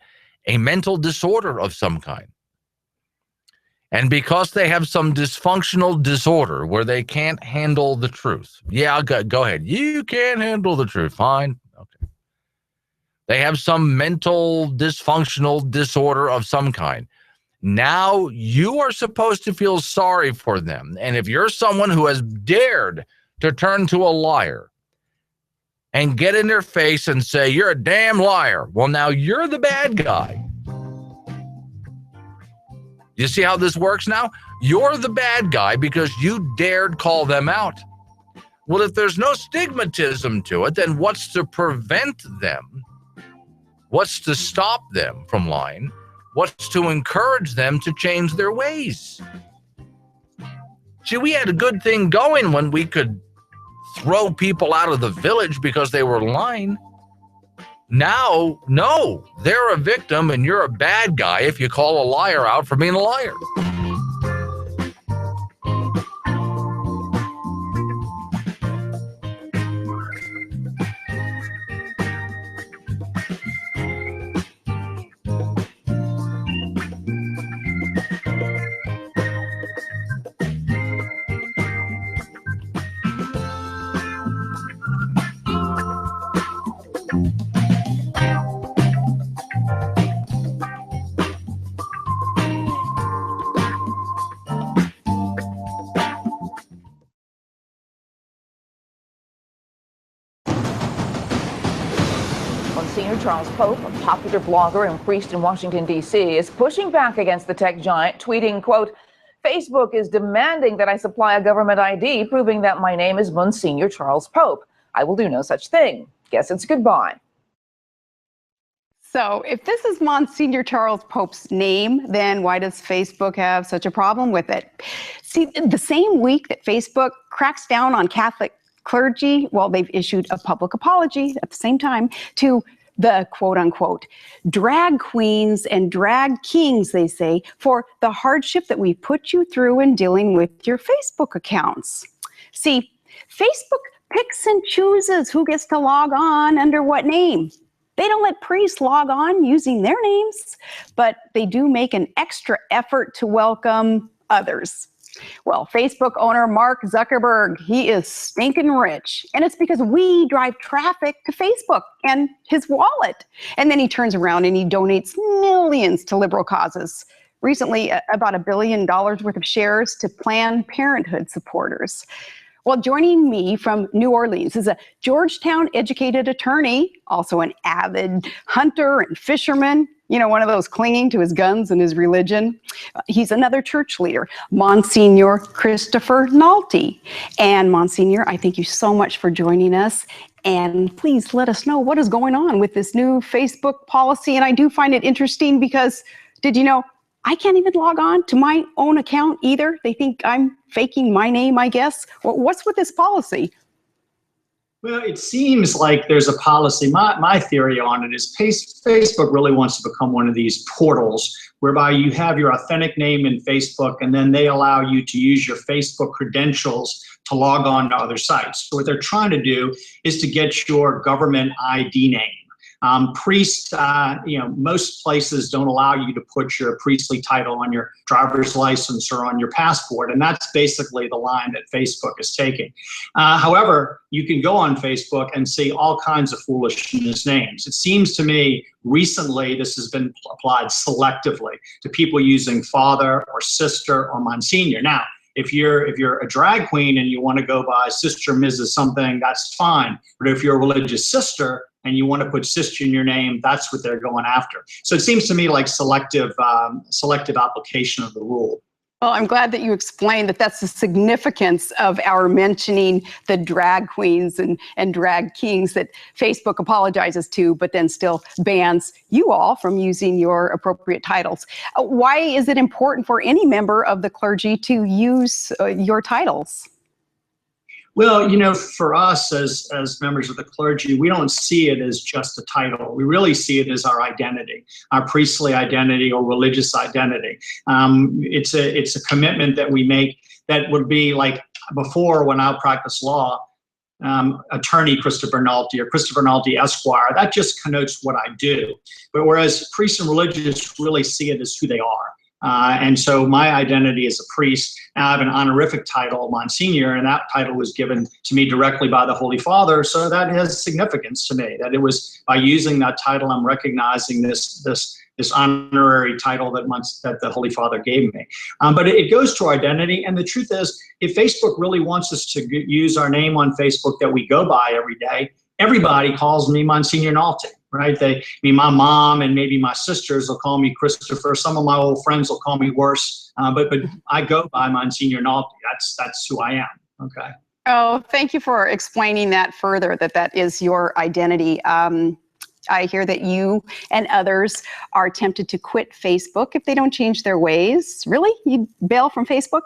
a mental disorder of some kind. And because they have some dysfunctional disorder where they can't handle the truth. Yeah, go ahead. You can't handle the truth. Fine. Okay. They have some mental dysfunctional disorder of some kind. Now you are supposed to feel sorry for them. And if you're someone who has dared to turn to a liar and get in their face and say, you're a damn liar, well, now you're the bad guy. You see how this works now? You're the bad guy because you dared call them out. Well, if there's no stigmatism to it, then what's to prevent them? What's to stop them from lying? What's to encourage them to change their ways? See, we had a good thing going when we could throw people out of the village because they were lying. Now, no, they're a victim and you're a bad guy if you call a liar out for being a liar. Monsignor Charles Pope, a popular blogger and priest in Washington, D.C., is pushing back against the tech giant, tweeting, quote, Facebook is demanding that I supply a government ID proving that my name is Monsignor Charles Pope. I will do no such thing. Guess it's goodbye. So if this is Monsignor Charles Pope's name, then why does Facebook have such a problem with it? See, the same week that Facebook cracks down on Catholic clergy, well, they've issued a public apology at the same time to the quote unquote drag queens and drag kings, they say, for the hardship that we put you through in dealing with your Facebook accounts. See, Facebook picks and chooses who gets to log on under what name. They don't let priests log on using their names, but they do make an extra effort to welcome others. Well, Facebook owner Mark Zuckerberg, he is stinking rich. And it's because we drive traffic to Facebook and his wallet. And then he turns around and he donates millions to liberal causes. Recently, about $1 billion worth of shares to Planned Parenthood supporters. Well, joining me from New Orleans is a Georgetown-educated attorney, also an avid hunter and fisherman, you know, one of those clinging to his guns and his religion. He's another church leader, Monsignor Christopher Nolte. And Monsignor, I thank you so much for joining us. And please let us know what is going on with this new Facebook policy. And I do find it interesting because, did you know, I can't even log on to my own account either. They think I'm faking my name, I guess. What's with this policy? Well, it seems like there's a policy. My theory on it is Facebook really wants to become one of these portals whereby you have your authentic name in Facebook and then they allow you to use your Facebook credentials to log on to other sites. So what they're trying to do is to get your government ID name. Priests, most places don't allow you to put your priestly title on your driver's license or on your passport, and that's basically the line that Facebook is taking. However, you can go on Facebook and see all kinds of foolishness names. It seems to me recently this has been applied selectively to people using father or sister or Monsignor. Now, if you're a drag queen and you want to go by Sister Mrs. something, that's fine. But if you're a religious sister and you want to put sister in your name, that's what they're going after. So it seems to me like selective application of the rule. Well, I'm glad that you explained that that's the significance of our mentioning the drag queens and drag kings that Facebook apologizes to, but then still bans you all from using your appropriate titles. Why is it important for any member of the clergy to use your titles? Well, for us as members of the clergy, we don't see it as just a title. We really see it as our identity, our priestly identity or religious identity. It's a commitment that we make that would be like before when I practiced law, attorney Christopher Nolte or Christopher Nolte Esquire, that just connotes what I do. But whereas priests and religious really see it as who they are. And so my identity as a priest, now I have an honorific title, Monsignor, and that title was given to me directly by the Holy Father. So that has significance to me, that it was by using that title, I'm recognizing this honorary title that the Holy Father gave me. But it goes to our identity. And the truth is, if Facebook really wants us to use our name on Facebook that we go by every day, everybody calls me Monsignor Nolte. Right? My mom and maybe my sisters will call me Christopher. Some of my old friends will call me worse, but I go by Monsignor Nolte. That's who I am. Okay. Oh, thank you for explaining that further, that is your identity. I hear that you and others are tempted to quit Facebook if they don't change their ways. Really? You bail from Facebook?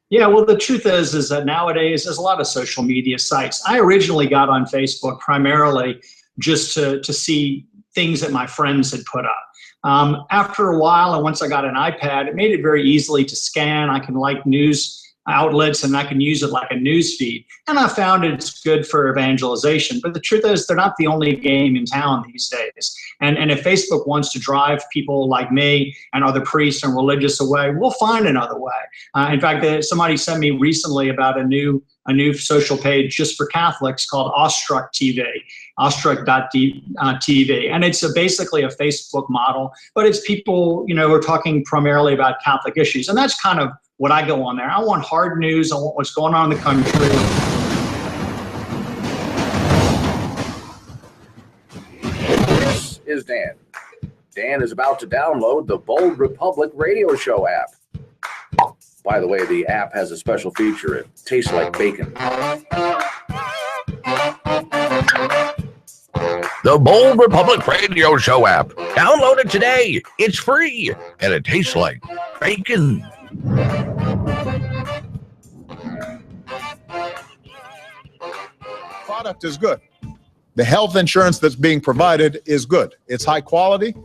Yeah, well, the truth is that nowadays there's a lot of social media sites. I originally got on Facebook primarily just to see things that my friends had put up. After a while, and once I got an iPad, it made it very easily to scan. I can like news outlets and I can use it like a news feed. And I found it's good for evangelization. But the truth is they're not the only game in town these days. And if Facebook wants to drive people like me and other priests and religious away, we'll find another way. In fact, somebody sent me recently about a new social page just for Catholics called Awestruck TV, awestruck.tv. And it's basically a Facebook model, but it's people, who are talking primarily about Catholic issues. And that's kind of what I go on there. I want hard news. I want what's going on in the country. is Dan. Dan is about to download the Bold Republic radio show app. By the way, the app has a special feature. It tastes like bacon. The Bold Republic Radio Show app. Download it today. It's free, and it tastes like bacon. Product is good. The health insurance that's being provided is good. It's high quality,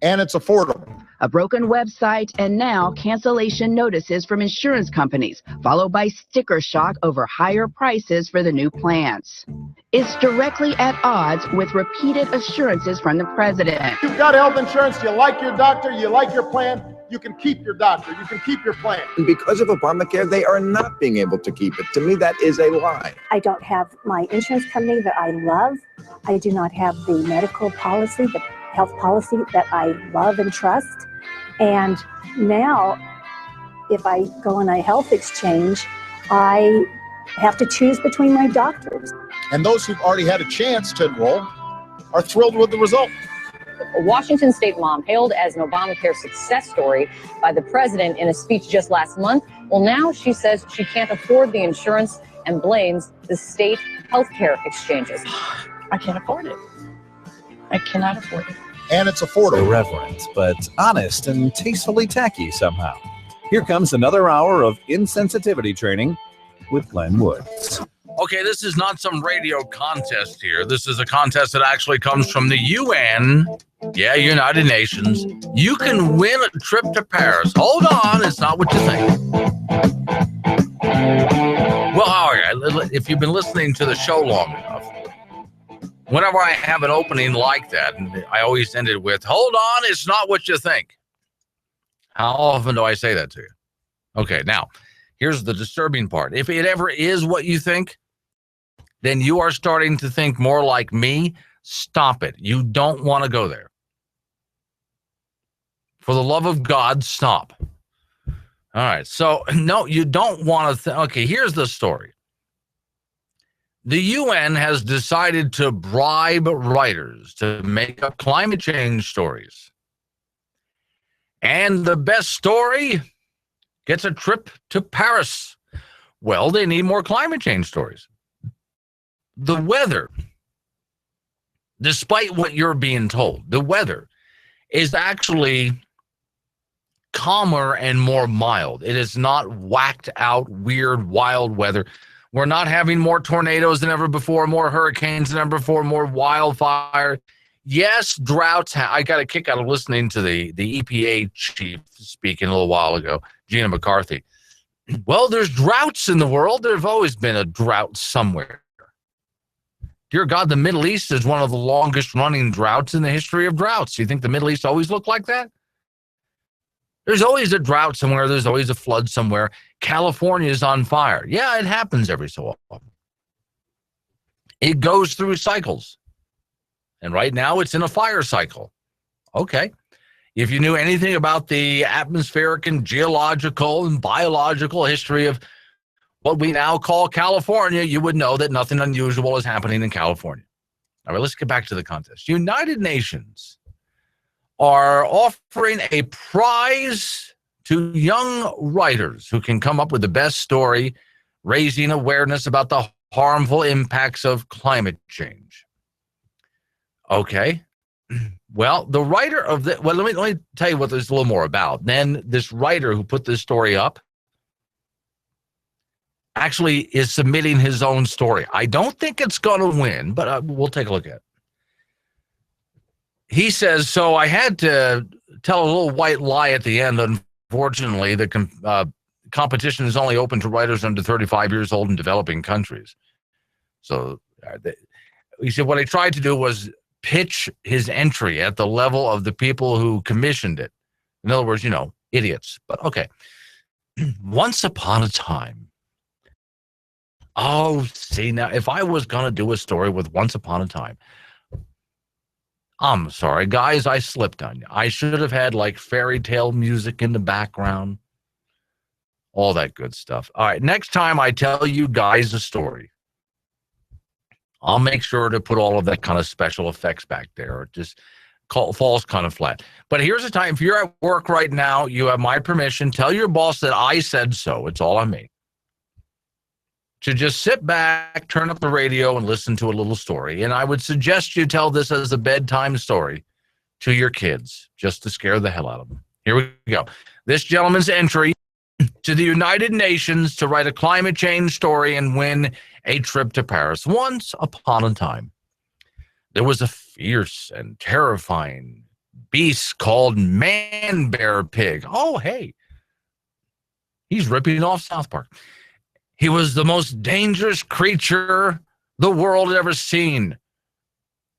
and it's affordable. A broken website, and now cancellation notices from insurance companies, followed by sticker shock over higher prices for the new plans. It's directly at odds with repeated assurances from the president. You've got health insurance, you like your doctor, you like your plan, you can keep your doctor, you can keep your plan. And because of Obamacare, they are not being able to keep it. To me, that is a lie. I don't have my insurance company that I love. I do not have the medical policy, the health policy that I love and trust. And now, if I go on a health exchange, I have to choose between my doctors. And those who've already had a chance to enroll are thrilled with the result. A Washington state mom hailed as an Obamacare success story by the president in a speech just last month. Well, now she says she can't afford the insurance and blames the state healthcare exchanges. I can't afford it. I cannot afford it. And it's affordable. Irreverent, but honest and tastefully tacky somehow. Here comes another hour of insensitivity training with Glenn Woods. Okay, this is not some radio contest here. This is a contest that actually comes from the UN. Yeah, United Nations. You can win a trip to Paris. Hold on, it's not what you think. Well, all right, if you've been listening to the show long enough, whenever I have an opening like that, and I always end it with, hold on, it's not what you think. How often do I say that to you? Okay, now, here's the disturbing part. If it ever is what you think, then you are starting to think more like me. Stop it. You don't want to go there. For the love of God, stop. All right, so, no, you don't want to okay, here's the story. The UN has decided to bribe writers to make up climate change stories. And the best story gets a trip to Paris. Well, they need more climate change stories. The weather, despite what you're being told, the weather is actually calmer and more mild. It is not whacked out, weird, wild weather. We're not having more tornadoes than ever before, more hurricanes than ever before, more wildfire. Yes, droughts. I got a kick out of listening to the EPA chief speaking a little while ago, Gina McCarthy. Well, there's droughts in the world. There's always been a drought somewhere. Dear God, the Middle East is one of the longest running droughts in the history of droughts. Do you think the Middle East always looked like that? There's always a drought somewhere. There's always a flood somewhere. California is on fire. Yeah, it happens every so often. It goes through cycles. And right now it's in a fire cycle. Okay. If you knew anything about the atmospheric and geological and biological history of what we now call California, you would know that nothing unusual is happening in California. All right, let's get back to the contest. United Nations are offering a prize to young writers who can come up with the best story, raising awareness about the harmful impacts of climate change. Okay. Well, the writer of the, well, let me tell you what there's a little more about. Then this writer who put this story up actually is submitting his own story. I don't think it's going to win, but we'll take a look at it. He says, so I had to tell a little white lie at the end. Unfortunately, the competition is only open to writers under 35 years old in developing countries. So he said, what I tried to do was pitch his entry at the level of the people who commissioned it. In other words, idiots. But okay. Once upon a time. Oh, see, now, if I was going to do a story with Once Upon a Time, I'm sorry, guys, I slipped on you. I should have had like fairy tale music in the background. All that good stuff. All right, next time I tell you guys a story, I'll make sure to put all of that kind of special effects back there. Or just falls kind of flat. But here's the time. If you're at work right now, you have my permission. Tell your boss that I said so. It's all on me. To just sit back, turn up the radio, and listen to a little story. And I would suggest you tell this as a bedtime story to your kids, just to scare the hell out of them. Here we go. This gentleman's entry to the United Nations to write a climate change story and win a trip to Paris. Once upon a time, there was a fierce and terrifying beast called Man-Bear Pig. Oh, hey. He's ripping off South Park. He was the most dangerous creature the world had ever seen.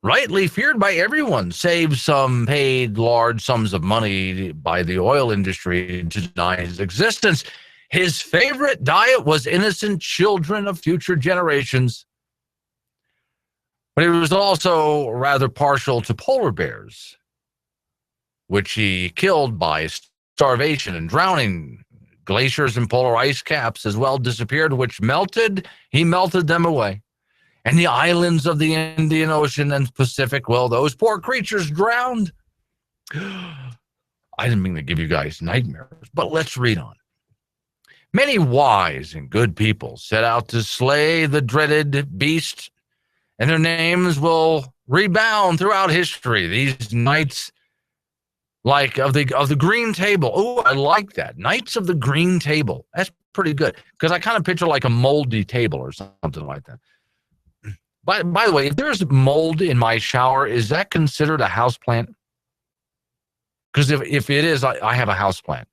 Rightly feared by everyone, save some paid large sums of money by the oil industry to deny his existence. His favorite diet was innocent children of future generations. But he was also rather partial to polar bears, which he killed by starvation and drowning. Glaciers and polar ice caps as well disappeared, which he melted them away. And the islands of the Indian Ocean and Pacific, well, those poor creatures drowned. I didn't mean to give you guys nightmares, but let's read on. Many wise and good people set out to slay the dreaded beast, and their names will rebound throughout history. These knights of the Green Table. Oh, I like that. Knights of the Green Table. That's pretty good, because I kind of picture like a moldy table or something like that. By the way, if there's mold in my shower, is that considered a houseplant? Because if it is, I have a houseplant.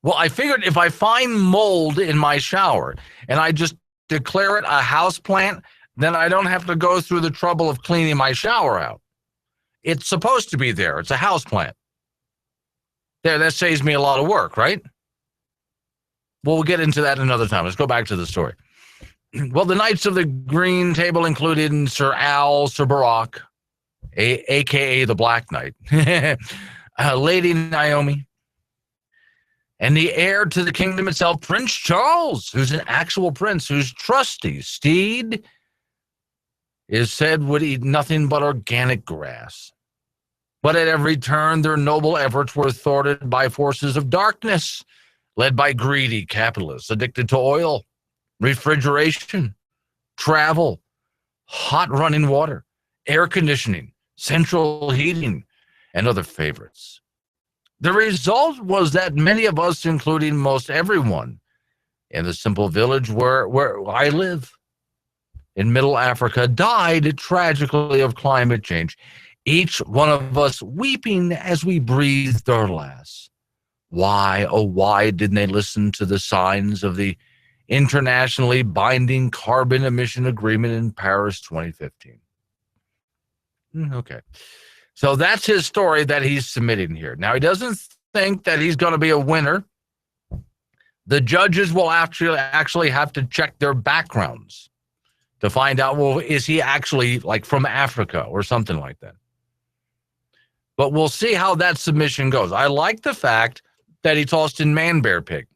Well, I figured if I find mold in my shower and I just declare it a houseplant, then I don't have to go through the trouble of cleaning my shower out. It's supposed to be there. It's a houseplant. There, that saves me a lot of work, right? Well, we'll get into that another time. Let's go back to the story. Well, the Knights of the Green Table included Sir Barack, a.k.a. the Black Knight, Lady Naomi, and the heir to the kingdom itself, Prince Charles, who's an actual prince, whose trusty steed is said would eat nothing but organic grass. But at every turn, their noble efforts were thwarted by forces of darkness, led by greedy capitalists addicted to oil, refrigeration, travel, hot running water, air conditioning, central heating, and other favorites. The result was that many of us, including most everyone in the simple village where I live in Middle Africa, died tragically of climate change, each one of us weeping as we breathed our last. Why, oh why didn't they listen to the signs of the internationally binding carbon emission agreement in Paris 2015? Okay. So that's his story that he's submitting here. Now, he doesn't think that he's going to be a winner. The judges will actually have to check their backgrounds to find out, well, is he actually like from Africa or something like that? But we'll see how that submission goes. I like the fact that he tossed in Man-Bear Pig.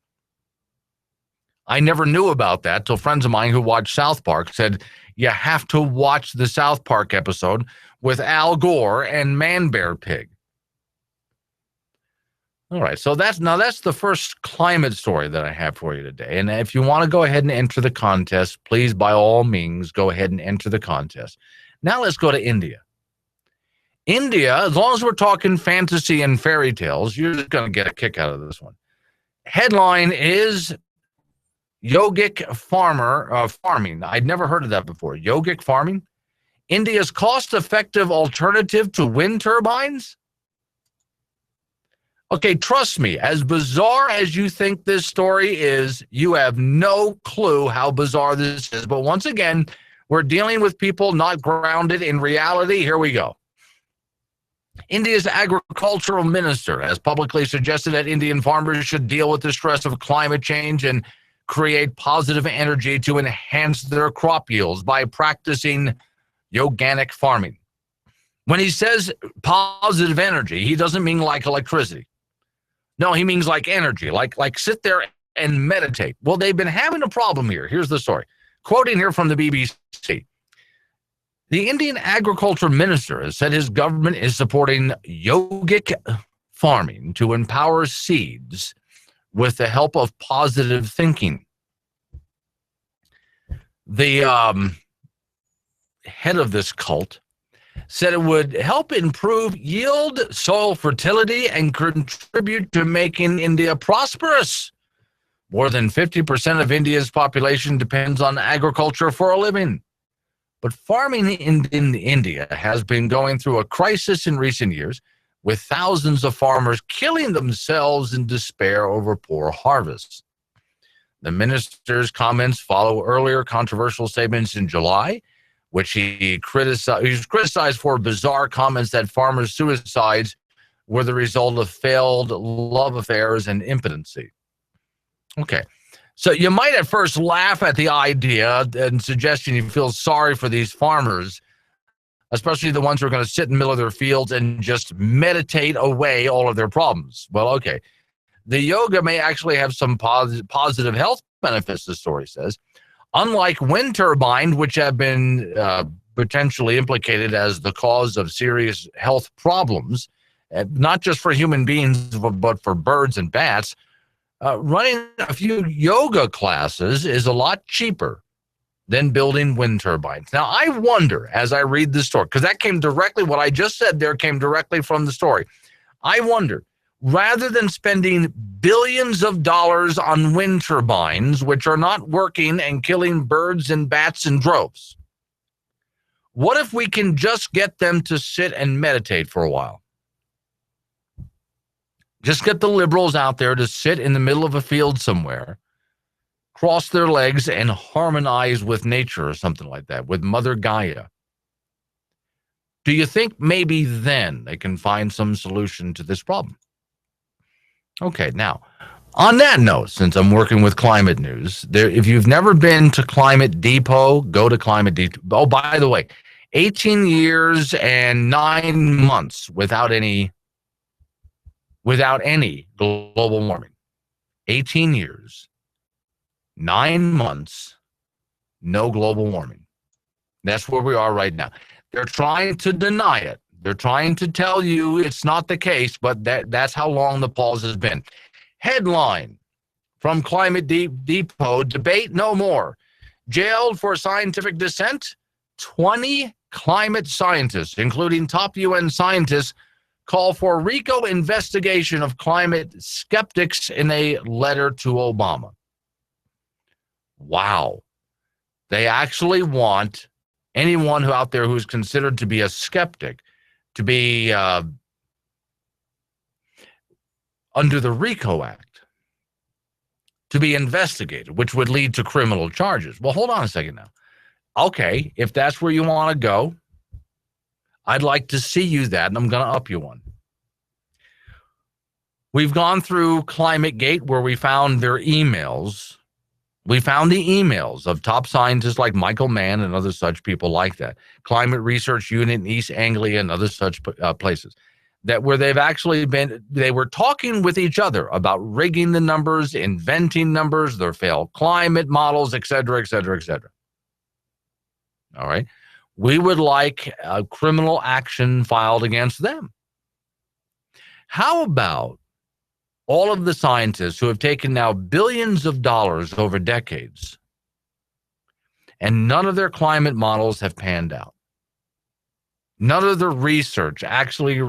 I never knew about that till friends of mine who watch South Park said, you have to watch the South Park episode with Al Gore and Man-Bear Pig. All right, so that's the first climate story that I have for you today. And if you want to go ahead and enter the contest, please, by all means, go ahead and enter the contest. Now let's go to India. India, as long as we're talking fantasy and fairy tales, you're just going to get a kick out of this one. Headline is yogic farming. I'd never heard of that before. Yogic farming? India's cost-effective alternative to wind turbines? Okay, trust me, as bizarre as you think this story is, you have no clue how bizarre this is. But once again, we're dealing with people not grounded in reality. Here we go. India's agricultural minister has publicly suggested that Indian farmers should deal with the stress of climate change and create positive energy to enhance their crop yields by practicing yoganic farming. When he says positive energy, he doesn't mean like electricity. No, he means like energy, like sit there and meditate. Well, they've been having a problem here. Here's the story. Quoting here from the BBC. The Indian agriculture minister has said his government is supporting yogic farming to empower seeds with the help of positive thinking. The head of this cult said it would help improve yield, soil fertility, and contribute to making India prosperous. More than 50% of India's population depends on agriculture for a living. But farming in India has been going through a crisis in recent years, with thousands of farmers killing themselves in despair over poor harvests. The minister's comments follow earlier controversial statements in July, which he was criticized for bizarre comments that farmers' suicides were the result of failed love affairs and impotency. Okay, so you might at first laugh at the idea and suggestion you feel sorry for these farmers, especially the ones who are going to sit in the middle of their fields and just meditate away all of their problems. Well, okay, the yoga may actually have some positive health benefits, the story says. Unlike wind turbines, which have been potentially implicated as the cause of serious health problems, not just for human beings, but for birds and bats, running a few yoga classes is a lot cheaper than building wind turbines. Now, I wonder, as I read the story, because that came directly, what I just said there came directly from the story. I wonder, rather than spending billions of dollars on wind turbines, which are not working and killing birds and bats in droves, what if we can just get them to sit and meditate for a while? Just get the liberals out there to sit in the middle of a field somewhere, cross their legs, and harmonize with nature or something like that, with Mother Gaia. Do you think maybe then they can find some solution to this problem? Okay, now, on that note, since I'm working with climate news, if you've never been to Climate Depot, go to Climate Depot. Oh, by the way, 18 years and 9 months without any global warming. 18 years, 9 months, no global warming. That's where we are right now. They're trying to deny it. They're trying to tell you it's not the case, but that's how long the pause has been. Headline from Climate Depot, debate no more. Jailed for scientific dissent, 20 climate scientists, including top UN scientists, call for RICO investigation of climate skeptics in a letter to Obama. Wow. They actually want anyone who out there who's considered to be a skeptic to be under the RICO Act, to be investigated, which would lead to criminal charges. Well, hold on a second now. Okay, if that's where you want to go, I'd like to see you that, and I'm going to up you one. We've gone through ClimateGate, where we found their emails. We found the emails of top scientists like Michael Mann and other such people like that. Climate Research Unit in East Anglia and other such places. That where they've actually been, they were talking with each other about rigging the numbers, inventing numbers, their failed climate models, et cetera, et cetera, et cetera. All right. We would like a criminal action filed against them. How about all of the scientists who have taken now billions of dollars over decades, and none of their climate models have panned out? None of the research actually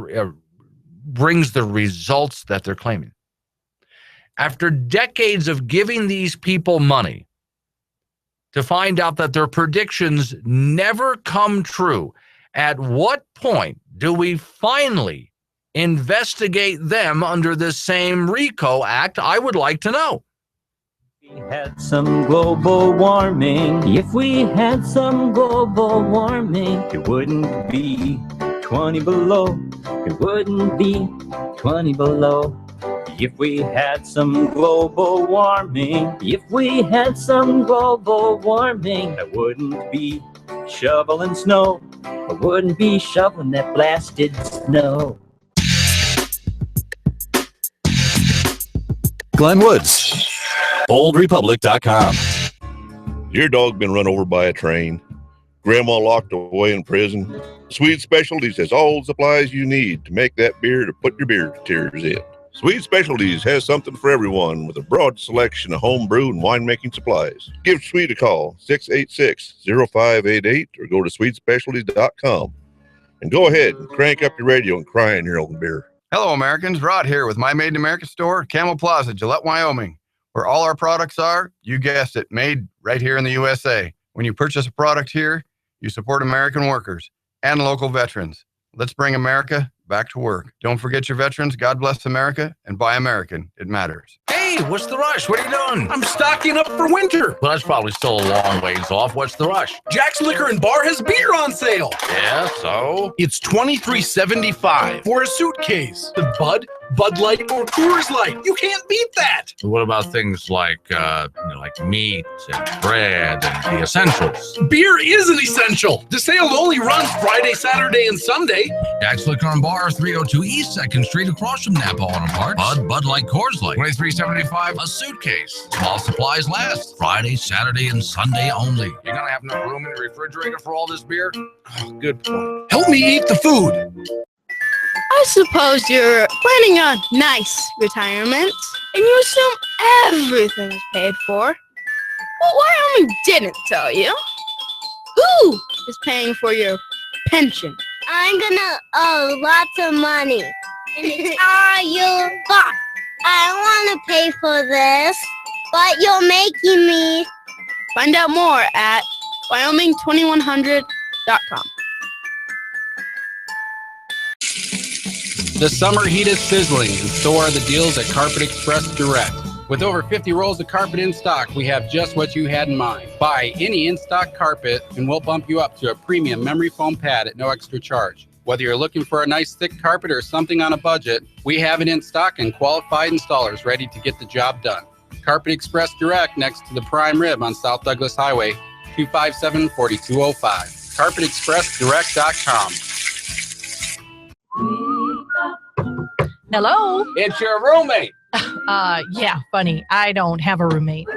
brings the results that they're claiming. After decades of giving these people money to find out that their predictions never come true, at what point do we finally investigate them under the same RICO Act? I would like to know. We had some global warming. If we had some global warming, it wouldn't be 20 below. It wouldn't be 20 below. If we had some global warming, if we had some global warming, I wouldn't be shoveling snow. I wouldn't be shoveling that blasted snow. Glenn Woods, BoldRepublic.com. Your dog been run over by a train? grandma locked away in prison. Sweet Specialties has all the supplies you need to make that beer to put your beer tears in. Sweet Specialties has something for everyone with a broad selection of home brew and winemaking supplies. Give Sweet a call, 686-0588, or go to sweetspecialties.com. And go ahead and crank up your radio and cry in your own beer. Hello, Americans. Rod here with my Made in America store, Camel Plaza, Gillette, Wyoming, where all our products are, you guessed it, made right here in the USA. When you purchase a product here, you support American workers and local veterans. Let's bring America back to work. Don't forget your veterans. God bless America, and buy American. It matters. Hey, what's the rush? What are you doing? I'm stocking up for winter. Well, that's probably still a long ways off. What's the rush? Jack's Liquor and Bar has beer on sale. Yeah, so? It's $23.75 for a suitcase. The Bud Light, or Coors Light. You can't beat that. What about things like meat and bread and the essentials? Beer is an essential. The sale only runs Friday, Saturday, and Sunday. Jack's Liquor and Bar, 302 East 2nd Street, across from Napa Auto Parts. Bud Light, Coors Light, $23.75 a suitcase. While supplies last. Friday, Saturday, and Sunday only. You're gonna have enough room in the refrigerator for all this beer? Oh, good point. Help me eat the food. I suppose you're planning a nice retirement, and you assume everything is paid for. But Wyoming didn't tell you. Who is paying for your pension? I'm gonna owe lots of money. And are you? But I want to pay for this, but you're making me. Find out more at Wyoming2100.com. The summer heat is sizzling, and so are the deals at Carpet Express Direct. With over 50 rolls of carpet in stock, we have just what you had in mind. Buy any in-stock carpet, and we'll bump you up to a premium memory foam pad at no extra charge. Whether you're looking for a nice thick carpet or something on a budget, we have it in stock and qualified installers ready to get the job done. Carpet Express Direct next to the Prime Rib on South Douglas Highway, 257-4205. CarpetExpressDirect.com. Hello? It's your roommate. Yeah, funny. I don't have a roommate.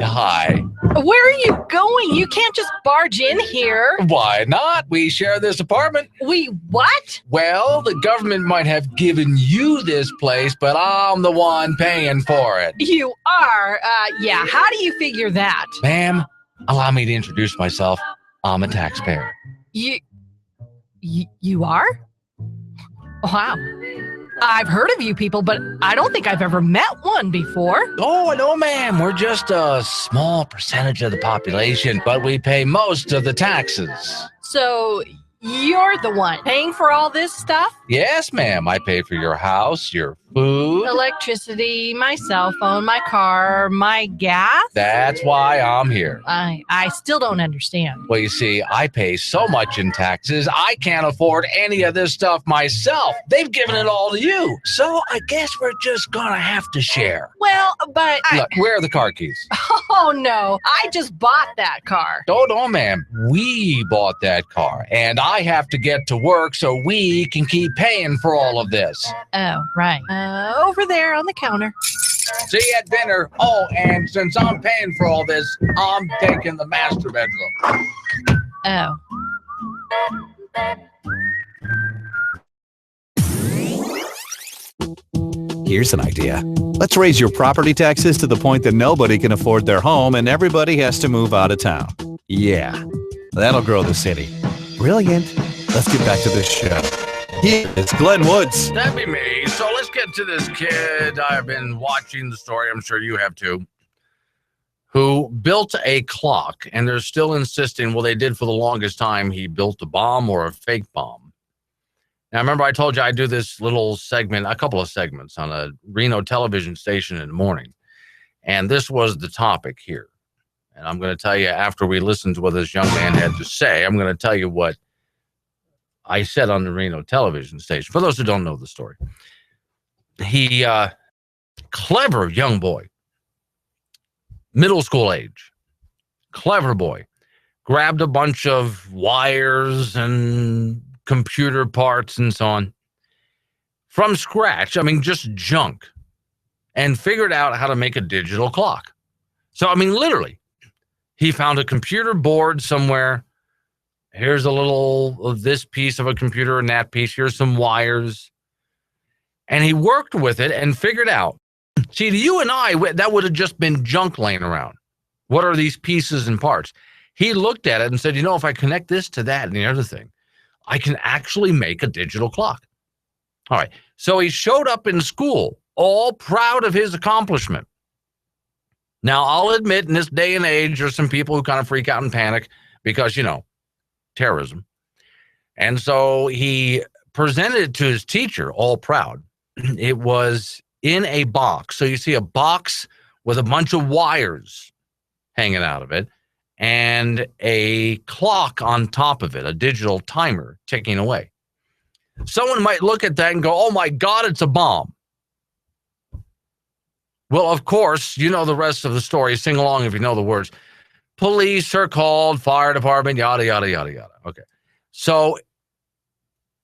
Hi. Where are you going? You can't just barge in here. Why not? We share this apartment. We what? Well, the government might have given you this place, but I'm the one paying for it. You are? Yeah. How do you figure that? Ma'am, allow me to introduce myself. I'm a taxpayer. You are? Wow. I've heard of you people, but I don't think I've ever met one before. Oh, no, ma'am. We're just a small percentage of the population, but we pay most of the taxes. So you're the one paying for all this stuff? Yes, ma'am. I pay for your house, your food, electricity, my cell phone, my car, my gas. That's why I'm here. I still don't understand. Well, you see, I pay so much in taxes, I can't afford any of this stuff myself. They've given it all to you. So I guess we're just gonna have to share. Well, but Look, where are the car keys? Oh, no. I just bought that car. No, ma'am. We bought that car, and I have to get to work so we can keep paying for all of this. Oh, right. Over there on the counter. See you at dinner. Oh, and since I'm paying for all this, I'm taking the master bedroom. Oh. Here's an idea. Let's raise your property taxes to the point that nobody can afford their home and everybody has to move out of town. Yeah, that'll grow the city. Brilliant. Let's get back to this show. Here is Glenn Woods. That'd be me. So let's get to this kid. I've been watching the story. I'm sure you have too. Who built a clock, and they're still insisting, well, they did for the longest time, he built a bomb or a fake bomb. Now, remember I told you I do this little segment, a couple of segments on a Reno television station in the morning. And this was the topic here. And I'm going to tell you, after we listen to what this young man had to say, I'm going to tell you what I said on the Reno television station. For those who don't know the story. He, clever young boy, middle school age, clever boy, grabbed a bunch of wires and computer parts and so on from scratch. I mean, just junk, and figured out how to make a digital clock. So, I mean, literally, he found a computer board somewhere, Here's a little of this piece of a computer and that piece. Here's some wires. And he worked with it and figured out. See, to you and I, that would have just been junk laying around. What are these pieces and parts? He looked at it and said, you know, if I connect this to that and the other thing, I can actually make a digital clock. All right. So he showed up in school, all proud of his accomplishment. Now, I'll admit in this day and age, there's some people who kind of freak out and panic because, you know, terrorism. And so he presented it to his teacher, all proud. It was in a box. So you see a box with a bunch of wires hanging out of it and a clock on top of it, a digital timer ticking away. Someone might look at that and go, oh my God, it's a bomb. Well, of course, you know the rest of the story. Sing along if you know the words. Police are called, fire department, yada, yada, yada, yada. Okay. So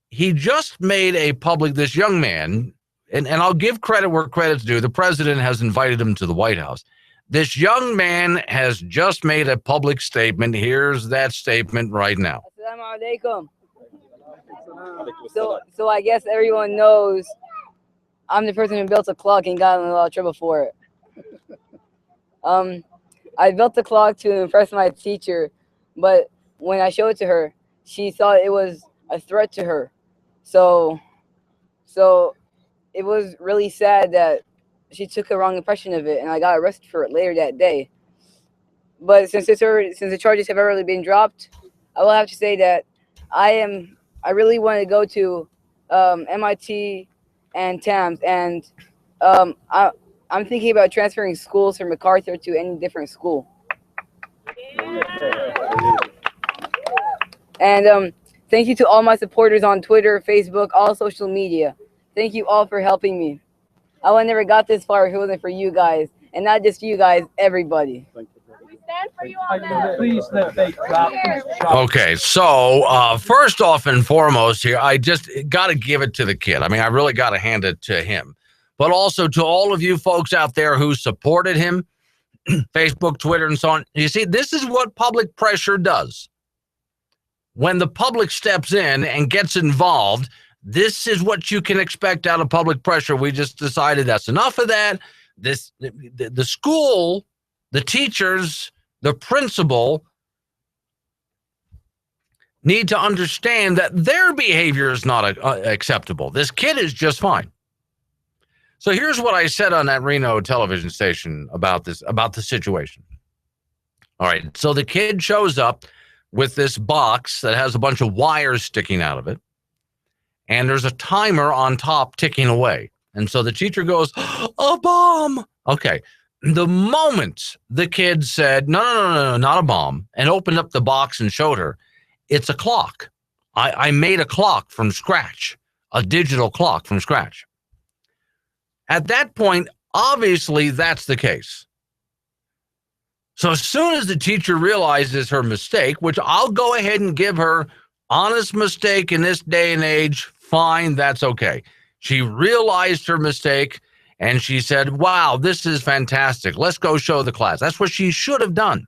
he just made a public, this young man, and I'll give credit where credit's due. The president has invited him to the White House. This young man has just made a public statement. Here's that statement right now. Assalamu alaikum. So I guess everyone knows I'm the person who built a clock and got in a lot of trouble for it. I built the clock to impress my teacher, but when I showed it to her, she thought it was a threat to her. So it was really sad that she took a wrong impression of it, and I got arrested for it later that day. But since the charges have already been dropped, I will have to say that I really want to go to MIT and TAMS, and I'm thinking about transferring schools from MacArthur to any different school. And thank you to all my supporters on Twitter, Facebook, all social media. Thank you all for helping me. I would have never got this far if it wasn't for you guys, and not just you guys, everybody. Okay, so first off and foremost here, I just got to give it to the kid. I mean, I really got to hand it to him. But also to all of you folks out there who supported him, Facebook, Twitter, and so on. You see, this is what public pressure does. When the public steps in and gets involved, this is what you can expect out of public pressure. We just decided that's enough of that. The school, the teachers, the principal need to understand that their behavior is not acceptable. This kid is just fine. So here's what I said on that Reno television station about the situation. All right, so the kid shows up with this box that has a bunch of wires sticking out of it, and there's a timer on top ticking away. And so the teacher goes, a bomb. Okay. The moment the kid said, no, not a bomb, and opened up the box and showed her, it's a clock. I made a clock from scratch, a digital clock from scratch. At that point, obviously that's the case. So as soon as the teacher realizes her mistake, which I'll go ahead and give her honest mistake in this day and age, fine, that's okay. She realized her mistake and she said, wow, this is fantastic. Let's go show the class. That's what she should have done.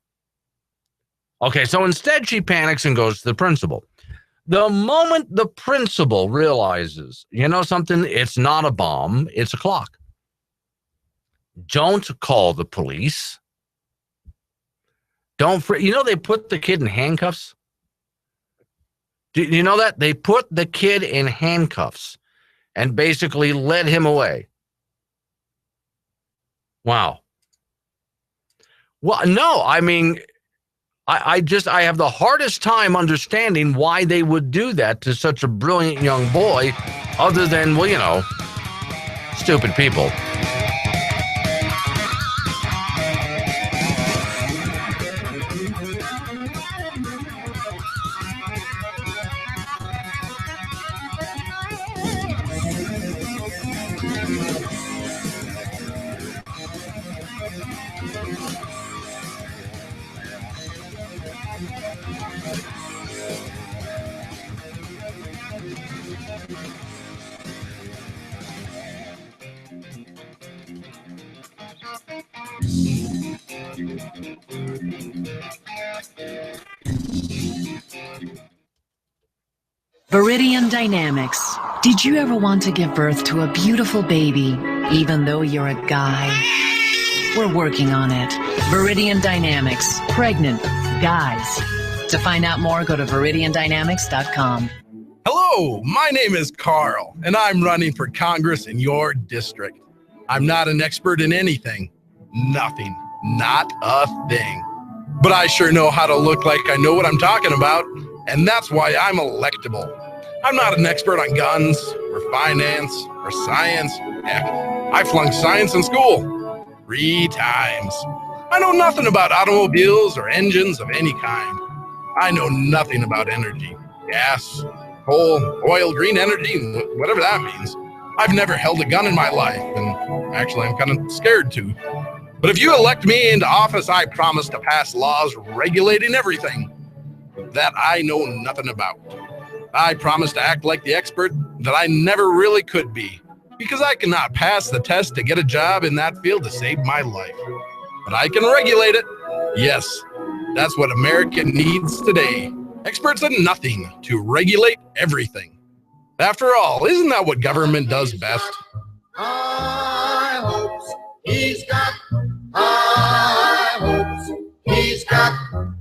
Okay, so instead she panics and goes to the principal. The moment the principal realizes, you know something, it's not a bomb, it's a clock. Don't call the police. You know they put the kid in handcuffs? Do you know that? They put the kid in handcuffs and basically led him away. Wow. Well, no, I mean, I have the hardest time understanding why they would do that to such a brilliant young boy, other than, well, you know, stupid people. Viridian Dynamics. Did you ever want to give birth to a beautiful baby, even though you're a guy? We're working on it. Viridian Dynamics. Pregnant guys. To find out more, go to viridiandynamics.com. Hello, my name is Carl, and I'm running for Congress in your district. I'm not an expert in anything. Nothing. Not a thing. But I sure know how to look like I know what I'm talking about, and that's why I'm electable. I'm not an expert on guns, or finance, or science. Heck, I flunked science in school 3 times. I know nothing about automobiles or engines of any kind. I know nothing about energy, gas, coal, oil, green energy, whatever that means. I've never held a gun in my life, and actually I'm kind of scared to. But if you elect me into office, I promise to pass laws regulating everything that I know nothing about. I promise to act like the expert that I never really could be, because I cannot pass the test to get a job in that field to save my life. But I can regulate it. Yes, that's what America needs today. Experts in nothing to regulate everything. After all, isn't that what government does best? High hopes, he's got high hopes, he's got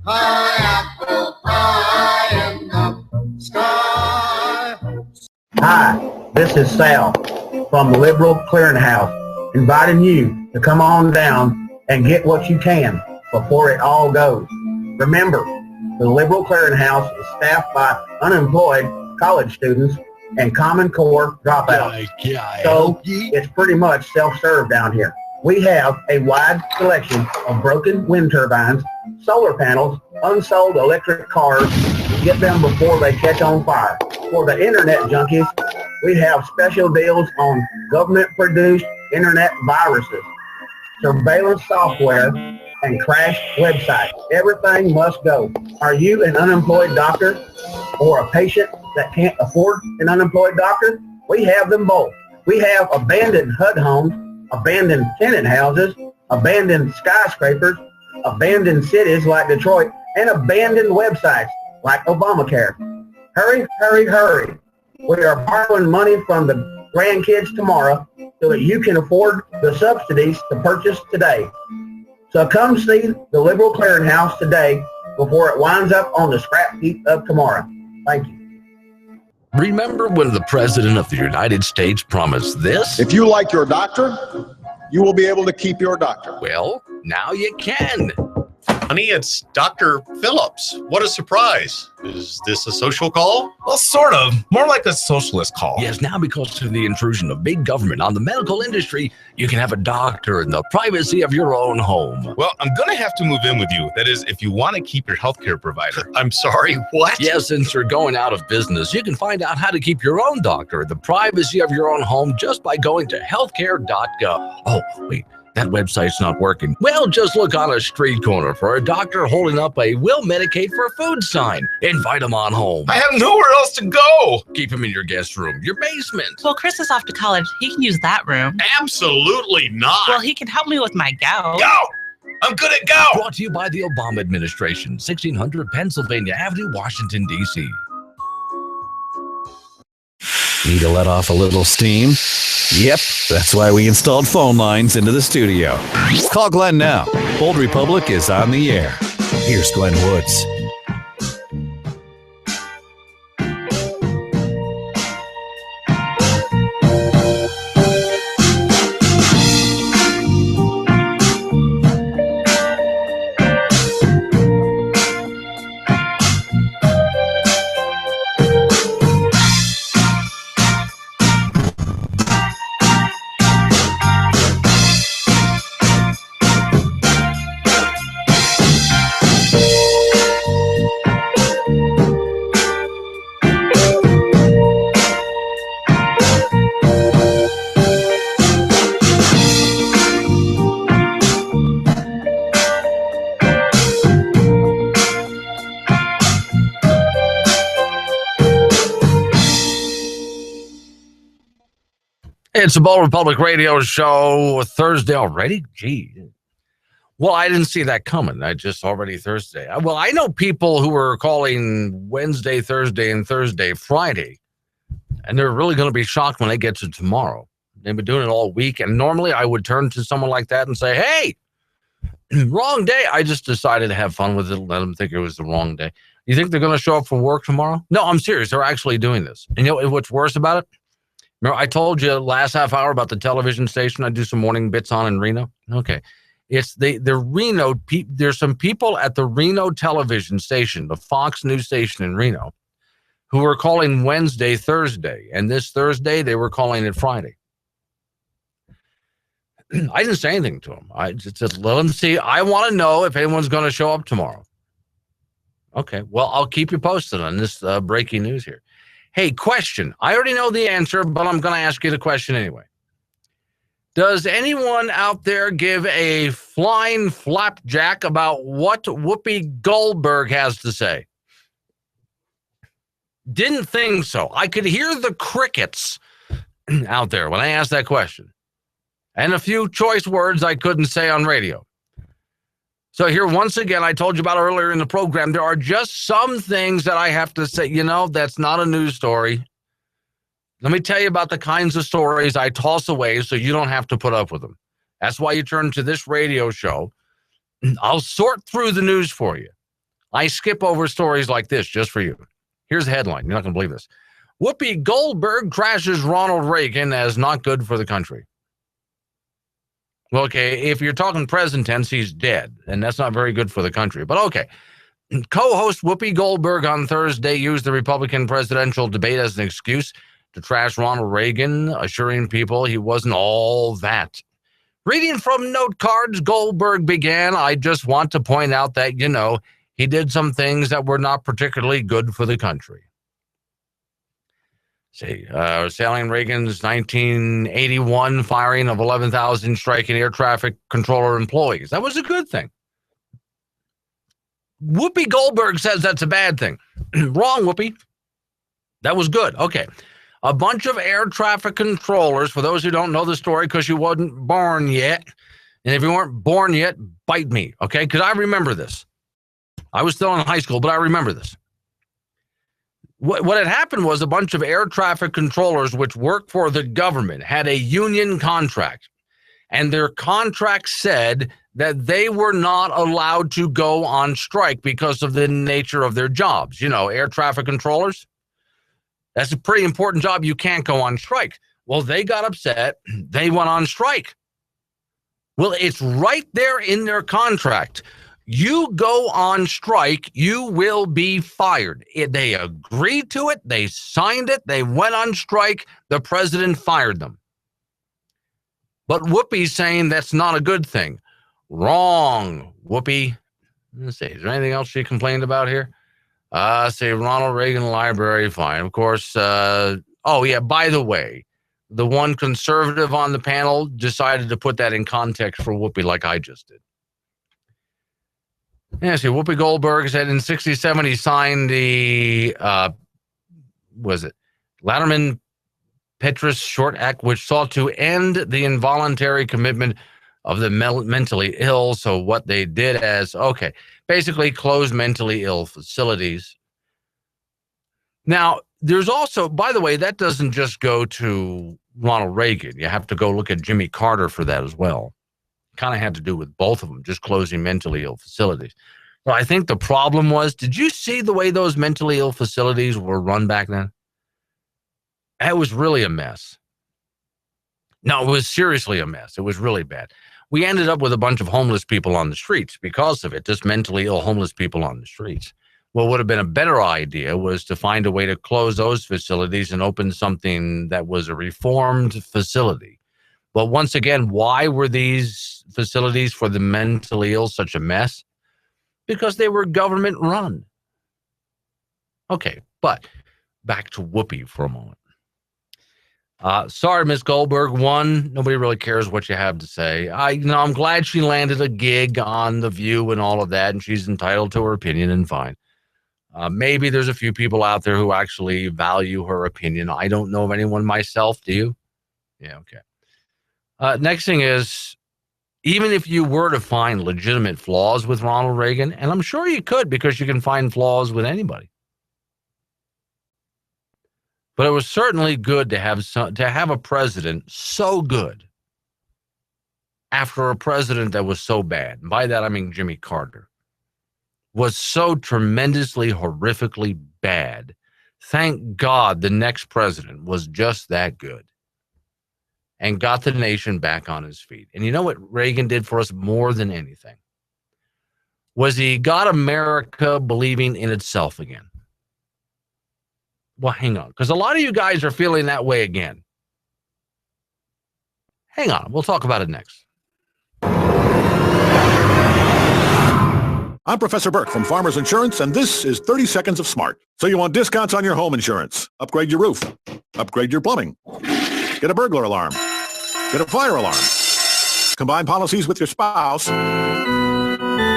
high apple pie in the sky. Hi, this is Sal from the Liberal Clearinghouse, inviting you to come on down and get what you can before it all goes. Remember, the Liberal Clearinghouse is staffed by unemployed college students and Common Core dropouts. So it's pretty much self-serve down here. We have a wide selection of broken wind turbines, solar panels, unsold electric cars. Get them before they catch on fire. For the internet junkies, we have special deals on government-produced internet viruses, surveillance software, and crashed websites. Everything must go. Are you an unemployed doctor or a patient that can't afford an unemployed doctor? We have them both. We have abandoned HUD homes, abandoned tenant houses, abandoned skyscrapers, abandoned cities like Detroit, and abandoned websites like Obamacare. Hurry, hurry, hurry. We are borrowing money from the grandkids tomorrow so that you can afford the subsidies to purchase today. So come see the Liberal Clearinghouse today before it winds up on the scrap heap of tomorrow. Thank you. Remember when the President of the United States promised this? If you like your doctor, you will be able to keep your doctor. Well, now you can. Honey, it's Dr. Phillips. What a surprise. Is this a social call? Well, sort of. More like a socialist call. Yes, now because of the intrusion of big government on the medical industry, you can have a doctor in the privacy of your own home. Well, I'm going to have to move in with you. That is, if you want to keep your healthcare provider. I'm sorry, what? Yes, since you're going out of business, you can find out how to keep your own doctor in the privacy of your own home just by going to healthcare.gov. Oh, wait. That website's not working. Well, just look on a street corner for a doctor holding up a "Will Medicate for Food" sign. Invite him on home. I have nowhere else to go. Keep him in your guest room, your basement. Well, Chris is off to college. He can use that room. Absolutely not. Well, he can help me with my gout. Go! I'm good at gout. Brought to you by the Obama administration, 1600 Pennsylvania Avenue, Washington, D.C. Need to let off a little steam? Yep, that's why we installed phone lines into the studio. Call Glenn now. Bold Republic is on the air. Here's Glenn Woods. It's a Bold Republic Radio Show Thursday already. Gee. Well, I didn't see that coming. I just already Thursday. Well, I know people who were calling Wednesday, Thursday, and Thursday, Friday, and they're really going to be shocked when they get to tomorrow. They've been doing it all week, and normally I would turn to someone like that and say, hey, wrong day. I just decided to have fun with it and let them think it was the wrong day. You think they're going to show up for work tomorrow? No, I'm serious. They're actually doing this. And you know what's worse about it? Remember, I told you last half hour about the television station I do some morning bits on in Reno? Okay. It's the Reno, there's some people at the Reno television station, the Fox News station in Reno, who were calling Wednesday, Thursday. And this Thursday, they were calling it Friday. I didn't say anything to them. I just said, let them see. I want to know if anyone's going to show up tomorrow. Okay, well, I'll keep you posted on this breaking news here. Hey, question. I already know the answer, but I'm going to ask you the question anyway. Does anyone out there give a flying flapjack about what Whoopi Goldberg has to say? Didn't think so. I could hear the crickets out there when I asked that question. And a few choice words I couldn't say on radio. So here, once again, I told you about earlier in the program, there are just some things that I have to say, that's not a news story. Let me tell you about the kinds of stories I toss away so you don't have to put up with them. That's why you turn to this radio show. I'll sort through the news for you. I skip over stories like this just for you. Here's the headline. You're not going to believe this. Whoopi Goldberg trashes Ronald Reagan as not good for the country. Well, okay, if you're talking present tense, he's dead, and that's not very good for the country. But okay. Co-host Whoopi Goldberg on Thursday used the Republican presidential debate as an excuse to trash Ronald Reagan, assuring people he wasn't all that. Reading from note cards, Goldberg began, I just want to point out that, he did some things that were not particularly good for the country. Sailing Reagan's 1981 firing of 11,000 striking air traffic controller employees. That was a good thing. Whoopi Goldberg says that's a bad thing. Wrong, Whoopi. That was good. Okay. A bunch of air traffic controllers, for those who don't know the story because you wasn't born yet, and if you weren't born yet, bite me, okay? Because I remember this. I was still in high school, but I remember this. What had happened was a bunch of air traffic controllers, which work for the government, had a union contract. And their contract said that they were not allowed to go on strike because of the nature of their jobs. Air traffic controllers, that's a pretty important job. You can't go on strike. Well, they got upset. They went on strike. Well, it's right there in their contract. You go on strike, you will be fired. They agreed to it. They signed it. They went on strike. The president fired them. But Whoopi's saying that's not a good thing. Wrong, Whoopi. Let's see. Is there anything else she complained about here? Say Ronald Reagan Library, fine. Of course. By the way, the one conservative on the panel decided to put that in context for Whoopi like I just did. Yeah, see, Whoopi Goldberg said in 1967 he signed the, Latterman-Petrus Short Act, which sought to end the involuntary commitment of the mentally ill. So what they did basically close mentally ill facilities. Now, there's also, by the way, that doesn't just go to Ronald Reagan. You have to go look at Jimmy Carter for that as well. Kind of had to do with both of them, just closing mentally ill facilities. So I think the problem was, did you see the way those mentally ill facilities were run back then? It was really a mess. No, it was seriously a mess. It was really bad. We ended up with a bunch of homeless people on the streets because of it, just mentally ill homeless people on the streets. What would have been a better idea was to find a way to close those facilities and open something that was a reformed facility. But once again, why were these facilities for the mentally ill such a mess? Because they were government run. Okay, but back to Whoopi for a moment. Sorry, Miss Goldberg. One, nobody really cares what you have to say. I'm glad she landed a gig on The View and all of that, and she's entitled to her opinion, and fine. Maybe there's a few people out there who actually value her opinion. I don't know of anyone myself. Do you? Yeah, okay. Next thing is, even if you were to find legitimate flaws with Ronald Reagan, and I'm sure you could because you can find flaws with anybody. But it was certainly good to have a president so good after a president that was so bad. And by that, I mean Jimmy Carter was so tremendously, horrifically bad. Thank God the next president was just that good and got the nation back on his feet. And you know what Reagan did for us more than anything? Was he got America believing in itself again. Well, hang on, because a lot of you guys are feeling that way again. Hang on, we'll talk about it next. I'm Professor Burke from Farmers Insurance, and this is 30 Seconds of Smart. So you want discounts on your home insurance? Upgrade your roof. Upgrade your plumbing. Get a burglar alarm. Get a fire alarm. Combine policies with your spouse.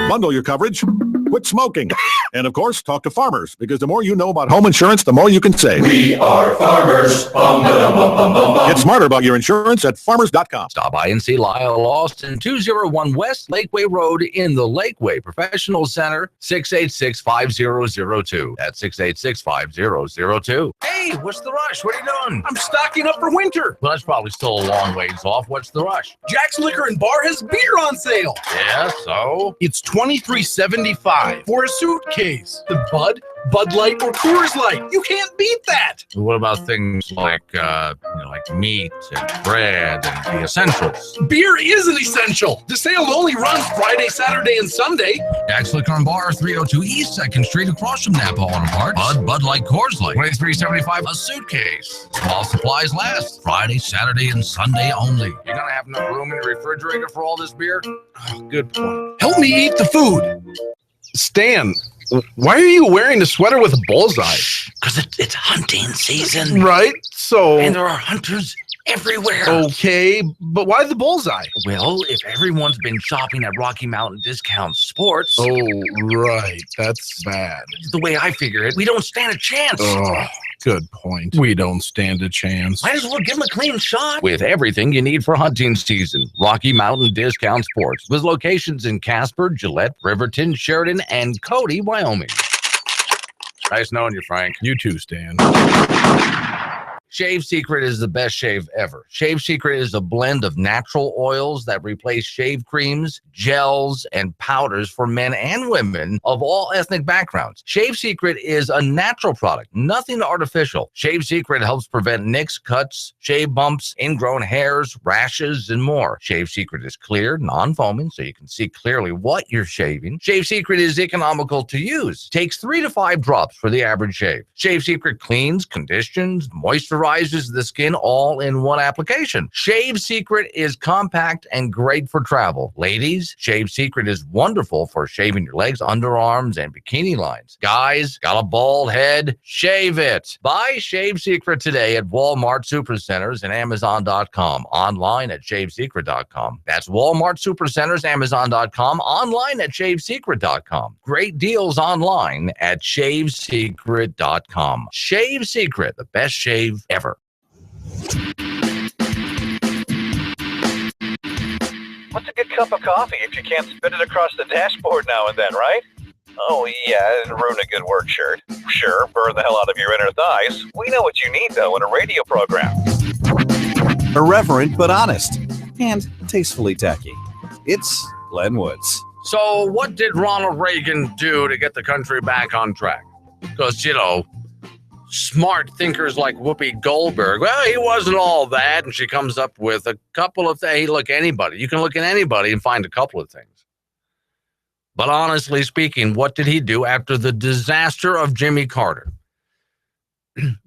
Bundle your coverage. Quit smoking. And, of course, talk to farmers, because the more you know about home insurance, the more you can save. We are farmers. Get smarter about your insurance at farmers.com. Stop by and see Lyle Austin, 201 West Lakeway Road in the Lakeway Professional Center, 686-5002. That's 686-5002. Hey, what's the rush? What are you doing? I'm stocking up for winter. Well, that's probably still a long ways off. What's the rush? Jack's Liquor and Bar has beer on sale. Yeah, so? It's $23.75 for a suitcase. The Bud Light, or Coors Light. You can't beat that. What about things like, like meat and bread and the essentials? Beer is an essential. The sale only runs Friday, Saturday, and Sunday. Jack's Liquor and Bar, 302 East 2nd Street, across from Napa Auto Parts. Bud Light, Coors Light, $23.75 a suitcase. While supplies last. Friday, Saturday, and Sunday only. You're gonna have enough room in the refrigerator for all this beer? Oh, good point. Help me eat the food. Stan, why are you wearing a sweater with a bullseye? Because it's hunting season. Right, so... And there are hunters everywhere. Okay, but why the bullseye? Well, if everyone's been shopping at Rocky Mountain Discount Sports... Oh, right, that's bad. The way I figure it, we don't stand a chance. Oh, good point. We don't stand a chance. Might as well give them a clean shot. With everything you need for hunting season, Rocky Mountain Discount Sports, with locations in Casper, Gillette, Riverton, Sheridan, and Cody, Wyoming. Nice knowing you, Frank. You too, Stan. Shave Secret is the best shave ever. Shave Secret is a blend of natural oils that replace shave creams, gels, and powders for men and women of all ethnic backgrounds. Shave Secret is a natural product, nothing artificial. Shave Secret helps prevent nicks, cuts, shave bumps, ingrown hairs, rashes, and more. Shave Secret is clear, non-foaming, so you can see clearly what you're shaving. Shave Secret is economical to use. Takes 3 to 5 drops for the average shave. Shave Secret cleans, conditions, moisturizes the skin all in one application. Shave Secret is compact and great for travel. Ladies, Shave Secret is wonderful for shaving your legs, underarms, and bikini lines. Guys, got a bald head? Shave it. Buy Shave Secret today at Walmart Supercenters and Amazon.com. Online at ShaveSecret.com. That's Walmart Supercenters, Amazon.com. Online at ShaveSecret.com. Great deals online at ShaveSecret.com. Shave Secret, the best shave ever. What's a good cup of coffee if you can't spit it across the dashboard now and then, right? Oh, yeah, and ruin a good work shirt. Sure, burn the hell out of your inner thighs. We know what you need, though, in a radio program. Irreverent but honest, and tastefully tacky. It's Glenn Woods. So what did Ronald Reagan do to get the country back on track? Because, smart thinkers like Whoopi Goldberg, well, he wasn't all that, and she comes up with a couple of things. Hey, look, anybody. You can look at anybody and find a couple of things. But honestly speaking, what did he do after the disaster of Jimmy Carter?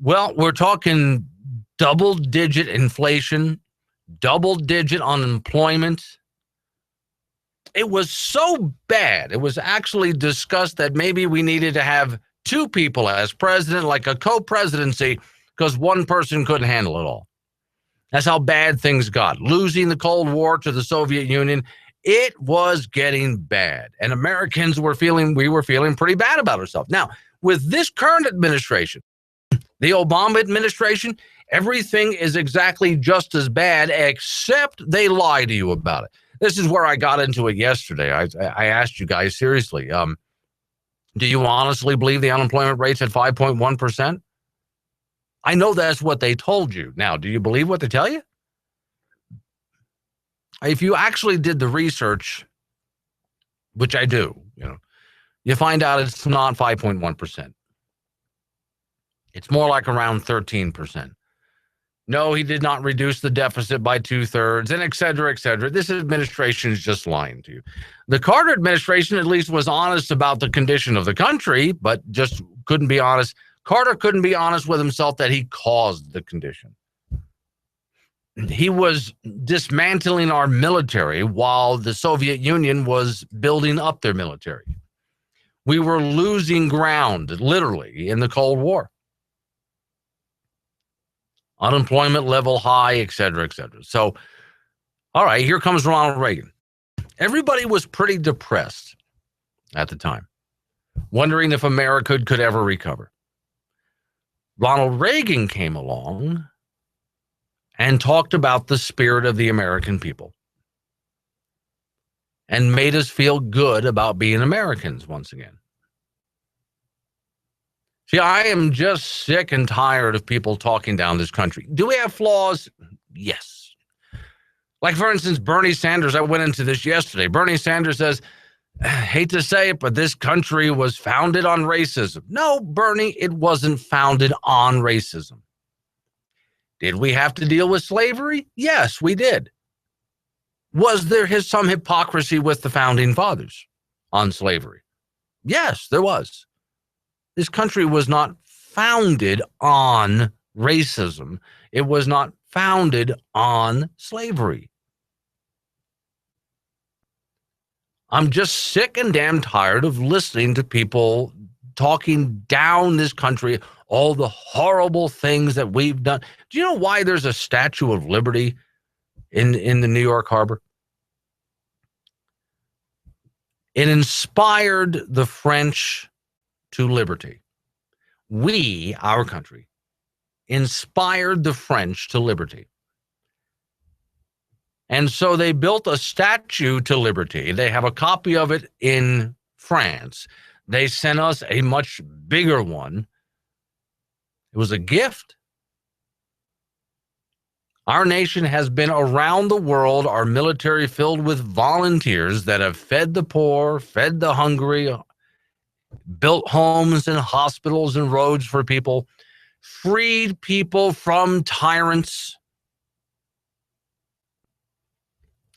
Well, we're talking double-digit inflation, double-digit unemployment. It was so bad. It was actually discussed that maybe we needed to have 2 people as president, like a co-presidency, because one person couldn't handle it all. That's how bad things got. Losing the Cold War to the Soviet Union, it was getting bad. And Americans were feeling pretty bad about ourselves. Now, with this current administration, the Obama administration, everything is exactly just as bad, except they lie to you about it. This is where I got into it yesterday. I asked you guys seriously, do you honestly believe the unemployment rate's at 5.1%? I know that's what they told you. Now, do you believe what they tell you? If you actually did the research, which I do, you find out it's not 5.1%. It's more like around 13%. No, he did not reduce the deficit by 2/3, and et cetera, et cetera. This administration is just lying to you. The Carter administration at least was honest about the condition of the country, but just couldn't be honest. Carter couldn't be honest with himself that he caused the condition. He was dismantling our military while the Soviet Union was building up their military. We were losing ground, literally, in the Cold War. Unemployment level high, et cetera, et cetera. So, all right, here comes Ronald Reagan. Everybody was pretty depressed at the time, wondering if America could ever recover. Ronald Reagan came along and talked about the spirit of the American people and made us feel good about being Americans once again. See, I am just sick and tired of people talking down this country. Do we have flaws? Yes. Like, for instance, Bernie Sanders. I went into this yesterday. Bernie Sanders says, I hate to say it, but this country was founded on racism. No, Bernie, it wasn't founded on racism. Did we have to deal with slavery? Yes, we did. Was there some hypocrisy with the founding fathers on slavery? Yes, there was. This country was not founded on racism. It was not founded on slavery. I'm just sick and damn tired of listening to people talking down this country, all the horrible things that we've done. Do you know why there's a Statue of Liberty in the New York Harbor? It inspired the French to liberty. We, our country, inspired the French to liberty. And so they built a statue to liberty. They have a copy of it in France. They sent us a much bigger one. It was a gift. Our nation has been around the world, our military filled with volunteers that have fed the poor, fed the hungry, built homes and hospitals and roads for people, freed people from tyrants.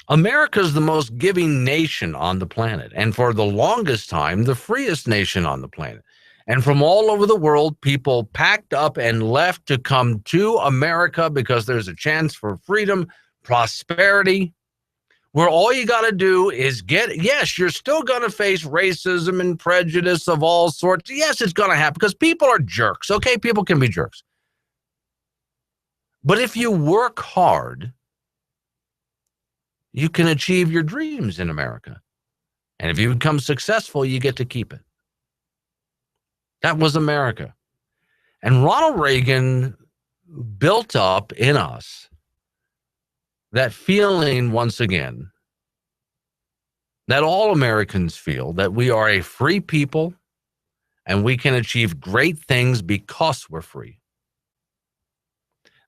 America's the most giving nation on the planet, and for the longest time, the freest nation on the planet. And from all over the world, people packed up and left to come to America because there's a chance for freedom, prosperity, where all you got to do is yes, you're still going to face racism and prejudice of all sorts. Yes, it's going to happen because people are jerks. Okay, people can be jerks. But if you work hard, you can achieve your dreams in America. And if you become successful, you get to keep it. That was America. And Ronald Reagan built up in us that feeling once again that all Americans feel, that we are a free people and we can achieve great things because we're free.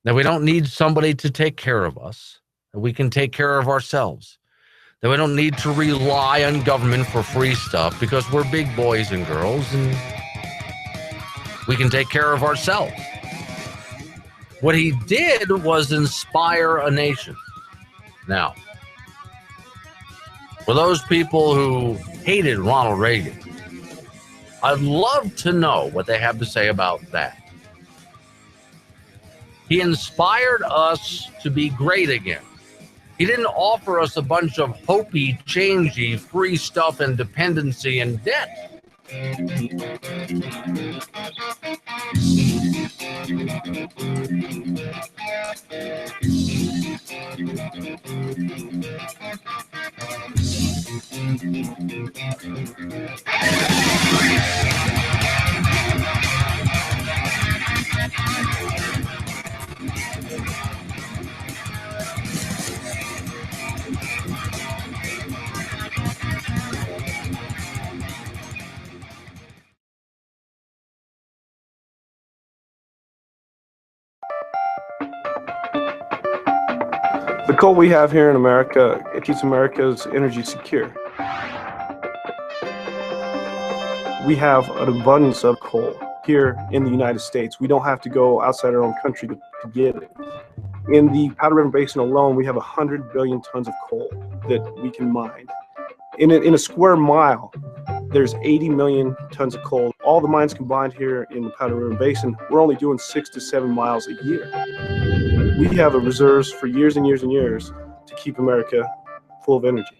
That we don't need somebody to take care of us, that we can take care of ourselves, that we don't need to rely on government for free stuff because we're big boys and girls and we can take care of ourselves. What he did was inspire a nation. Now, for those people who hated Ronald Reagan, I'd love to know what they have to say about that. He inspired us to be great again. He didn't offer us a bunch of hopey, changey, free stuff and dependency and debt. The coal we have here in America, it keeps America's energy secure. We have an abundance of coal here in the United States. We don't have to go outside our own country to get it. In the Powder River Basin alone, we have 100 billion tons of coal that we can mine. In a square mile, there's 80 million tons of coal. All the mines combined here in the Powder River Basin, we're only doing 6 to 7 miles a year. We have a reserves for years and years and years to keep America full of energy.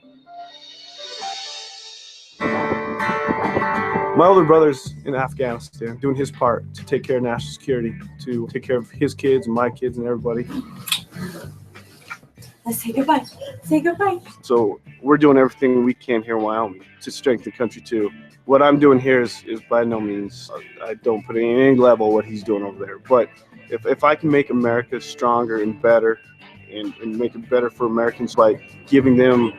My older brother's in Afghanistan doing his part to take care of national security, to take care of his kids and my kids and everybody. Let's say goodbye. Say goodbye. So we're doing everything we can here in Wyoming to strengthen the country too. What I'm doing here is by no means, I don't put it in any level what he's doing over there. But if I can make America stronger and better and make it better for Americans by giving them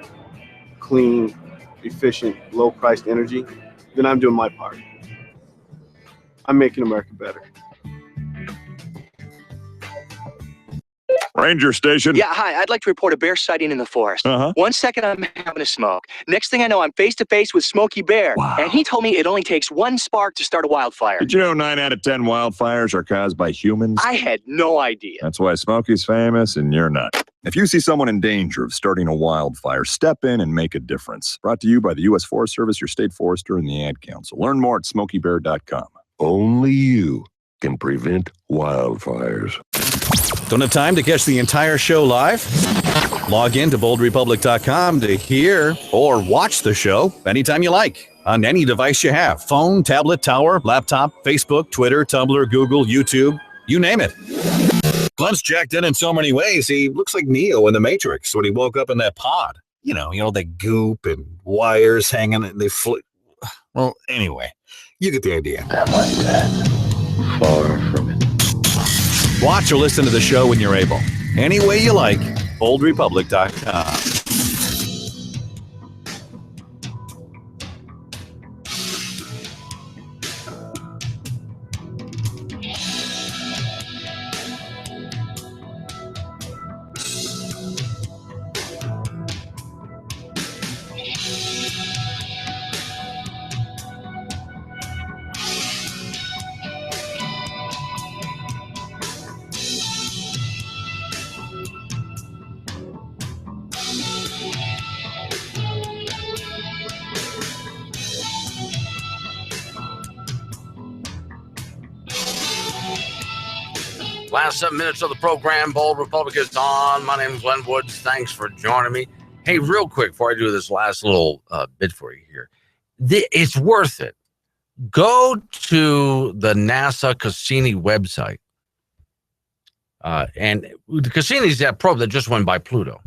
clean, efficient, low-priced energy, then I'm doing my part. I'm making America better. Ranger station. Yeah, hi. I'd like to report a bear sighting in the forest. 1 second, I'm having a smoke. Next thing I know, I'm face to face with Smokey Bear. Wow. And he told me it only takes one spark to start a wildfire. Did you know 9 out of 10 wildfires are caused by humans? I had no idea. That's why Smokey's famous and you're not. If you see someone in danger of starting a wildfire, step in and make a difference. Brought to you by the U.S. Forest Service, your state forester, and the Ad Council. Learn more at smokeybear.com. Only you can prevent wildfires. Don't have time to catch the entire show live? Log in to boldrepublic.com to hear or watch the show anytime you like on any device you have. Phone, tablet, tower, laptop, Facebook, Twitter, Tumblr, Google, YouTube, you name it. Glenn's jacked in so many ways. He looks like Neo in the Matrix when he woke up in that pod. You know, the goop and wires hanging and they flit. Well, anyway, you get the idea. Not like that. Far from it. Watch or listen to the show when you're able. Any way you like, boldrepublic.com. Last 7 minutes of the program, Bold Republic is on. My name is Glenn Woods. Thanks for joining me. Hey, real quick, before I do this last little bit for you here, it's worth it. Go to the NASA Cassini website. And the Cassini's that probe that just went by Pluto.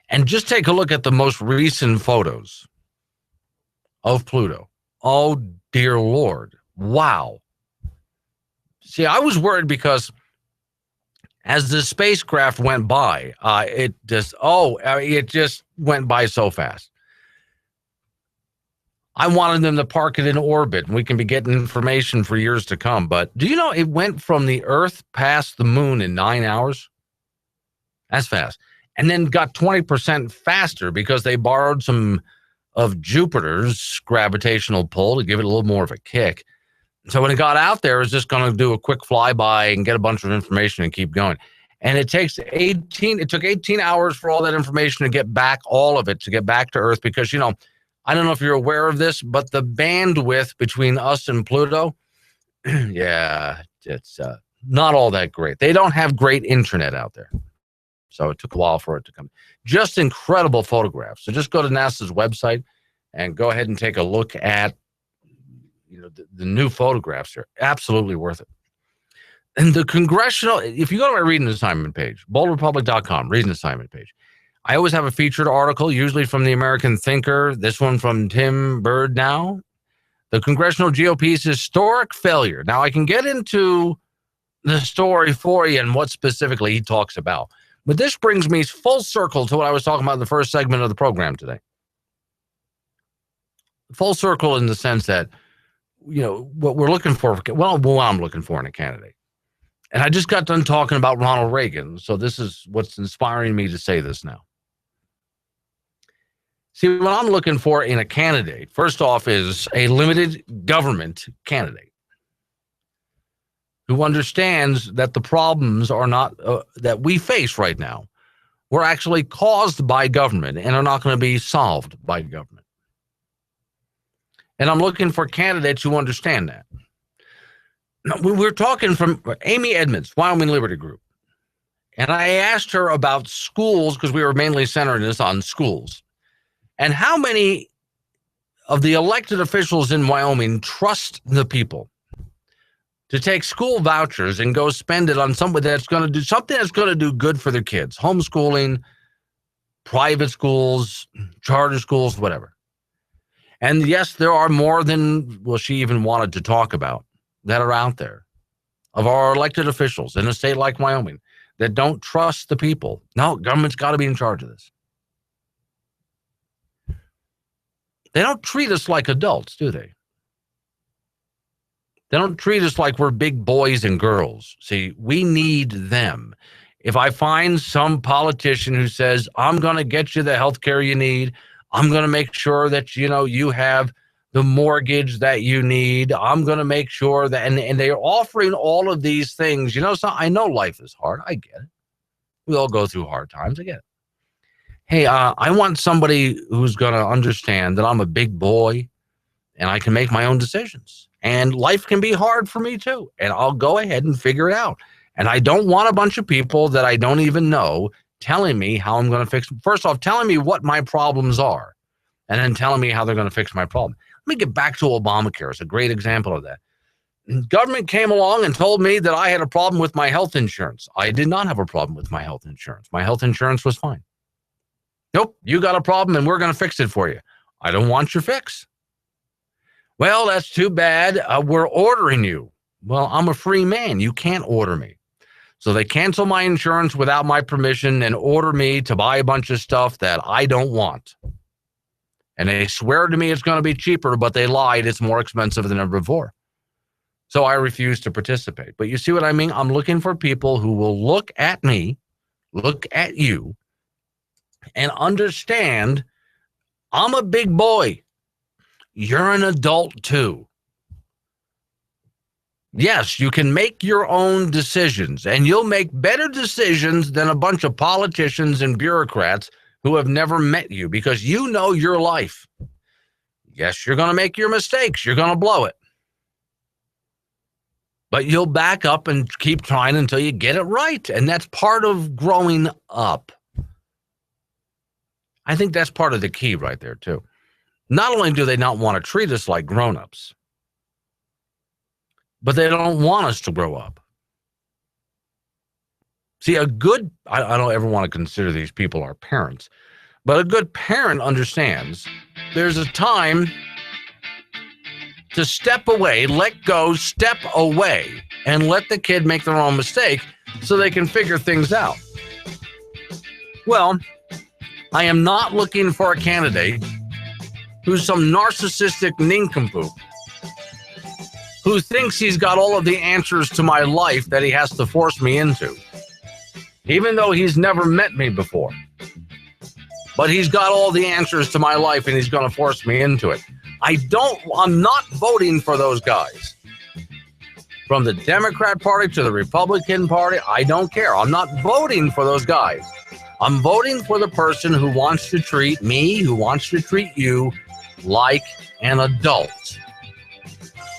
And just take a look at the most recent photos of Pluto. Oh, dear Lord. Wow. See, I was worried because as the spacecraft went by, it just went by so fast. I wanted them to park it in orbit and we can be getting information for years to come. But do you know it went from the Earth past the moon in 9 hours? That's fast. And then got 20% faster because they borrowed some of Jupiter's gravitational pull to give it a little more of a kick. So when it got out there, it was just going to do a quick flyby and get a bunch of information and keep going. And it took 18 hours for all that information to get back, all of it, to get back to Earth. Because, you know, I don't know if you're aware of this, but the bandwidth between us and Pluto, yeah, it's not all that great. They don't have great internet out there. So it took a while for it to come. Just incredible photographs. So just go to NASA's website and go ahead and take a look at the new photographs are absolutely worth it. And the congressional, if you go to my reading assignment page, boldrepublic.com, reading assignment page, I always have a featured article, usually from the American Thinker, this one from Tim Bird now, the congressional GOP's historic failure. Now, I can get into the story for you and what specifically he talks about. But this brings me full circle to what I was talking about in the first segment of the program today. Full circle in the sense that, you know, what we're looking for, what I'm looking for in a candidate And I just got done talking about Ronald Reagan, so this is what's inspiring me to say this now. See, what I'm looking for in a candidate, first off, is a limited government candidate who understands that the problems are not that we face right now were actually caused by government and are not going to be solved by government. And I'm looking for candidates who understand that. Now, we're talking from Amy Edmonds, Wyoming Liberty Group. And I asked her about schools because we were mainly centering this on schools. And how many of the elected officials in Wyoming trust the people to take school vouchers and go spend it on something that's going to do something that's going to do good for their kids? Homeschooling, private schools, charter schools, whatever. And yes, there are more than, well, she even wanted to talk about that are out there of our elected officials in a state like Wyoming that don't trust the people. No, government's got to be in charge of this. They don't treat us like adults, do they? They don't treat us like we're big boys and girls. See, we need them. If I find some politician who says, I'm going to get you the health care you need, I'm going to make sure that, you have the mortgage that you need, I'm going to make sure that, and they're offering all of these things. So I know life is hard. I get it. We all go through hard times. I get it. Hey, I want somebody who's going to understand that I'm a big boy and I can make my own decisions. And life can be hard for me too. And I'll go ahead and figure it out. And I don't want a bunch of people that I don't even know telling me how I'm going to fix. First off, telling me what my problems are and then telling me how they're going to fix my problem. Let me get back to Obamacare. It's a great example of that. Government came along and told me that I had a problem with my health insurance. I did not have a problem with my health insurance. My health insurance was fine. Nope, you got a problem and we're going to fix it for you. I don't want your fix. Well, that's too bad. We're ordering you. Well, I'm a free man. You can't order me. So they cancel my insurance without my permission and order me to buy a bunch of stuff that I don't want. And they swear to me it's going to be cheaper, but they lied. It's more expensive than ever before. So I refuse to participate. But you see what I mean? I'm looking for people who will look at me, look at you, and understand I'm a big boy. You're an adult too. Yes, you can make your own decisions, and you'll make better decisions than a bunch of politicians and bureaucrats who have never met you because you know your life. Yes, you're going to make your mistakes. You're going to blow it. But you'll back up and keep trying until you get it right. And that's part of growing up. I think that's part of the key right there, too. Not only do they not want to treat us like grown-ups, but they don't want us to grow up. See, I don't ever want to consider these people our parents, but a good parent understands there's a time to step away, let go, step away, and let the kid make their own mistake so they can figure things out. Well, I am not looking for a candidate who's some narcissistic nincompoop who thinks he's got all of the answers to my life that he has to force me into, even though he's never met me before. But he's got all the answers to my life and he's going to force me into it. I'm not voting for those guys. From the Democrat Party to the Republican Party, I don't care. I'm not voting for those guys. I'm voting for the person who wants to treat me, who wants to treat you like an adult.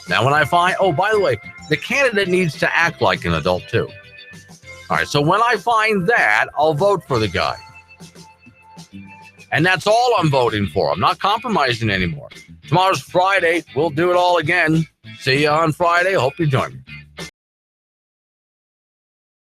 Now, when I find, oh, by the way, the candidate needs to act like an adult too. All right, so when I find that, I'll vote for the guy. And that's all I'm voting for. I'm not compromising anymore. Tomorrow's Friday. We'll do it all again. See you on Friday. Hope you join me.